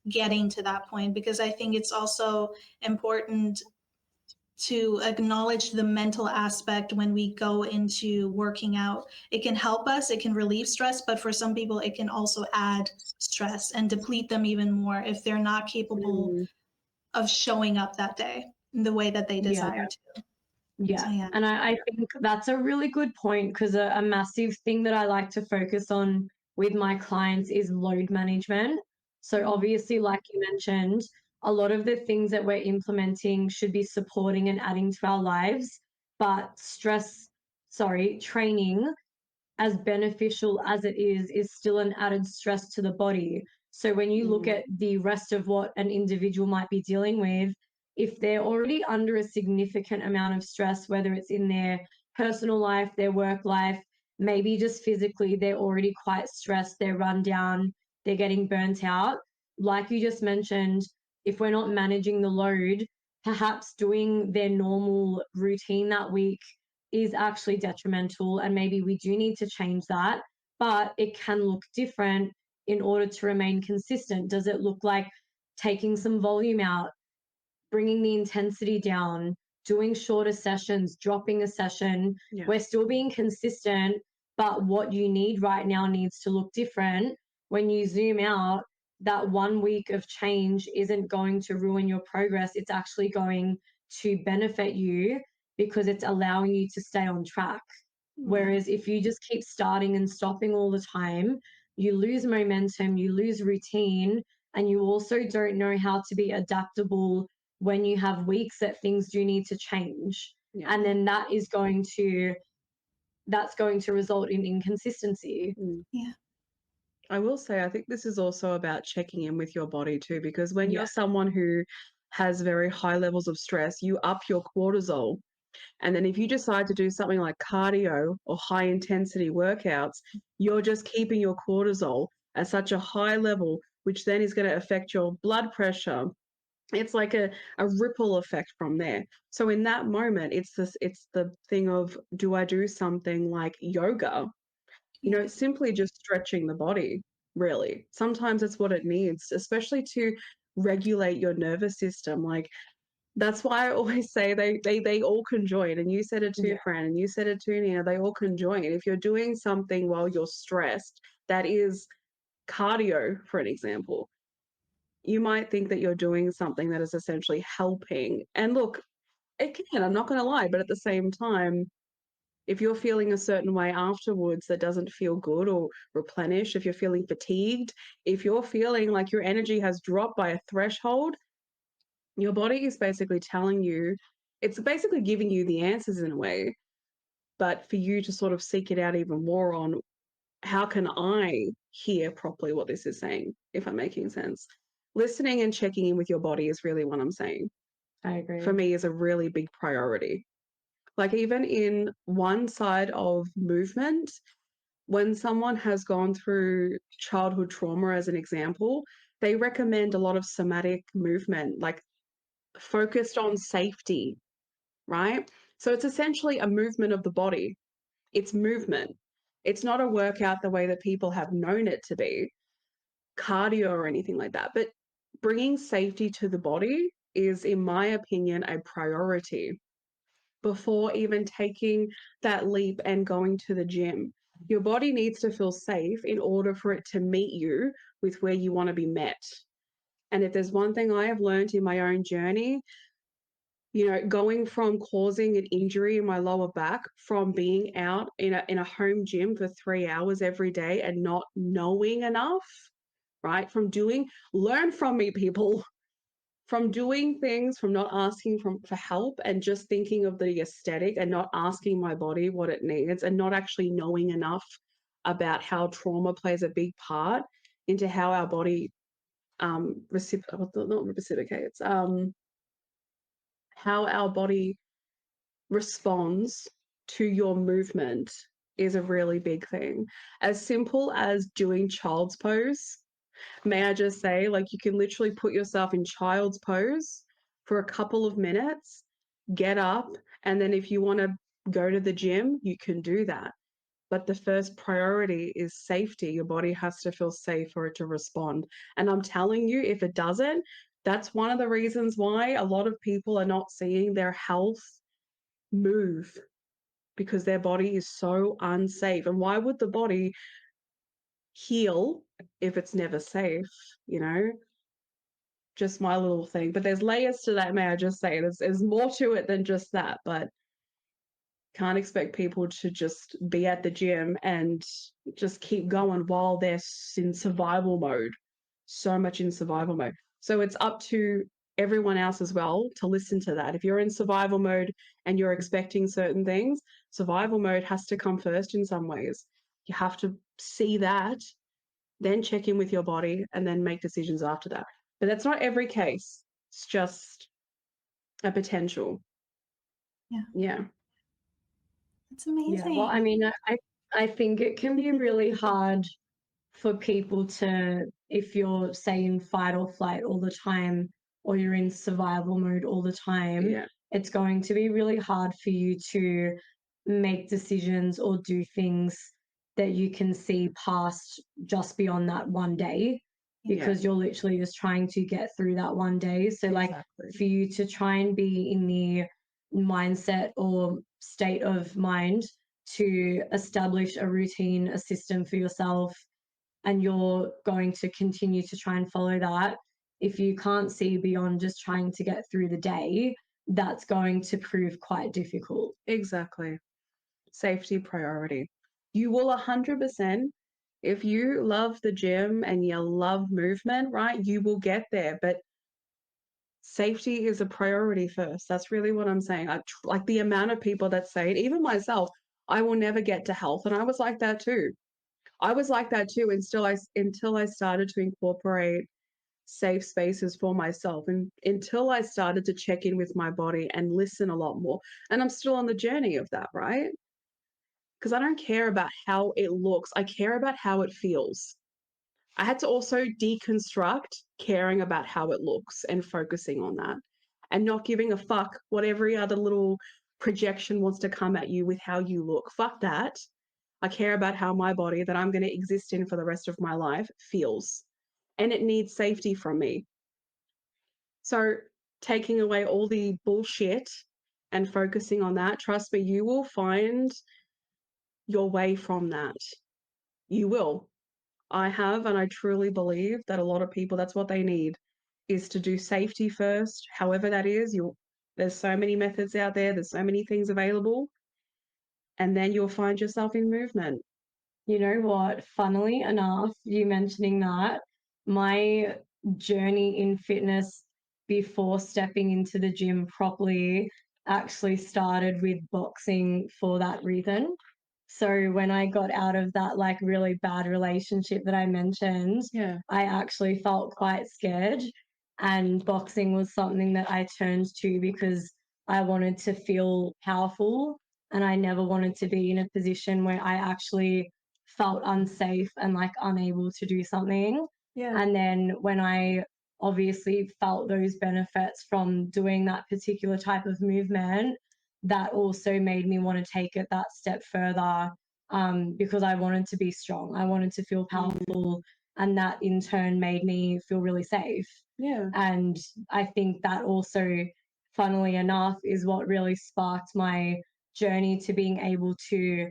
getting to that point. Because I think it's also important to acknowledge the mental aspect when we go into working out. It can help us, it can relieve stress, but for some people, it can also add stress and deplete them even more if they're not capable of showing up that day in the way that they desire to. Yeah. So, yeah. And I think that's a really good point, because a massive thing that I like to focus on with my clients is load management. So obviously, like you mentioned, a lot of the things that we're implementing should be supporting and adding to our lives, but training, as beneficial as it is still an added stress to the body. So when you look at the rest of what an individual might be dealing with, if they're already under a significant amount of stress, whether it's in their personal life, their work life, maybe just physically, they're already quite stressed, they're run down, they're getting burnt out. Like you just mentioned, if we're not managing the load, perhaps doing their normal routine that week is actually detrimental, and maybe we do need to change that, but it can look different in order to remain consistent. Does it look like taking some volume out, bringing the intensity down, doing shorter sessions, dropping a session? We're still being consistent, but what you need right now needs to look different. When you zoom out, that 1 week of change isn't going to ruin your progress. It's actually going to benefit you because it's allowing you to stay on track. Whereas if you just keep starting and stopping all the time, you lose momentum, you lose routine, and you also don't know how to be adaptable when you have weeks that things do need to change. Yeah. And then that's going to result in inconsistency. Yeah. I will say, I think this is also about checking in with your body too, because when Yeah. you're someone who has very high levels of stress, you up your cortisol. And then if you decide to do something like cardio or high intensity workouts, you're just keeping your cortisol at such a high level, which then is going to affect your blood pressure. It's like a ripple effect from there. So in that moment, it's the thing of, do I do something like yoga? You know, simply just stretching the body, really. Sometimes it's what it needs, especially to regulate your nervous system. Like, that's why I always say they all conjoin. And you said it too, Yeah. Fran, and you said it too, Nina. They all conjoin. If you're doing something while you're stressed, that is cardio, for an example, you might think that you're doing something that is essentially helping. And look, it can, I'm not going to lie, but at the same time, if you're feeling a certain way afterwards that doesn't feel good or replenish, if you're feeling fatigued, if you're feeling like your energy has dropped by a threshold, your body is basically telling you, it's basically giving you the answers in a way, but for you to sort of seek it out even more on, how can I hear properly what this is saying, if I'm making sense. Listening and checking in with your body is really what I'm saying. I agree. For me, is a really big priority. Like, even in one side of movement, when someone has gone through childhood trauma, as an example, they recommend a lot of somatic movement, like focused on safety, right? So it's essentially a movement of the body. It's movement. It's not a workout the way that people have known it to be, cardio or anything like that. But bringing safety to the body is, in my opinion, a priority before even taking that leap and going to the gym. Your body needs to feel safe in order for it to meet you with where you want to be met. And if there's one thing I have learned in my own journey, you know, going from causing an injury in my lower back, from being out in a home gym for 3 hours every day and not knowing enough, right? Learn from me, people. From doing things, from not asking for help and just thinking of the aesthetic and not asking my body what it needs and not actually knowing enough about how trauma plays a big part into how our body reciprocates, how our body responds to your movement is a really big thing. As simple as doing child's pose. May I just say, like, you can literally put yourself in child's pose for a couple of minutes, get up, and then if you want to go to the gym, you can do that. But the first priority is safety. Your body has to feel safe for it to respond. And I'm telling you, if it doesn't, that's one of the reasons why a lot of people are not seeing their health move, because their body is so unsafe. And why would the body heal if it's never safe, you know? Just my little thing. But there's layers to that, may I just say. There's more to it than just that, but can't expect people to just be at the gym and just keep going while they're in survival mode. So much in survival mode. So it's up to everyone else as well to listen to that. If you're in survival mode and you're expecting certain things, survival mode has to come first in some ways. You have to see that, then check in with your body, and then make decisions after that. But that's not every case. It's just a potential. Yeah. Yeah. That's amazing. Yeah, well, I mean, I think it can be really hard for people to, if you're, say, in fight or flight all the time, or you're in survival mode all the time, Yeah. it's going to be really hard for you to make decisions or do things that you can see past just beyond that one day, because you're literally just trying to get through that one day. So like, for you to try and be in the mindset or state of mind to establish a routine, a system for yourself, and you're going to continue to try and follow that, if you can't see beyond just trying to get through the day, that's going to prove quite difficult. Exactly. Safety priority. You will 100%, if you love the gym and you love movement, right, you will get there. But safety is a priority first. That's really what I'm saying. Like the amount of people that say it, even myself, I will never get to health. And I was like that too. I was like that too until I started to incorporate safe spaces for myself, and until I started to check in with my body and listen a lot more. And I'm still on the journey of that, right? Because I don't care about how it looks. I care about how it feels. I had to also deconstruct caring about how it looks and focusing on that and not giving a fuck what every other little projection wants to come at you with how you look. Fuck that. I care about how my body that I'm going to exist in for the rest of my life feels. And it needs safety from me. So taking away all the bullshit and focusing on that, trust me, you will find your way from that. You will. I have, and I truly believe that a lot of people, that's what they need, is to do safety first, however that is. There's so many methods out there, there's so many things available, and then you'll find yourself in movement. You know what? Funnily enough, you mentioning that, my journey in fitness before stepping into the gym properly actually started with boxing for that reason. So when I got out of that like really bad relationship that I mentioned, Yeah. I actually felt quite scared. And boxing was something that I turned to because I wanted to feel powerful, and I never wanted to be in a position where I actually felt unsafe and like unable to do something. Yeah. And then when I obviously felt those benefits from doing that particular type of movement, that also made me want to take it that step further, because I wanted to be strong. I wanted to feel powerful, and that in turn made me feel really safe. Yeah. And I think that also, funnily enough, is what really sparked my journey to being able to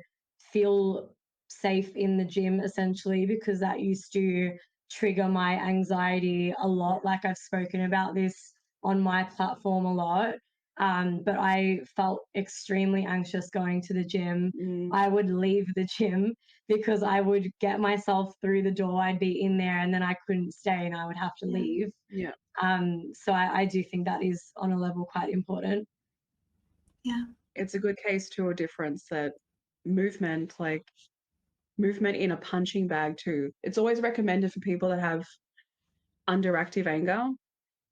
feel safe in the gym, essentially, because that used to trigger my anxiety a lot. Like I've spoken about this on my platform a lot. But I felt extremely anxious going to the gym. I would leave the gym because I would get myself through the door. I'd be in there and then I couldn't stay and I would have to leave. Yeah. So I do think that is on a level quite important. Yeah. It's a good case to a difference that movement, like movement in a punching bag too. It's always recommended for people that have underactive anger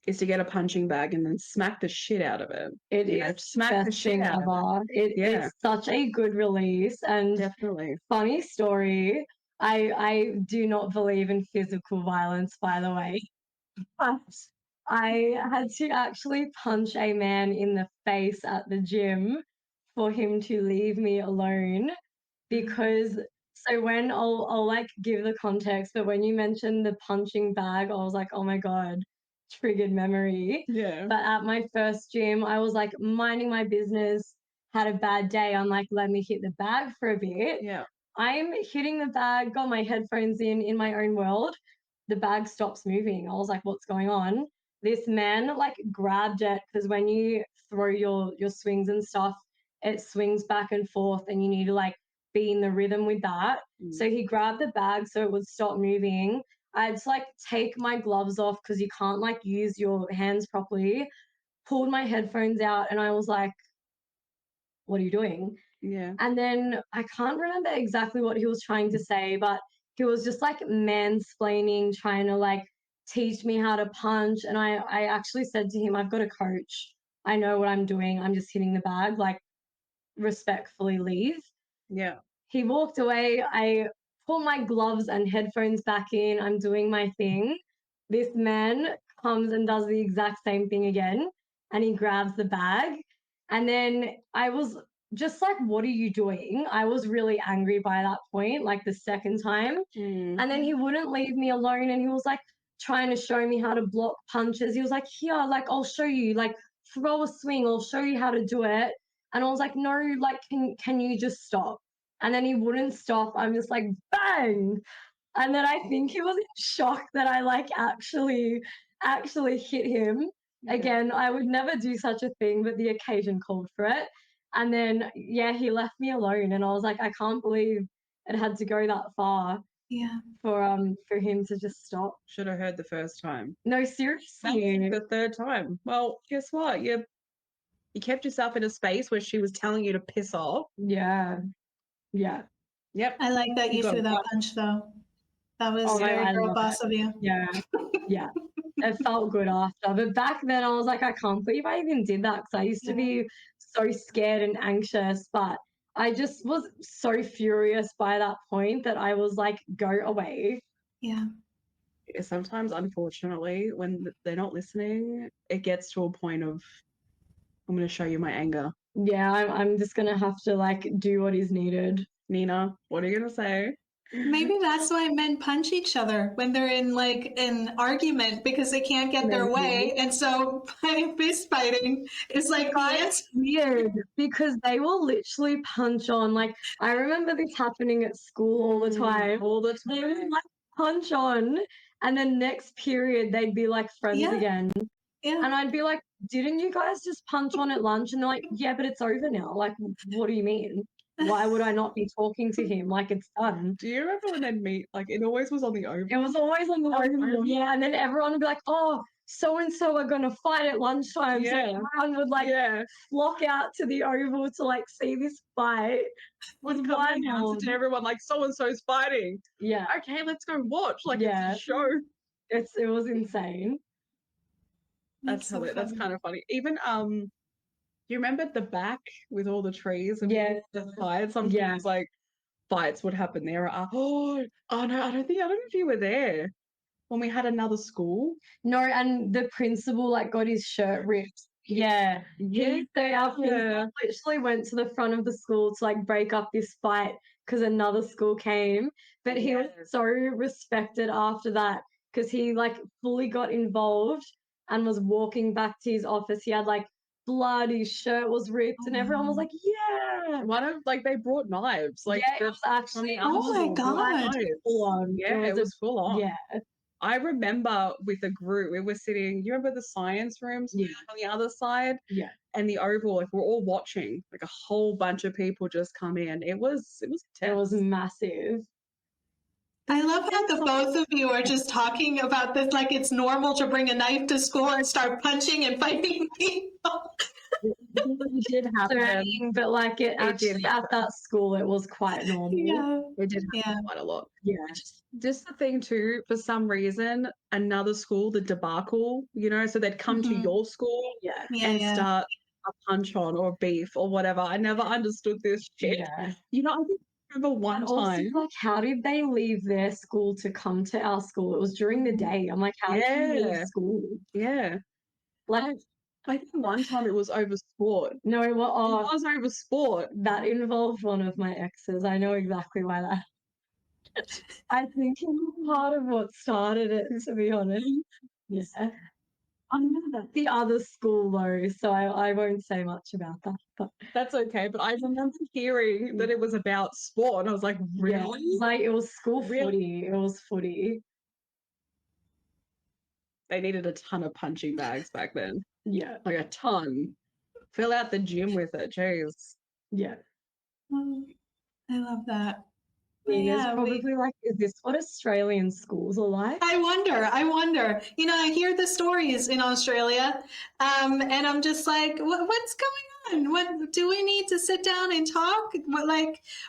is to get a punching bag and then smack the shit out of it. It is smack the the best shit thing out of it. ever. Yeah. It's such a good release. And Definitely. funny story, I do not believe in physical violence, by the way. But I had to actually punch a man in the face at the gym for him to leave me alone, because so when I'll like give the context, but when you mentioned the punching bag, I was like, oh my God, triggered memory. Yeah. But at my first gym, I was like minding my business, had a bad day. I'm like, let me hit the bag for a bit. Yeah. I'm hitting the bag, got my headphones in my own world. The bag stops moving. I was like, what's going on? This man like grabbed it, because when you throw your swings and stuff, it swings back and forth and you need to like be in the rhythm with that. So he grabbed the bag so it would stop moving. I had to like take my gloves off because you can't like use your hands properly. Pulled my headphones out and I was like, what are you doing? Yeah. And then I can't remember exactly what he was trying to say, but he was just like mansplaining, trying to like teach me how to punch. And I actually said to him, I've got a coach. I know what I'm doing. I'm just hitting the bag, like respectfully leave. Yeah. He walked away. I put my gloves and headphones back in. I'm doing my thing. This man comes and does the exact same thing again. And he grabs the bag. And then I was just like, what are you doing? I was really angry by that point, like the second time. And then he wouldn't leave me alone. And he was like trying to show me how to block punches. He was like, here, like, I'll show you, like, throw a swing. I'll show you how to do it. And I was like, no, like, can you just stop? And then he wouldn't stop. I'm just like, bang. And then I think he was in shock that I like actually hit him. Again, I would never do such a thing, but the occasion called for it. And then yeah, he left me alone, and I was like, I can't believe it had to go that far Yeah. for him to just stop. Should have heard the first time. No, That's seriously. the third time. Well, guess what? You kept yourself in a space where she was telling you to piss off. Yeah. Yeah. Yep. I like that you got threw that one. punch though. That was Oh, very I girl love boss it. of you. Yeah. Yeah. It felt good after. But back then I was like, I can't believe I even did that, because I used to be so scared and anxious. But I just was so furious by that point that I was like, go away. Yeah. Sometimes, unfortunately, when they're not listening, it gets to a point of, I'm going to show you my anger. Yeah, I'm just gonna have to like do what is needed. Nina, what are you going to say? Maybe that's why men punch each other when they're in like an argument, because they can't get their way. And so by fist fighting is like the answer. Weird, because they will literally punch on. Like, I remember this happening at school all the time. All the They would time. like punch on, and then next period they'd be like friends Yeah. again. Yeah. And I'd be like, didn't you guys just punch on at lunch? And they're like, yeah, but it's over now. Like, what do you mean? Why would I not be talking to him? Like, it's done. Do you remember when they'd meet? Like, it always was on the oval. It was always on the oval, yeah. And then everyone would be like, oh, so and so are gonna fight at lunchtime. So everyone would like flock out to the oval to like see this fight. Would come and announce it to everyone, like, so and so's fighting. Yeah. Okay, let's go watch. Like, it's a show. It was insane. That's so hilarious. That's funny. kind of funny. Even you remember the back with all the trees and the sides? Sometimes like fights would happen there. Oh no, I don't know if you were there when we had another school. No, and the principal like got his shirt ripped. Yeah. So our principal literally went to the front of the school to like break up this fight because another school came. But he was so respected after that, because he like fully got involved and was walking back to his office. He had like blood, his shirt was ripped, and everyone was like, yeah. One of like they brought knives. Like it was actually Oh my God. full on. Yeah, it was full on. Yeah. I remember with a group, we were sitting, you remember the science rooms on the other side? Yeah. And the oval, like we're all watching, like a whole bunch of people just come in. It was intense. It was massive. I love how the both of you are just talking about this like it's normal to bring a knife to school and start punching and fighting people. It did happen. But like it actually at that school, it was quite normal. Yeah. It did happen quite a lot. Yeah. Just the thing too, for some reason, another school, the debacle, so they'd come to your school and start a punch on or beef or whatever. I never understood this shit. Yeah. I think I remember one time. Like, how did they leave their school to come to our school? It was during the day. I'm like, how did you leave school? Yeah. Like, I think one time it was over sport. No, it was over sport. That involved one of my exes. I know exactly why that. I think he was part of what started it, to be honest. Yeah. I know that. The other school though, so I won't say much about that. But that's okay. But I remember hearing that it was about sport, and I was like, really? Yeah, like it was school footy. It was footy. They needed a ton of punching bags back then. Yeah. Like a ton. Fill out the gym with it. Jeez. Yeah. I love that. Yeah, probably like, is this what Australian schools are like? I wonder. I hear the stories in Australia, and I'm just like, what's going on? What do we need to sit down and talk?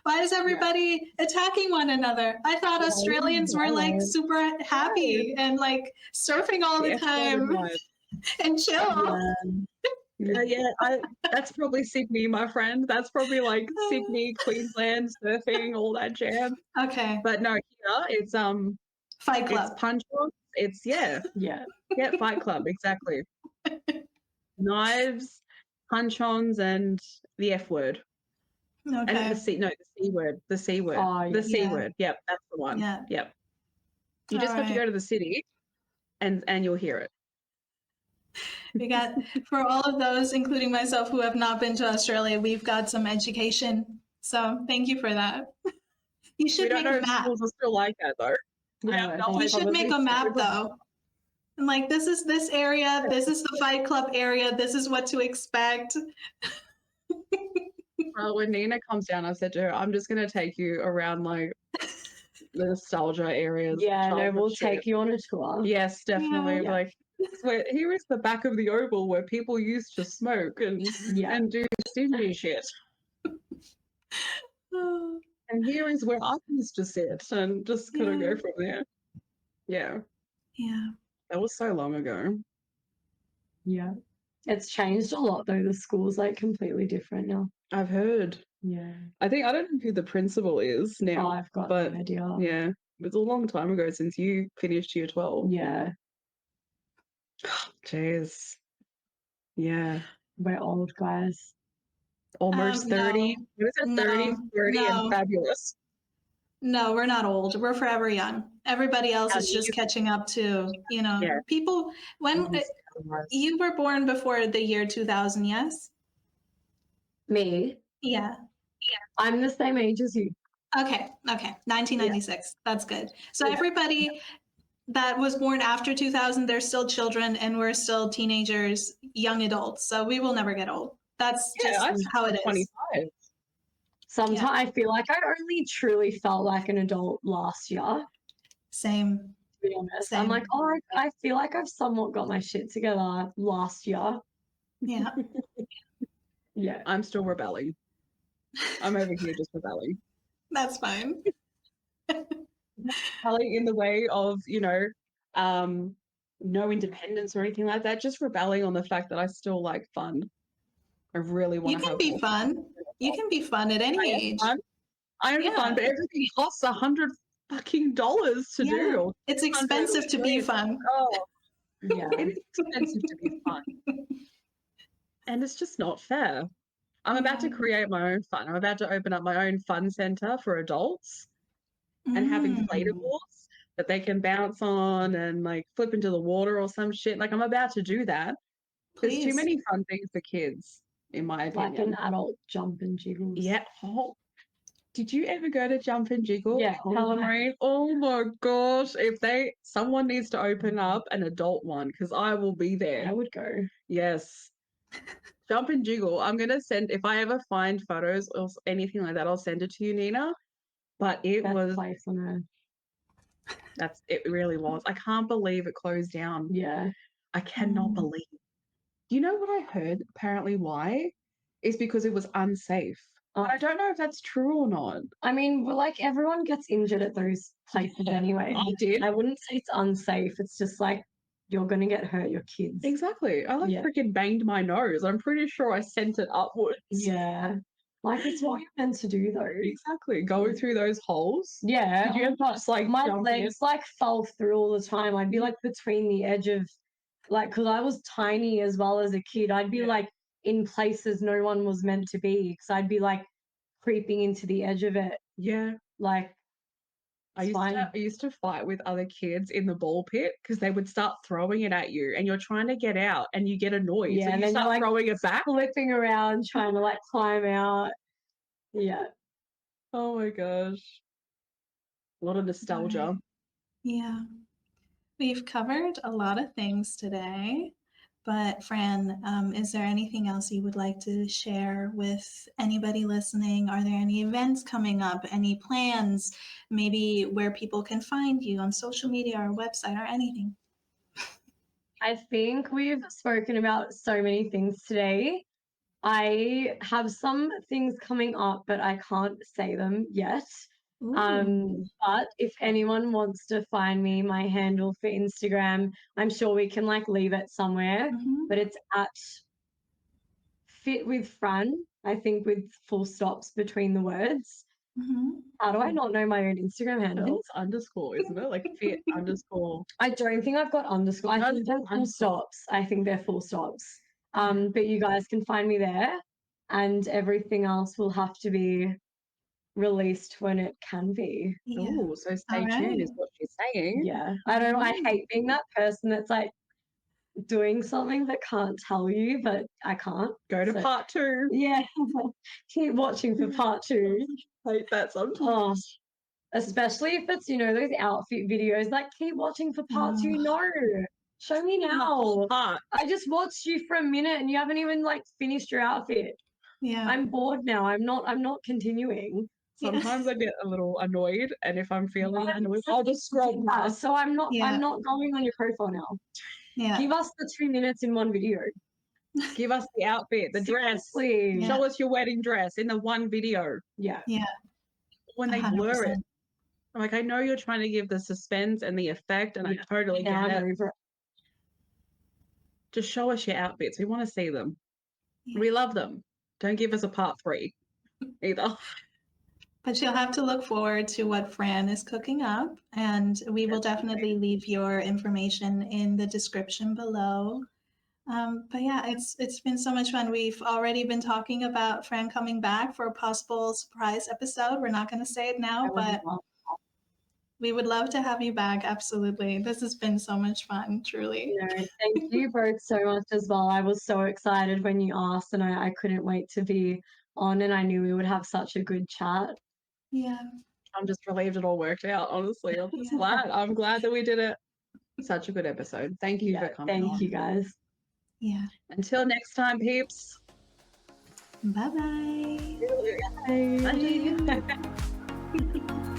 Why is everybody attacking one another? I thought Australians were like super happy and like surfing all the time and chill. That's probably Sydney, my friend. That's probably like Sydney, Queensland, surfing, all that jam. Okay. But no, here it's Fight Club. It's punch-ons. It's Fight Club, exactly. Knives, punch-ons, and the F word. Okay. And the C word. The C word. Oh, the C word. Yep, that's the one. Yeah. Yep. You just have to go to the city and you'll hear it. We got, for all of those, including myself, who have not been to Australia, we've got some education. So thank you for that. You should We don't make know a if map. schools are still like that though. Yeah, no, We I should make a probably map would. though. And like, this is this area, this is the Fight Club area, this is what to expect. Well, when Nina comes down, I said to her, I'm just going to take you around like the nostalgia areas. Yeah, no, childhood we'll shit. take you on a tour. Yes, definitely. Yeah. Like, here is the back of the oval where people used to smoke and Yeah. and do stingy shit. And here is where I used to sit and just kind of go from there. Yeah. Yeah. That was so long ago. Yeah. It's changed a lot though. The school's like completely different now. I've heard. Yeah. I don't know who the principal is now. Oh, I've got but no idea. yeah, it was a long time ago since you finished year 12. Yeah. Jeez. Yeah. We're old guys. Almost 30. No. It was a 30, No. 30 No. and fabulous. No, we're not old. We're forever young. Everybody else How is do just you- catching up to, Yeah. people. When you were born before the year 2000, yes? Me? Yeah. I'm the same age as you. Okay. 1996. That's good. So everybody that was born after 2000, they're still children and we're still teenagers, young adults. So we will never get old. That's just how it is. 25. Sometimes I feel like I only truly felt like an adult last year, to Same. be honest. Same. I'm like, oh, I feel like I've somewhat got my shit together last year. Yeah. Yeah. I'm still rebelling. I'm over here just rebelling. That's fine. Rebelling in the way of, no independence or anything like that. Just rebelling on the fact that I still like fun. I really want You to can have be more fun. You can be fun at any age. I am fun, but everything costs $100 fucking to do. It's expensive to be fun. Oh, Yeah. it is expensive to be fun. And it's just not fair. I'm about to create my own fun. I'm about to open up my own fun center for adults and have inflatables that they can bounce on and like flip into the water or some shit. Like, I'm about to do that. There's too many fun things for kids, in my opinion. Like an adult jump and jiggles. Yeah. Oh, did you ever go to Jump and Jiggle? Yeah. Marine? Oh my gosh. If someone needs to open up an adult one, because I will be there. I would go. Yes. Jump and Jiggle. I'm going to send, if I ever find photos or anything like that, I'll send it to you, Nina. But it was, place on earth. it really was. I can't believe it closed down. Yeah. I cannot believe. You know what I heard? Apparently why? Is because it was unsafe. But I don't know if that's true or not. I mean, like everyone gets injured at those places anyway. I did. I wouldn't say it's unsafe. It's just like you're going to get hurt, your kids. Exactly. I freaking banged my nose. I'm pretty sure I sent it upwards. Yeah. Like it's what you're meant to do though. Exactly. Going through those holes. Yeah. Did you ever just like my legs like fell through all the time. I'd be like between the edge of like, because I was tiny as well as a kid. I'd be like in places no one was meant to be because I'd be like creeping into the edge of it. Yeah. Like I used to fight with other kids in the ball pit because they would start throwing it at you and you're trying to get out and you get annoyed. Yeah, so you and then start you're, like, throwing it back. flipping around, trying to like climb out. Yeah. Oh my gosh. A lot of nostalgia. Yeah. We've covered a lot of things today. But Fran, is there anything else you would like to share with anybody listening? Are there any events coming up, any plans, maybe where people can find you on social media or website or anything? I think we've spoken about so many things today. I have some things coming up, but I can't say them yet. But if anyone wants to find me, my handle for Instagram, I'm sure we can like leave it somewhere, but it's at Fit with Fran, I think with full stops between the words. How do I not know my own Instagram handle? I think it's underscore, isn't it? Like fit underscore. I don't think I've got underscore. I think they're full stops. I think they're full stops. But you guys can find me there, and everything else will have to be released when it can be. Oh, so stay tuned is what she's saying. Yeah. I don't know. I hate being that person that's like doing something that can't tell you, but I can't. Go to part 2. Yeah. Keep watching for part 2. Hate that sometimes. especially if it's, you know, those outfit videos, like keep watching for part two. No, show me now. I just watched you for a minute and you haven't even like finished your outfit. Yeah. I'm bored now. I'm not continuing. Sometimes I get a little annoyed, and if I'm feeling annoyed, I'll just scroll past. So I'm not going on your profile now. Yeah. Give us the 2 minutes in one video. Give us the outfit, the dress. Seriously. Show us your wedding dress in the one video. Yeah. Yeah. When they 100%. blur it. Like, I know you're trying to give the suspense and the effect, and I totally get it. Over it. Just show us your outfits. We want to see them. Yeah. We love them. Don't give us a part 3 either. But you'll have to look forward to what Fran is cooking up, and we will definitely leave your information in the description below. But yeah, it's been so much fun. We've already been talking about Fran coming back for a possible surprise episode. We're not going to say it now, but we would love to have you back. Absolutely. This has been so much fun, truly. No, thank you both so much as well. I was so excited when you asked, and I couldn't wait to be on, and I knew we would have such a good chat. Yeah. I'm just relieved it all worked out, honestly. I'm just glad. I'm glad that we did it. Such a good episode. Thank you for coming. Thank you, guys. Yeah. Until next time, peeps. Bye-bye. Bye.